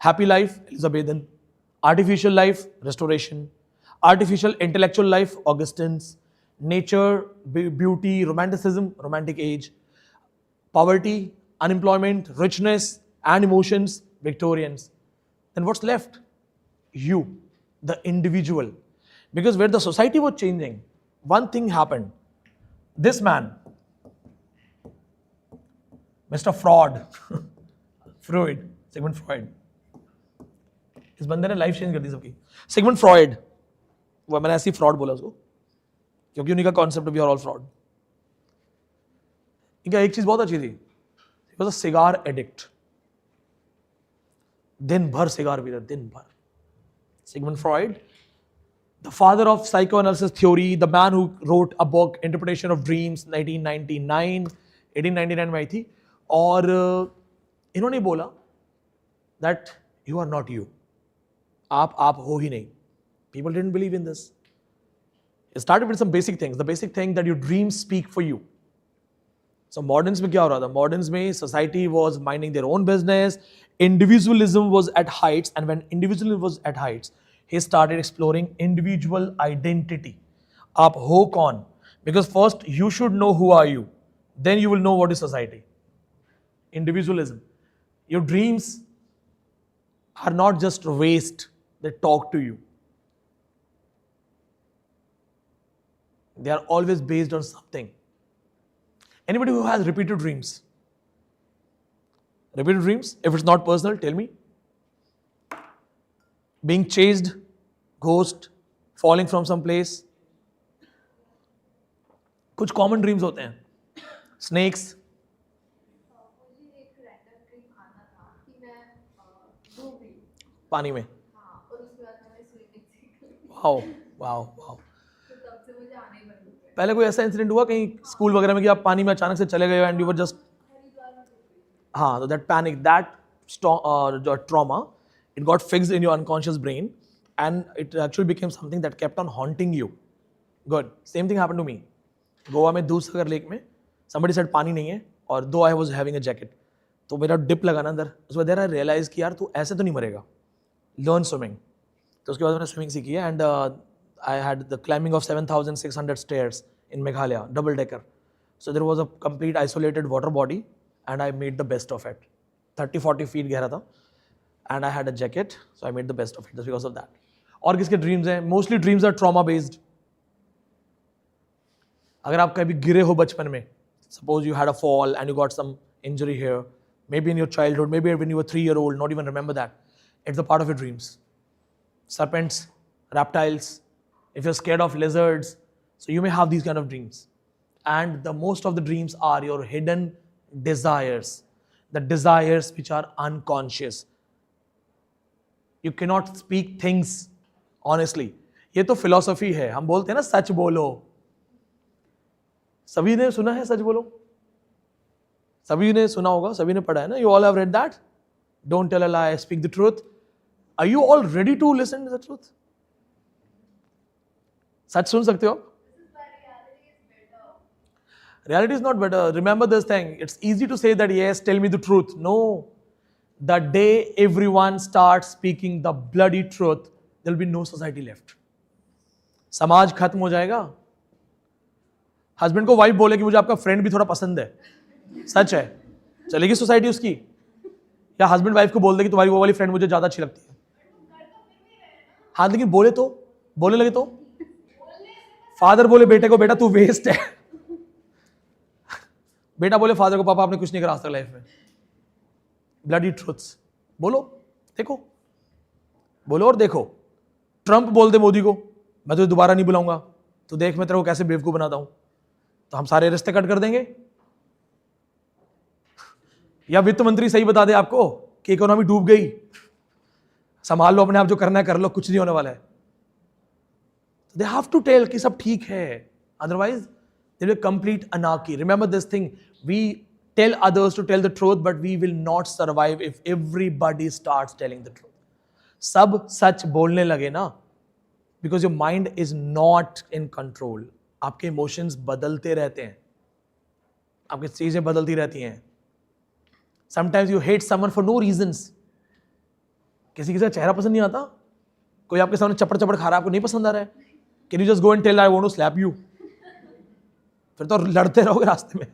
happy life Elizabethan, artificial life restoration, artificial intellectual life Augustans, nature beauty romanticism romantic age, poverty unemployment richness and emotions Victorians. Then what's left? you, the individual. Because where the society was changing, one thing happened. This man, Mr. Fraud, Freud, Sigmund Freud, इस बंदे ने life change कर दी सबकी। Sigmund Freud, वो मैंने ऐसी fraud बोला उसको क्योंकि उन्हीं का concept we are all fraud. इनका एक चीज बहुत अच्छी थी, he was a cigar addict, दिन भर सिगार पीता, दिन भर। Sigmund Freud, the father of psychoanalysis theory, the man who wrote a book interpretation of dreams 1899 में आई थी। और इन्होंने बोला that you are not you, आप हो ही नहीं। People didn't believe in this. It started with some basic things. The basic thing that your dreams speak for you. So moderns में क्या हो रहा था? Moderns में society was minding their own business. Individualism was at heights, and when individualism was at heights, he started exploring individual identity. आप हो कौन? Because first you should know who are you, then you will know what is society. Individualism. Your dreams are not just waste; they talk to you. They are always based on something. Anybody who has repeated dreams? Repeated dreams? If it's not personal, tell me. Being chased, ghost, falling from some place. कुछ common dreams होते हैं. Snakes. मुझे एक random dream आना था कि मैं डूब गई। पानी में. हाँ, और उसके बाद मैंने स्विमिंग सीख ली। Wow, wow, wow. तो तब से मुझे आने ही बंद हो गया। पहले कोई ऐसा इंसिडेंट हुआ कहीं स्कूल वगैरह में कि आप पानी में अचानक से चले गए and you were just, Haridwar में डूब गई। हाँ, तो दैट पैनिक, दैट जो trauma, it got fixed in your unconscious brain and it actually became something that kept on haunting you. Good. Same thing happened to me. Goa में Dudhsagar lake में somebody said पानी नहीं है, और दो I was having a jacket, तो मेरा dip लगा ना अंदर, उसके बाद I realized कि यार तू ऐसे तो नहीं मरेगा, learn swimming. तो उसके बाद मैंने स्विमिंग सीखी है and I had the climbing of 7,600 stairs in Meghalaya, double decker. So there was a complete isolated water body and I made the best of it. 30-40 feet गहरा था and I had a jacket, so I made the best of it just because of that. और किसके dreams हैं? Mostly dreams are trauma based. अगर आप कभी गिरे हो बचपन में, suppose you had a fall and you got some injury here, maybe in your childhood, maybe when you were 3 years old, not even remember that. It's a part of your dreams. Serpents, reptiles, if you're scared of lizards, So you may have these kind of dreams. And the most of the dreams are your hidden desires, the desires which are unconscious. You cannot speak things honestly. ये तो philosophy है, हम बोलते हैं ना सच बोलो. सभी ने सुना है सच बोलो? सभी ने सुना होगा, सभी ने पढ़ा है ना? You all have read that? Don't tell a lie, speak the truth. Are you all ready to listen to the truth? सच सुन सकते हो? This is why reality is better. Reality is not better. Remember this thing. It's easy to say that, yes, tell me the truth. No. The day everyone starts speaking the bloody truth, there will be no society left. समाज खत्म हो जाएगा. Husband को wife बोले कि मुझे आपका friend भी थोड़ा पसंद है, सच है, चलेगी सोसाइटी उसकी? या हस्बैंड वाइफ को बोल दे कि तुम्हारी वो वाली फ्रेंड मुझे ज्यादा अच्छी लगती है? हाँ, लेकिन बोले तो, बोलने लगे तो? फादर बोले बेटे को, बेटा तू वेस्ट है. बेटा बोले फादर को, पापा आपने कुछ नहीं करा आज तक लाइफ में. Bloody truths. बोलो, देखो, बोलो और देखो. ट्रंप बोल दे मोदी को, मैं तुझे दोबारा नहीं बुलाऊंगा, तो देख मैं तेरे को कैसे बेवकूफ बनाता हूं, तो हम सारे रिश्ते कट कर देंगे. या वित्त मंत्री सही बता दे आपको कि इकोनॉमी डूब गई, संभाल लो अपने आप, जो करना है कर लो, कुछ नहीं होने वाला है. They have to tell कि सब ठीक है, otherwise there will be complete anarchy. Remember this thing, we tell others to tell the truth, but we will not survive if everybody starts telling the truth. सब सच बोलने लगे ना, because your mind is not in control. आपके emotions बदलते रहते हैं, आपकी चीजें बदलती रहती हैं. Sometimes you hate someone for no reasons. किसी का चेहरा पसंद नहीं आता, कोई आपके सामने चपड़ चपड़ खा रहा है, आपको नहीं पसंद आ रहा है, can you just go and tell I want to slap you? फिर तो लड़ते रहोगे रास्ते में.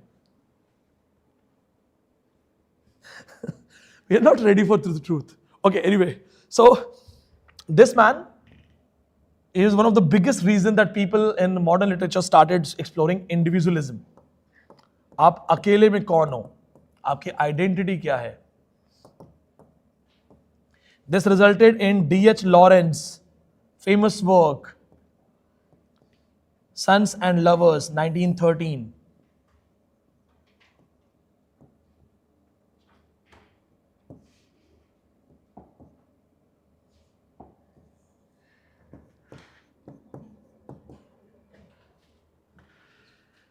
We are not ready for the truth. Okay, anyway, so this man is one of the biggest reason that people in modern literature started exploring individualism. आप अकेले में कौन हो, आपकी आइडेंटिटी क्या है. This resulted in D.H. Lawrence famous work Sons and Lovers, 1913.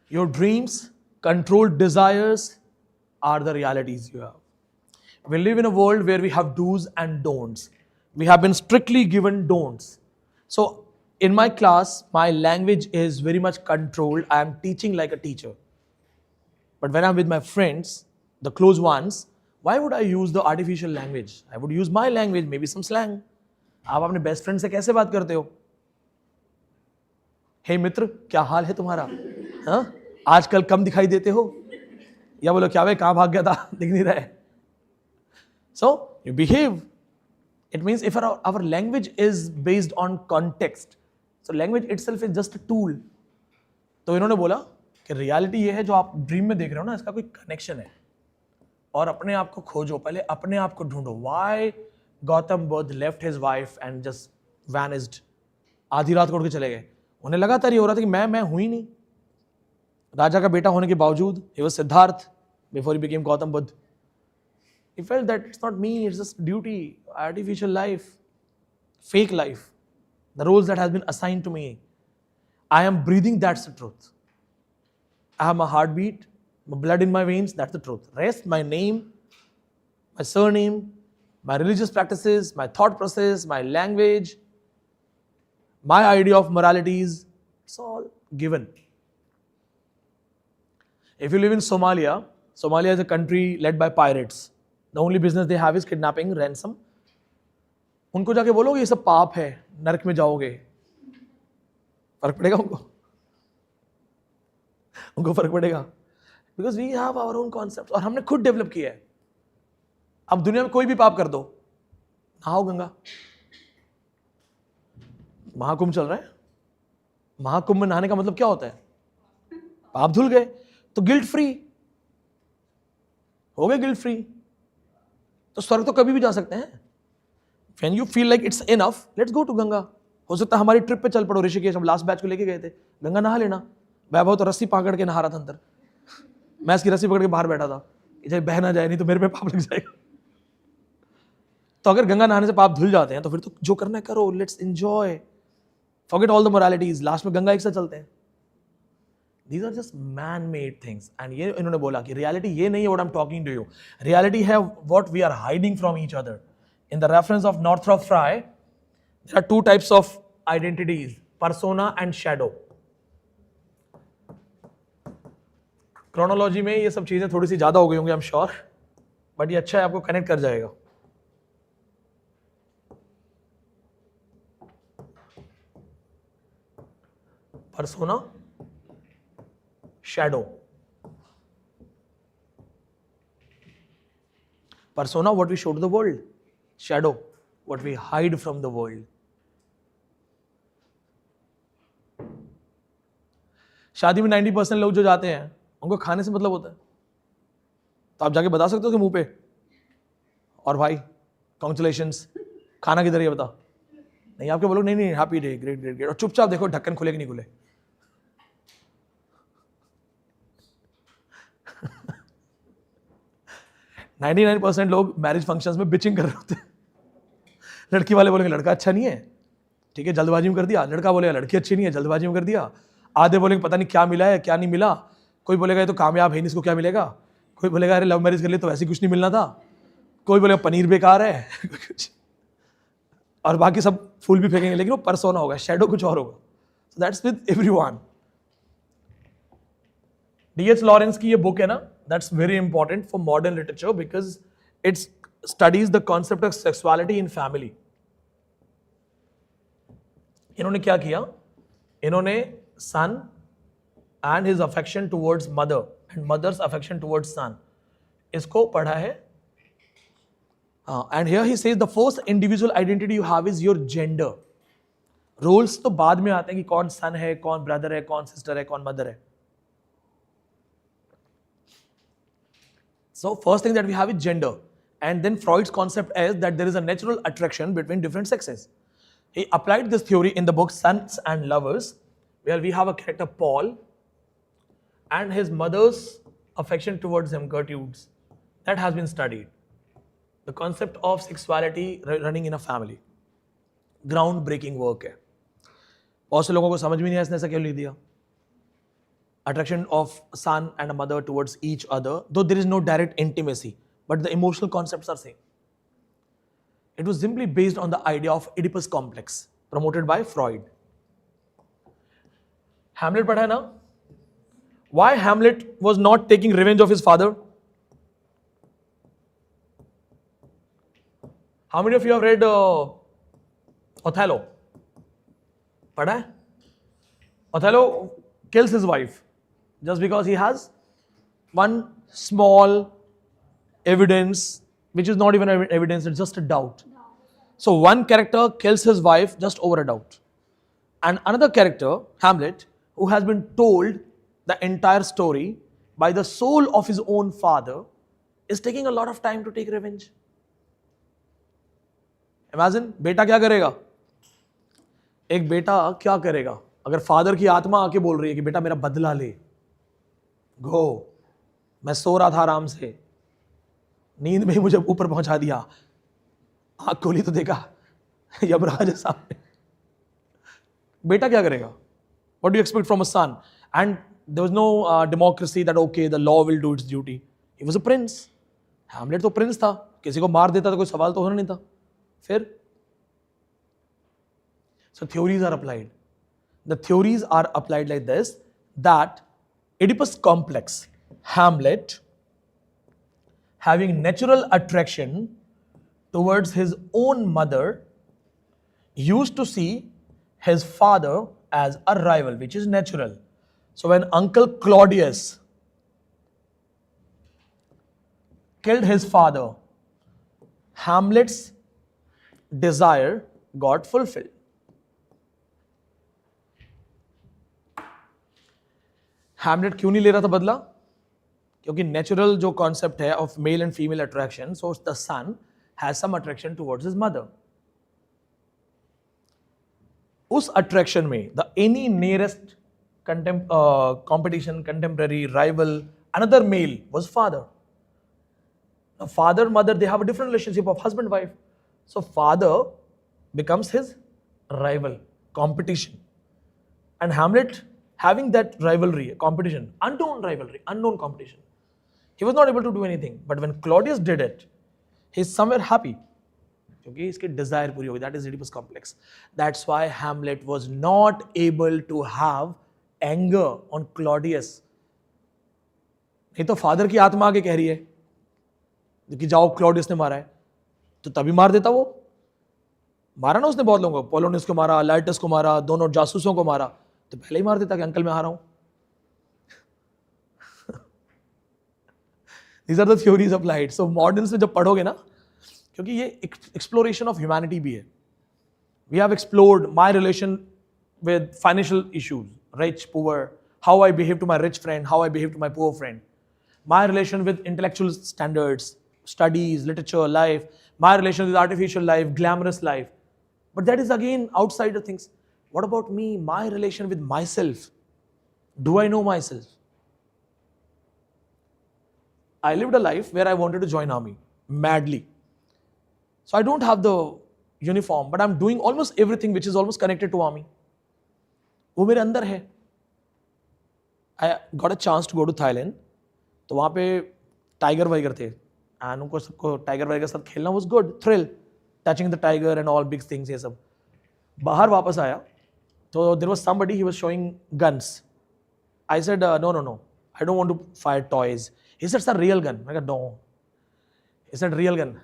Your dreams, controlled desires are the realities you have. We live in a world where we have do's and don'ts. We have been strictly given don'ts. So, in my class, my language is very much controlled. I am teaching like a teacher. But when I'm with my friends, the close ones, why would I use the artificial language? I would use my language, maybe some slang. आप अपने best friend से कैसे बात करते हो? हे मित्र, क्या हाल है तुम्हारा? हाँ? आजकल कम दिखाई देते हो? या बोलो क्या भाई कहाँ भाग गया था, दिख नहीं रहा है. So you behave. It means if our language is based on context, so language itself is just a tool. तो इन्होंने बोला कि रियलिटी ये है जो आप ड्रीम में देख रहे हो ना, इसका कोई कनेक्शन है, और अपने आप को खोजो, पहले अपने आप को ढूंढो. Why Gautam Buddha left his wife and just vanished? आधी रात को उठ के चले गए. उन्हें लगातार ये हो रहा था कि मैं हूं ही नहीं. राजा का बेटा होने के बावजूद, he was Siddharth before he became Gautam Buddha. He felt that it's not me, it's just duty, artificial life, fake life, the roles that has been assigned to me. I am breathing, that's the truth. I have my heartbeat, my blood in my veins, that's the truth. Rest, my name, my surname, my religious practices, my thought process, my language, my idea of moralities, it's all given. If you live in Somalia, Somalia is a country led by pirates. The only business they have is kidnapping, ransom. उनको जाके बोलोगे ये सब पाप है, नरक में जाओगे, फर्क पड़ेगा उनको? उनको फर्क पड़ेगा? Because we have our own concepts, और हमने खुद डेवलप किया है. अब दुनिया में कोई भी पाप कर दो, नहाओ गंगा. महाकुंभ चल रहा है, महाकुंभ में नहाने का मतलब क्या होता है? पाप धुल गए, तो गिल्ट फ्री हो गए. गिल्ट फ्री तो स्वर्ग तो कभी भी जा सकते हैं. When you feel like it's enough, let's go to Ganga. हो सकता है हमारी ट्रिप पे चल पड़ो ऋषिकेश, हम लास्ट बैच को लेके गए थे, गंगा नहा लेना। वैभव तो रस्सी पकड़ के नहा रहा था अंदर, मैं इसकी रस्सी पकड़ के बाहर बैठा था, इसे बह ना जाए नहीं तो मेरे पे पाप लग जाएगा। तो अगर गंगा नहाने से पाप धुल जाते हैं तो फिर तो जो करना है करो, let's enjoy, forget all the moralities, last में गंगा एक साथ चलते हैं। These are just man-made things. And ये इन्होंने बोला कि reality ये नहीं है what I'm talking to you. Reality है what we are hiding from each other. In the reference of Northrop Frye, there are two types of identities, persona and shadow. Chronology में ये सब चीजें थोड़ी सी ज्यादा हो गई होंगी, I'm sure, but ये अच्छा है, आपको कनेक्ट कर जाएगा। Persona, shadow. Persona, what we show to the world. Shadow, what we hide from the world. शादी में 90% लोग जो जाते हैं उनको खाने से मतलब होता है, तो आप जाके बता सकते हो कि मुंह पे, और भाई कॉन्ग्रेचुलेशंस, खाना किधर है बता? नहीं, आपके बोलो नहीं नहीं happy day, great great great, और चुपचाप देखो ढक्कन खुले कि नहीं खुले। 99% लोग मैरिज फंक्शंस में बिचिंग कर रहे होते हैं। लड़की वाले बोलेंगे लड़का अच्छा नहीं है, ठीक है, जल्दबाजी में कर दिया। लड़का बोलेगा लड़की अच्छी नहीं है, जल्दबाजी में कर दिया। आधे बोलेंगे पता नहीं क्या मिला है क्या नहीं मिला। कोई बोलेगा ये तो कामयाब है नहीं, इसको क्या मिलेगा। कोई बोलेगा अरे लव मैरिज कर लिए तो वैसे कुछ नहीं मिलना था। कोई बोलेगा पनीर बेकार है और बाकी सब फूल भी फेंकेंगे, लेकिन वो परसोना होगा, शैडो कुछ और होगा। So that's with everyone. D.H. Lawrence की ये बुक है ना, that's very important for modern literature because it studies the concept of sexuality in family. इन्होंने क्या किया, इन्होंने son and his affection towards mother and mother's affection towards son, इसको पढ़ा है। And here he says the first individual identity you have is your gender. Roles तो बाद में आते हैं कि कौन सन है, कौन ब्रदर है, कौन सिस्टर है, कौन मदर है। So first thing that we have is gender, and then Freud's concept is that there is a natural attraction between different sexes. He applied this theory in the book Sons and Lovers, where we have a character Paul and his mother's affection towards him, Gertrude's. That has been studied. The concept of sexuality running in a family. Groundbreaking work है। बहुत से लोगों को समझ में नहीं आया इसने ऐसा क्यों लिख दिया। Attraction of son and a mother towards each other, though there is no direct intimacy, but the emotional concepts are same. It was simply based on the idea of Oedipus complex, promoted by Freud. Hamlet पढ़ा है ना? Why Hamlet was not taking revenge of his father? How many of you have read Othello? पढ़ा है? Othello kills his wife just because he has one small evidence, which is not even evidence, it's just a doubt. So one character kills his wife just over a doubt. And another character, Hamlet, who has been told the entire story by the soul of his own father, is taking a lot of time to take revenge. Imagine, बेटा क्या करेगा? एक बेटा क्या करेगा अगर father की आत्मा आके बोल रही है कि बेटा मेरा बदला ले, गो, मैं सो रहा था आराम से, नींद में ही मुझे ऊपर पहुंचा दिया, आंख खोली तो देखा यमराज है सामने। बेटा क्या करेगा? What do you expect from a son? And there was no democracy that okay the law will do its duty. He was a prince. Hamlet तो प्रिंस था, किसी को मार देता तो कोई सवाल तो होना नहीं था। फिर so theories are applied. The theories are applied like this, that Oedipus complex, Hamlet, having natural attraction towards his own mother, used to see his father as a rival, which is natural. So when Uncle Claudius killed his father, Hamlet's desire got fulfilled. Hamlet क्यों नहीं ले रहा था बदला? क्योंकि natural जो concept है of male and female attraction, so the son has some attraction towards his mother. उस अट्रैक्शन में the any nearest competition, contemporary, rival, another male was father. Now, father, mother, they have a different relationship of husband, wife. So, father becomes his rival, competition. And Hamlet, having that rivalry, competition, unknown competition, he was not able to do anything. But when Claudius did it, he's somewhere happy. क्योंकि इसकी Dzire पूरी होगी. That is Oedipus complex. That's why Hamlet was not able to have anger on Claudius. नहीं तो father की आत्मा आके कह रही है कि जाओ क्लॉडियस ने मारा है, तो तभी मार देता वो. मारा ना उसने बहुत लोगों को, पोलोनियस को मारा, लाइटस को मारा, दोनों जासूसों को मारा, तो पहले ही मार देता कि अंकल मैं हारा हूं. These are the theories applied. So moderns में जब पढ़ोगे ना, क्योंकि ये एक्सप्लोरेशन ऑफ ह्यूमैनिटी भी है. We have explored my relation with financial issues, rich poor, how I behave to my rich friend, how I behave to my poor friend, my relation with intellectual standards, studies, literature, life, my relation with artificial life, glamorous life. But that is again outside of things. What about me, my relation with myself? Do I know myself? I lived a life where I wanted to join army madly. So I don't have the uniform, but I'm doing almost everything which is almost connected to army. वो मेरे अंदर है. I got a chance to go to Thailand. तो वहाँ पे tiger vigour थे. And उनको सबको टाइगर वाइगर के साथ खेलना was good, thrill, touching the tiger and all big things ये सब. बाहर वापस आया तो there was somebody, he was showing guns. I said no, I don't want to fire toys. He said sir real gun. मैं कहा no. He said real gun.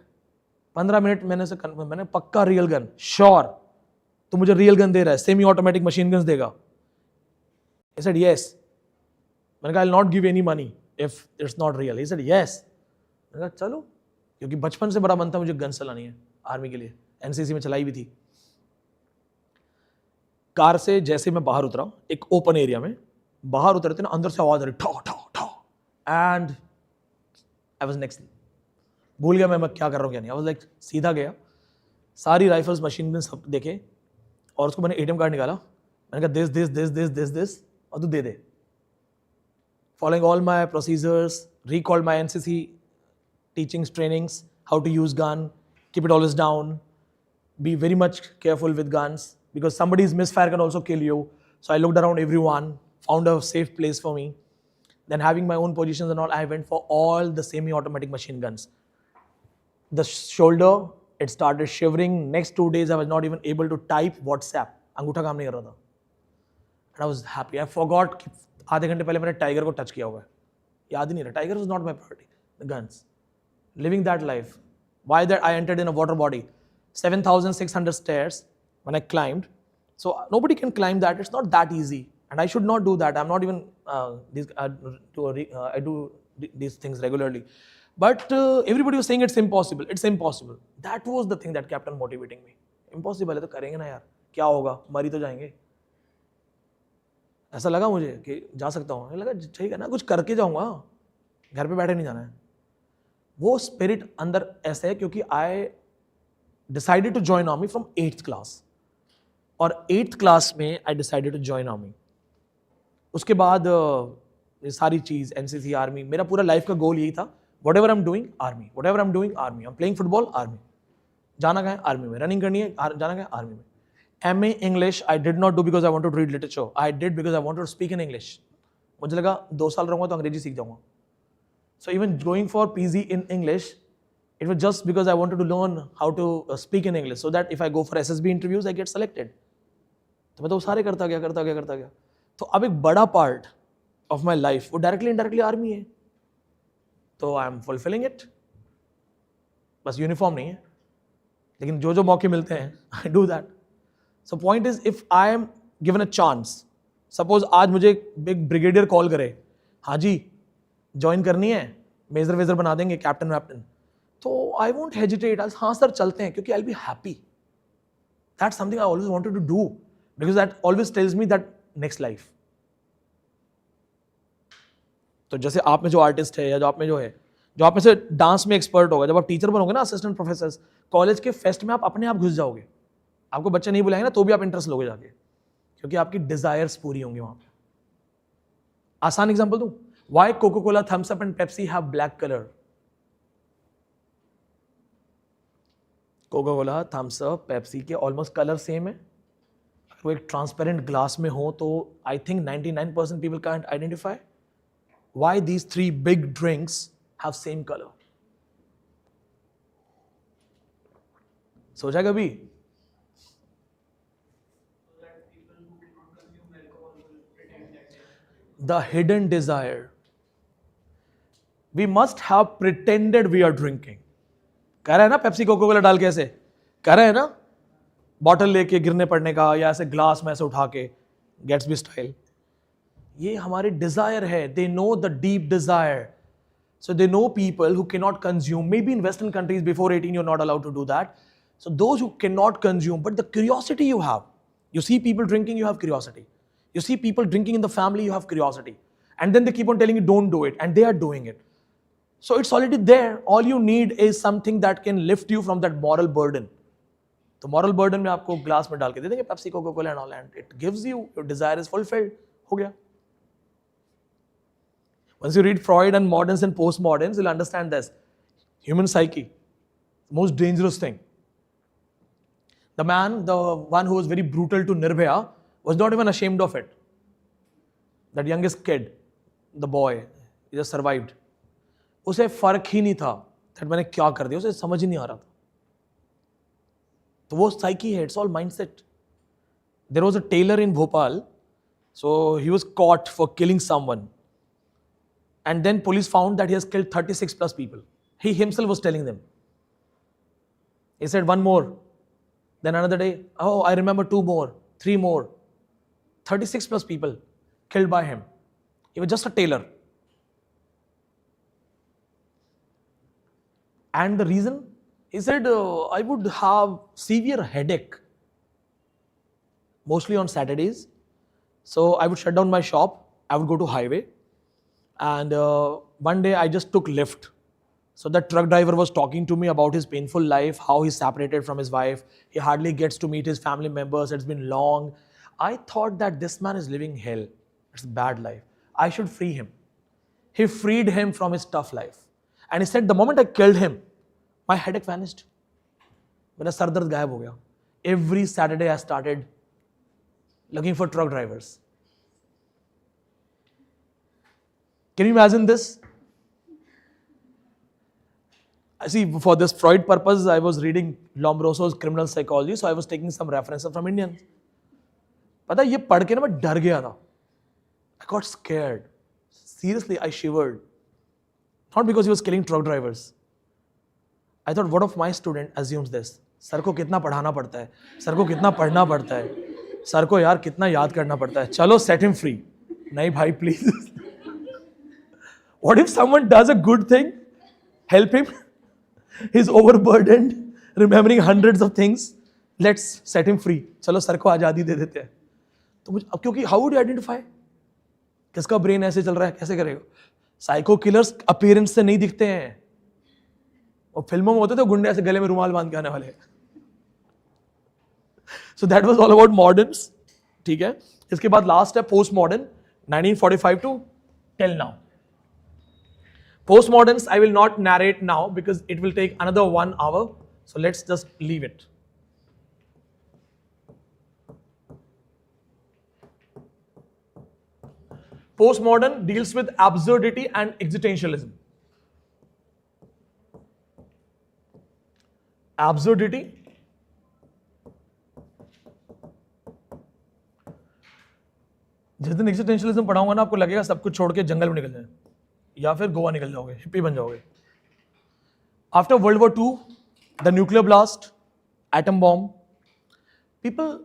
15 minute मैंने पक्का रियल गन, श्योर तो मुझे रियल गन दे रहा है, semi automatic machine guns देगा. He said yes. मैंने कहा I'll not give any money if it's not real. He said yes. मैंने कहा चलो, क्योंकि बचपन से बड़ा मन था मुझे गन चलानी है आर्मी के लिए, एनसीसी में चलाई भी थी. कार से जैसे मैं बाहर उतरा, एक ओपन एरिया में बाहर उतरते ना, अंदर से आवाज आ रही ठो ठो ठो, एंड आई वाज नेक्स्ट. भूल गया मैं क्या कर रहा हूँ क्या नहीं. आई वाज लाइक सीधा गया, सारी राइफल्स मशीन गन सब देखे, और उसको मैंने एटीएम कार्ड निकाला. मैंने कहा this this this this this this और तू दे दे. Following all my procedures, recalled my NCC teachings, trainings, how to use gun, keep it always down, be very much careful with guns because somebody's misfire can also kill you. So I looked around everyone, found a safe place for me. Then having my own positions and all, I went for all the semi-automatic machine guns. The shoulder, it started shivering. Next 2 days, I was not even able to type WhatsApp. अंगूठा काम नहीं कर रहा था. And I was happy. I forgot कि आधे घंटे पहले मैंने टाइगर को टच किया हुआ है. याद ही नहीं रहा. Tiger was not my priority. The guns. Living that life. Why that I entered in a water body. 7,600 stairs when I climbed. So nobody can climb that. It's not that easy. And I should not do that. I'm not even, I do these things regularly. But everybody was saying it's impossible. It's impossible. That was the thing that kept on motivating me. Impossible है तो करेंगे ना यार. क्या होगा? मरी तो जाएंगे. ऐसा लगा मुझे कि जा सकता हूँ. लगा ठीक है ना, कुछ करके जाऊँगा. घर पे बैठे नहीं जाना है. वो स्पिरिट अंदर ऐसे है क्योंकि I decided to join army from 8th class, और 8th क्लास में I decided to join army. उसके बाद ये सारी चीज़ एनसीसी, आर्मी, मेरा पूरा लाइफ का गोल यही था. What ever I am doing army, what ever I am doing army. I am playing football, army. जाना कहाँ है? आर्मी में. रनिंग करनी है, जाना कहाँ है? आर्मी में. MA English I did not do because I wanted to read literature. I did because I wanted to speak in English. मुझे लगा 2 साल रहूँगा तो अंग्रेजी सीख जाऊँगा. So even going for PG in English, it was just because I wanted to learn how to speak in English, so that if I go for SSB interviews, I get selected. तो मैं तो सारे करता गया. तो अब एक बड़ा part of my life वो directly indirectly army है. तो I am fulfilling it. बस uniform नहीं है, लेकिन जो मौके मिलते हैं I do that. So point is, if I am given a chance, suppose आज मुझे एक ब्रिगेडियर कॉल करे, हाँ जी ज्वाइन करनी है, मेजर वेजर बना देंगे, कैप्टन वैप्टन, तो आई वोंट हेजिटेट. हाँ सर चलते हैं, क्योंकि I will be happy. That's something I always wanted to do because that always tells me that next life. तो जैसे आप में जो आर्टिस्ट है, या जो आप में जो है, जो आप में से डांस में एक्सपर्ट होगा, जब आप टीचर बनोगे ना, असिस्टेंट प्रोफेसर, कॉलेज के फेस्ट में आप अपने आप घुस जाओगे. आपको बच्चे नहीं बुलाएंगे ना, तो भी आप इंटरेस्ट लोगे जाके. क्योंकि आपकी डिजायर्स पूरी होंगी वहां पे. आसान एग्जांपल दूं, why Coca Cola, Thums Up and Pepsi have black colour? Coca Cola, Thums Up, Pepsi के ऑलमोस्ट कलर सेम है. वो एक ट्रांसपेरेंट ग्लास में हो तो I think 99% people can't identify why these three big drinks have same colour. सोचा कभी? The hidden desire. We must have pretended we are drinking. कह रहा है ना पेप्सी कोका कोला डाल के ऐसे कह रहे हैं ना, बॉटल लेके गिरने पड़ने का या ऐसे ग्लास में ऐसे उठा के, गेट्सबी स्टाइल. ये हमारे डिजायर है. They know the deep Dzire. So they know people who cannot consume. Maybe in Western countries before 18 you're not allowed to do that. So those who cannot consume, but the curiosity you have. You see people drinking, you have curiosity. You see people drinking in the family, you have curiosity. And then they keep on telling you don't do it, and they are doing it. So it's already there. All you need is something that can lift you from that moral burden. तो moral burden में आपको glass में डाल के दे देंगे Pepsi Coca Cola and all, and it gives you, your desire is fulfilled. हो गया. Once you read Freud and moderns and postmoderns, you'll understand this. Human psyche, most dangerous thing. The man, the one who was very brutal to Nirbhaya, was not even ashamed of it. That youngest kid, the boy, he just survived. उसे फर्क ही नहीं था that मैंने क्या कर दिया, उसे समझ ही नहीं आ रहा था. तो वो psyche है, it's all mindset. There was a tailor in Bhopal, so he was caught for killing someone. And then police found that he has killed 36 plus people. He himself was telling them. He said one more. Then another day, oh, I remember 2 more, 3 more. 36 plus people killed by him. He was just a tailor. And the reason? He said, I would have severe headache, mostly on Saturdays. So I would shut down my shop. I would go to highway. And one day I just took lift. So that truck driver was talking to me about his painful life, how he's separated from his wife. He hardly gets to meet his family members. It's been long. I thought that this man is living hell. It's a bad life. I should free him. He freed him from his tough life. And he said, the moment I killed him, my headache vanished. मेरा sir दर्द गायब हो गया. Every Saturday I started looking for truck drivers. Can you imagine this? I see, for this Freud purpose, I was reading Lombroso's Criminal Psychology, so I was taking some references from Indians. पता है ये पढ़ के ना मैं डर गया था. I got scared. Seriously, I shivered. Not because he was killing truck drivers. I thought, what if my student assumes this? Sir को कितना पढ़ाना पड़ता है, सर को कितना पढ़ना पड़ता है, सर को यार कितना याद करना पड़ता है, चलो set him free. नहीं भाई, please. What if someone does a good thing? Help him. He's overburdened, remembering hundreds of things. Let's set him free. चलो सर को आज़ादी दे देते हैं. तो मुझे अब क्योंकि how would you identify? किसका ब्रेन ऐसे चल रहा है, कैसे करेगा? साइको किलर्स अपीयरेंस से नहीं दिखते हैं. और फिल्मों में होते तो गुंडे ऐसे गले में रुमाल बांध के आने वाले. So that was all about moderns. ठीक है. इसके बाद लास्ट है post modern, 1945 to till now. Postmoderns I will not narrate now because it will take another 1 hour. So let's just leave it. Postmodern deals with absurdity and existentialism. Absurdity. जिस दिन existentialism पढ़ाऊंगा ना, आपको लगेगा सब कुछ छोड़ के जंगल में निकल जाए या फिर गोवा निकल जाओगे, हिप्पी बन जाओगे. After World War II, the nuclear blast, atom bomb, people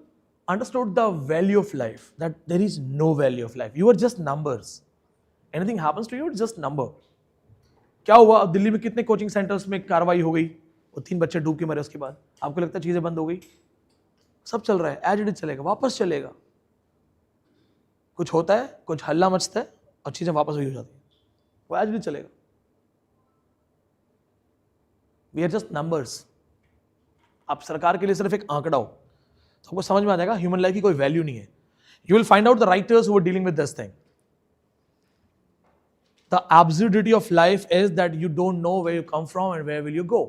understood the value of life, that there is no value of life. You are just numbers. Anything happens to you, it's just number. क्या हुआ? दिल्ली में कितने coaching centres में कार्रवाई हो गई, वो 3 बच्चे डूब के मरे. उसके बाद आपको लगता है चीजें बंद हो गई? सब चल रहा है, एज इट इज चलेगा, वापस चलेगा. कुछ होता है, कुछ हल्ला मचता है और चीजें वापस वही हो जाती है. वो एज इट इज चलेगा. We are just numbers. आप सरकार के लिए सिर्फ एक आंकड़ा हो तो आपको समझ में आ जाएगा ह्यूमन लाइफ की कोई वैल्यू नहीं है. You will find out the writers who were dealing with this thing. The absurdity of life is that you don't know where you come from and where will you go.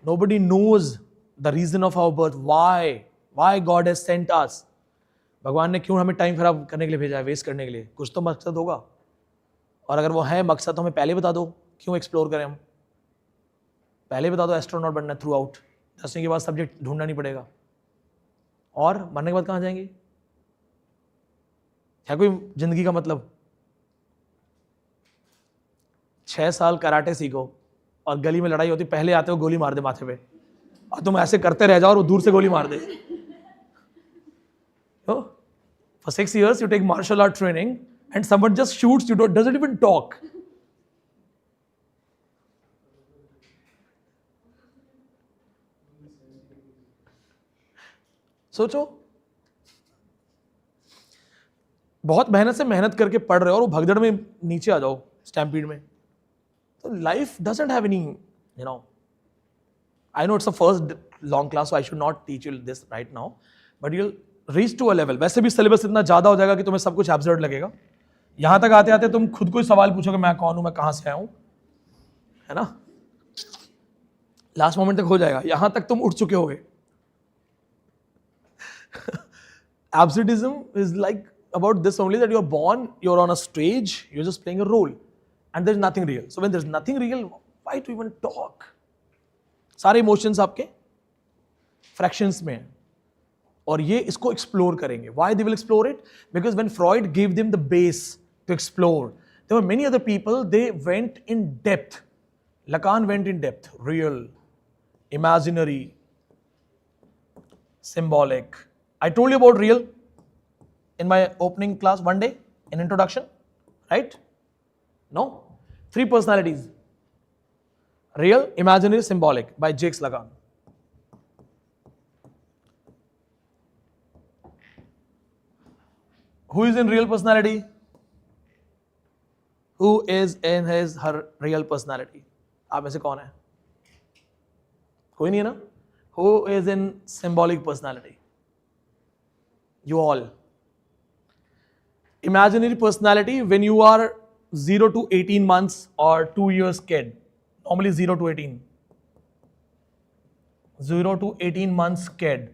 Nobody knows the reason of our birth. Why God has sent us. भगवान ने क्यों हमें time खराब करने के लिए भेजा है, वेस्ट करने के लिए? कुछ तो मकसद होगा, और अगर वो है मकसद तो हमें पहले बता दो, क्यों एक्सप्लोर करें हम? पहले बता दो एस्ट्रोनॉट बनना थ्रू आउट, 10वीं के बाद सब्जेक्ट ढूंढना नहीं पड़ेगा, और मरने के बाद कहाँ जाएंगे? है कोई जिंदगी का मतलब? 6 साल कराटे सीखो और गली में लड़ाई होती, पहले आते हो गोली मार दे माथे पे, और तुम ऐसे करते रह जाओ और वो दूर से गोली मार दे. For 6 years you take martial art training and someone just shoots you, doesn't even talk. सोचो, बहुत मेहनत करके पढ़ रहे हो और वो भगदड़ में नीचे आ जाओ स्टैम्पीड में. So life doesn't have any, I know it's the first long class, so I should not teach you this right now, but you'll reach to a level. वैसे भी सिलेबस इतना ज्यादा हो जाएगा कि तुम्हें सब कुछ एब्सर्ड लगेगा. यहां तक आते आते तुम खुद को सवाल पूछोगे, मैं कौन हूं, मैं कहां से आया हूं, है ना? लास्ट मोमेंट तक हो जाएगा, यहां तक तुम उठ चुके होगे. Absurdism is like about this only, that you're born, you're on a stage, you're just playing a role, and there's nothing real. So when there's nothing real, why to even talk? सारे emotions आपके fractions में हैं, और ये इसको explore करेंगे. Why they will explore it? Because when Freud gave them the base to explore, there were many other people, they went in depth. Lacan went in depth, real, imaginary, symbolic. I told you about real in my opening class one day, in introduction, right? No? 3 personalities. Real, imaginary, symbolic, by Jacques Lacan. Who is in real personality? Who is in her real personality? आप में से कौन है? कोई नहीं है ना? Who is in symbolic personality? You all. Imaginary personality, when you are 0 to 18 months or 2 years kid, normally 0 to 18. 0 to 18 months kid.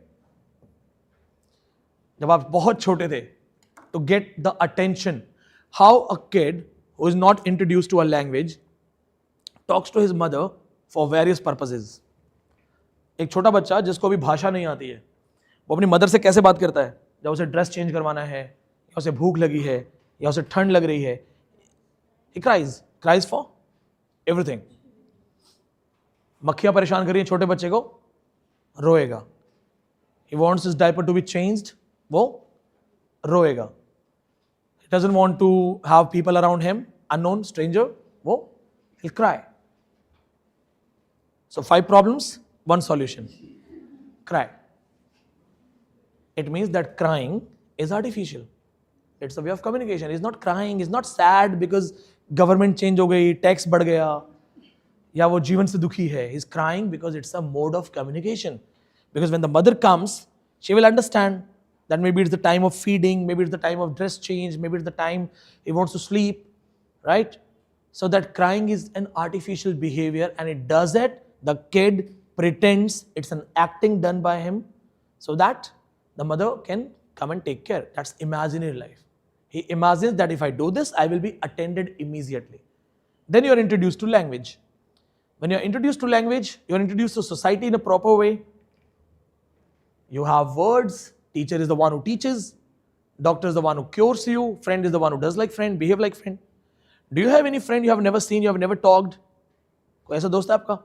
जब आप बहुत छोटे थे, to get the attention, how a kid who is not introduced to a language talks to his mother for various purposes. एक छोटा बच्चा जिसको अभी भाषा नहीं आती है, वो अपनी मदर से कैसे बात करता है? जब उसे ड्रेस चेंज करवाना है, या उसे भूख लगी है, या उसे ठंड लग रही है, he cries for everything. मक्खियां परेशान कर रही हैं छोटे बच्चे को, रोएगा. He wants his diaper to be changed, वो रोएगा. He doesn't want to have people around him, unknown, stranger, he'll cry. So 5 problems, 1 solution. Cry. It means that crying is artificial. It's a way of communication. He's not crying, he's not sad because government change हो गई, tax बढ़ गया, या वो जीवन से दुखी है. He's crying because it's a mode of communication. Because when the mother comes, she will understand that maybe it's the time of feeding, maybe it's the time of dress change, maybe it's the time he wants to sleep, right? So that crying is an artificial behavior, and it does it. The kid pretends it's an acting done by him so that the mother can come and take care. That's imaginary life. He imagines that if I do this, I will be attended immediately. Then you're introduced to language. When you're introduced to language, you're introduced to society in a proper way. You have words. Teacher is the one who teaches. Doctor is the one who cures you. Friend is the one who does like friend, behave like friend. Do you have any friend you have never seen, you have never talked? कोई ऐसा दोस्त है आपका?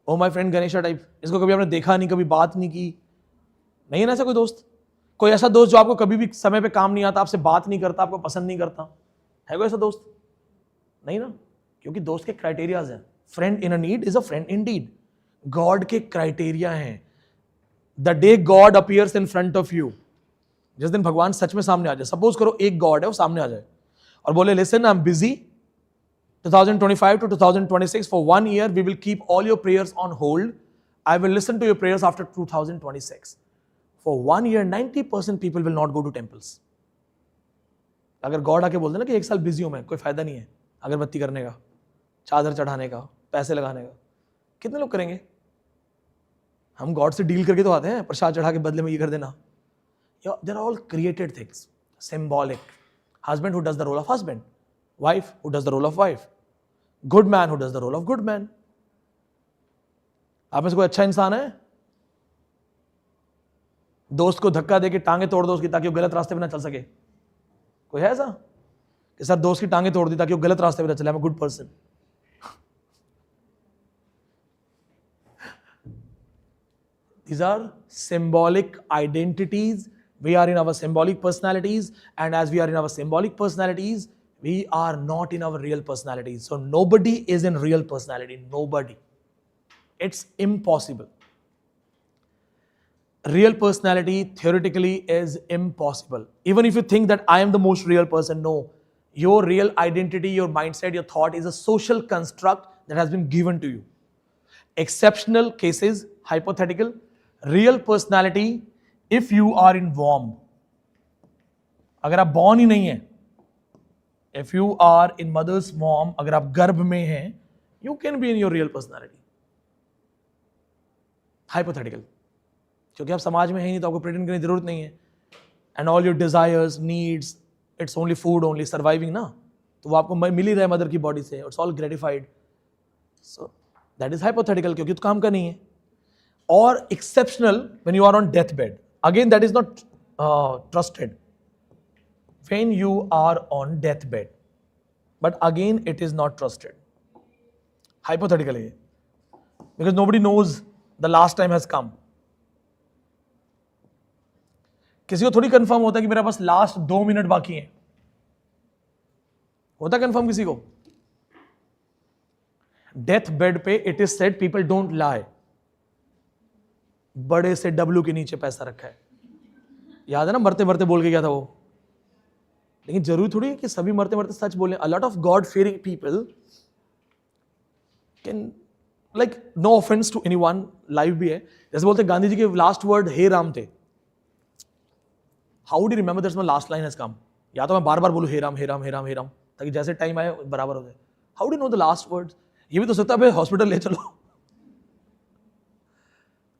Oh my friend Ganesha type, इसको कभी आपने देखा नहीं, कभी बात नहीं की, नहीं है ना ऐसा कोई दोस्त? कोई ऐसा दोस्त जो आपको कभी भी समय पे काम नहीं आता, आपसे बात नहीं करता, आपको पसंद नहीं करता, है कोई ऐसा दोस्त? नहीं ना, क्योंकि दोस्त के क्राइटेरियाज हैं. Friend in a need is a friend in deed. God के क्राइटेरिया हैं. The day God appears in front of you, जिस दिन भगवान सच में सामने आ जाए. सपोज करो एक गॉड है, वो सामने आ जाए और बोले, listen, I am busy, 2025 to 2026 for 1 year we will keep all your prayers on hold. I will listen to your prayers after 2026. For 1 year, 90% people will not go to temples. अगर God आके बोल दे ना कि 1 साल busy हूं मैं, कोई फायदा नहीं है अगरबत्ती करने का, चादर चढ़ाने का, पैसे लगाने का, कितने लोग करेंगे? हम गॉड से डील करके तो आते हैं, प्रसाद चढ़ा के बदले में ये कर देना. They're all created things, symbolic. Husband who does the role of husband, wife who does the role of wife, good man who does the role of good man. आप में से कोई अच्छा इंसान है? दोस्त को धक्का देके टांगे तोड़ दो उसकी ताकि वो गलत रास्ते पे ना चल सके. कोई है ऐसा कि सर दोस्त की टांगे तोड़ दी ताकि वो गलत रास्ते पे ना चले? I am a good person. These are symbolic identities. We are in our symbolic personalities, and as we are in our symbolic personalities, we are not in our real personalities. So nobody is in real personality. Nobody. It's impossible. Real personality theoretically is impossible. Even if you think that I am the most real person, no. Your real identity, your mindset, your thought is a social construct that has been given to you. Exceptional cases, hypothetical, real personality, if you are in womb. अगर आप born ही नहीं हैं, if you are in mother's womb, अगर आप गर्भ में हैं, you can be in your real personality. Hypothetical. क्योंकि आप समाज में हैं नहीं तो आपको pretend करने की जरूरत नहीं है. And all your desires, needs, it's only food, only surviving ना, तो वो आपको मिल ही रहा है मदर की बॉडी से. It's all gratified. So that is hypothetical क्योंकि तो काम का नहीं है. Or exceptional when you are on deathbed. Again, that is not trusted. When you are on deathbed, but again, it is not trusted. Hypothetically, because nobody knows the last time has come. किसी को थोड़ी confirm होता है कि मेरा बस last 2 minute बाकी हैं. होता कंफर्म किसी को? डेथ बेड पे it is said people don't lie. बड़े से डब्ल्यू के नीचे पैसा रखा है. याद है ना, मरते मरते बोल के गया था वो. लेकिन जरूरी थोड़ी है कि सभी मरते मरते सच बोले. A lot of God fearing people can, like, no offence to anyone, live भी है. जैसे बोलते गांधी जी के लास्ट वर्ड हे राम थे. How do remember that's my last line has come? या तो मैं बार बार बोलूं हे राम हे राम हे राम हे राम, ताकि जैसे टाइम आए बराबर हो जाए. How do know the last words? ये भी तो सकता है हॉस्पिटल ले चलो.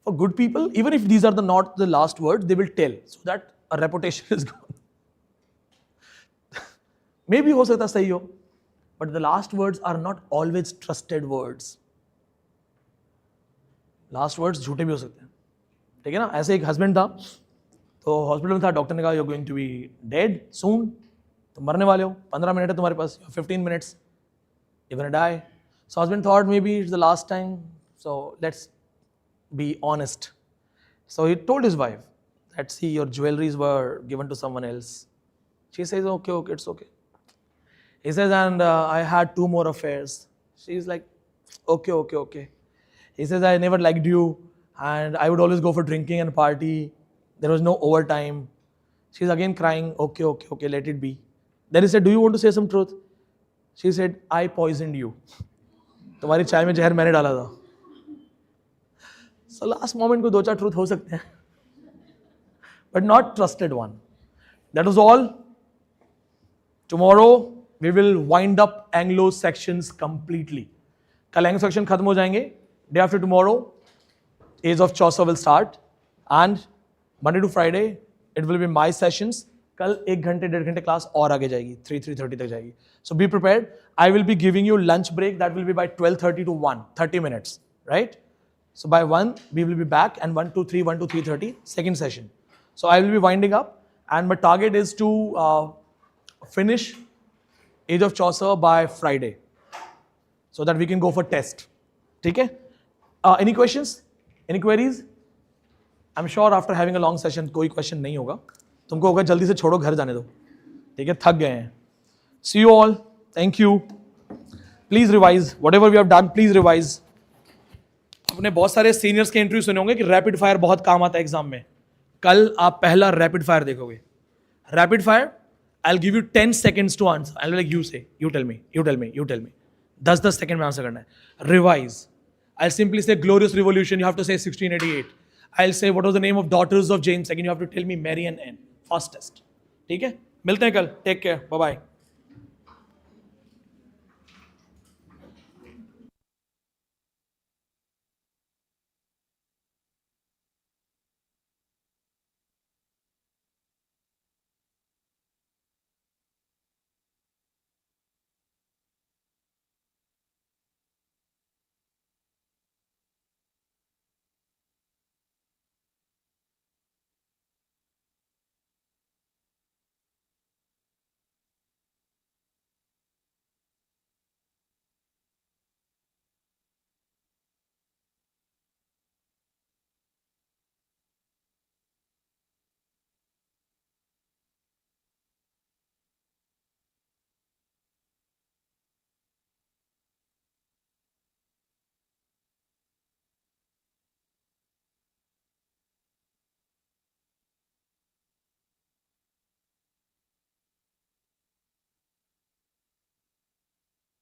For good people, even if these are not the last words, they will tell so that a reputation is gone. Maybe हो सकता सही हो, but the last words are not always trusted words. Last words झूठे भी हो सकते हैं. ठीक है ना? ऐसे एक हस्बैंड था, तो हॉस्पिटल में था, डॉक्टर ने कहा you're going to be dead soon. तुम मरने वाले हो, 15 मिनट है तुम्हारे पास, 15 minutes, you're gonna die. So husband thought maybe it's the last time, so let's be honest. So he told his wife that, see, your jewelries were given to someone else. She says, okay, it's okay. He says, and I had 2 more affairs. She's like, okay. He says, I never liked you, and I would always go for drinking and party. There was no overtime. She's again crying, okay, let it be. Then he said, do you want to say some truth? She said, I poisoned you. तुम्हारी चाय में जहर मैंने डाला था. So last moment को 2-4 truth हो सकते हैं, but not trusted one. That was all. Tomorrow we will wind up Anglo sections completely. कल Anglo section खत्म हो जाएंगे. Day after tomorrow, Age of Chaucer will start, and Monday to Friday it will be my sessions. कल 1 घंटे 1.5 घंटे class और आगे जाएगी, 3:30 तक जाएगी. So be prepared. I will be giving you lunch break. That will be by 12:30 to 1, 30 minutes, right? So by 1, we will be back, and 1 to 3, 1 to 3:30, second session. So I will be winding up, and my target is to finish Age of Chaucer by Friday, so that we can go for test. ठीक है? Any questions? Any queries? I'm sure after having a long session, कोई question नहीं होगा. तुमको होगा जल्दी से छोड़ो, घर जाने दो. ठीक है? थक गए हैं. See you all. Thank you. Please revise. Whatever we have done, please revise. अपने बहुत सारे सीनियर्स के इंटरव्यू सुने होंगे कि रैपिड फायर बहुत काम आता है एग्जाम में. कल आप पहला रैपिड फायर देखोगे. Rapid fire, I will give you 10 seconds to answer. I will like you say, you tell me. 10 second में आंसर करना है. Revise. I simply say Glorious Revolution, you have to say 1688. I'll say what was the name of daughters of James II. You have to tell me Mary and Anne. Fastest. ठीक है? मिलते हैं कल. Take care. Bye bye.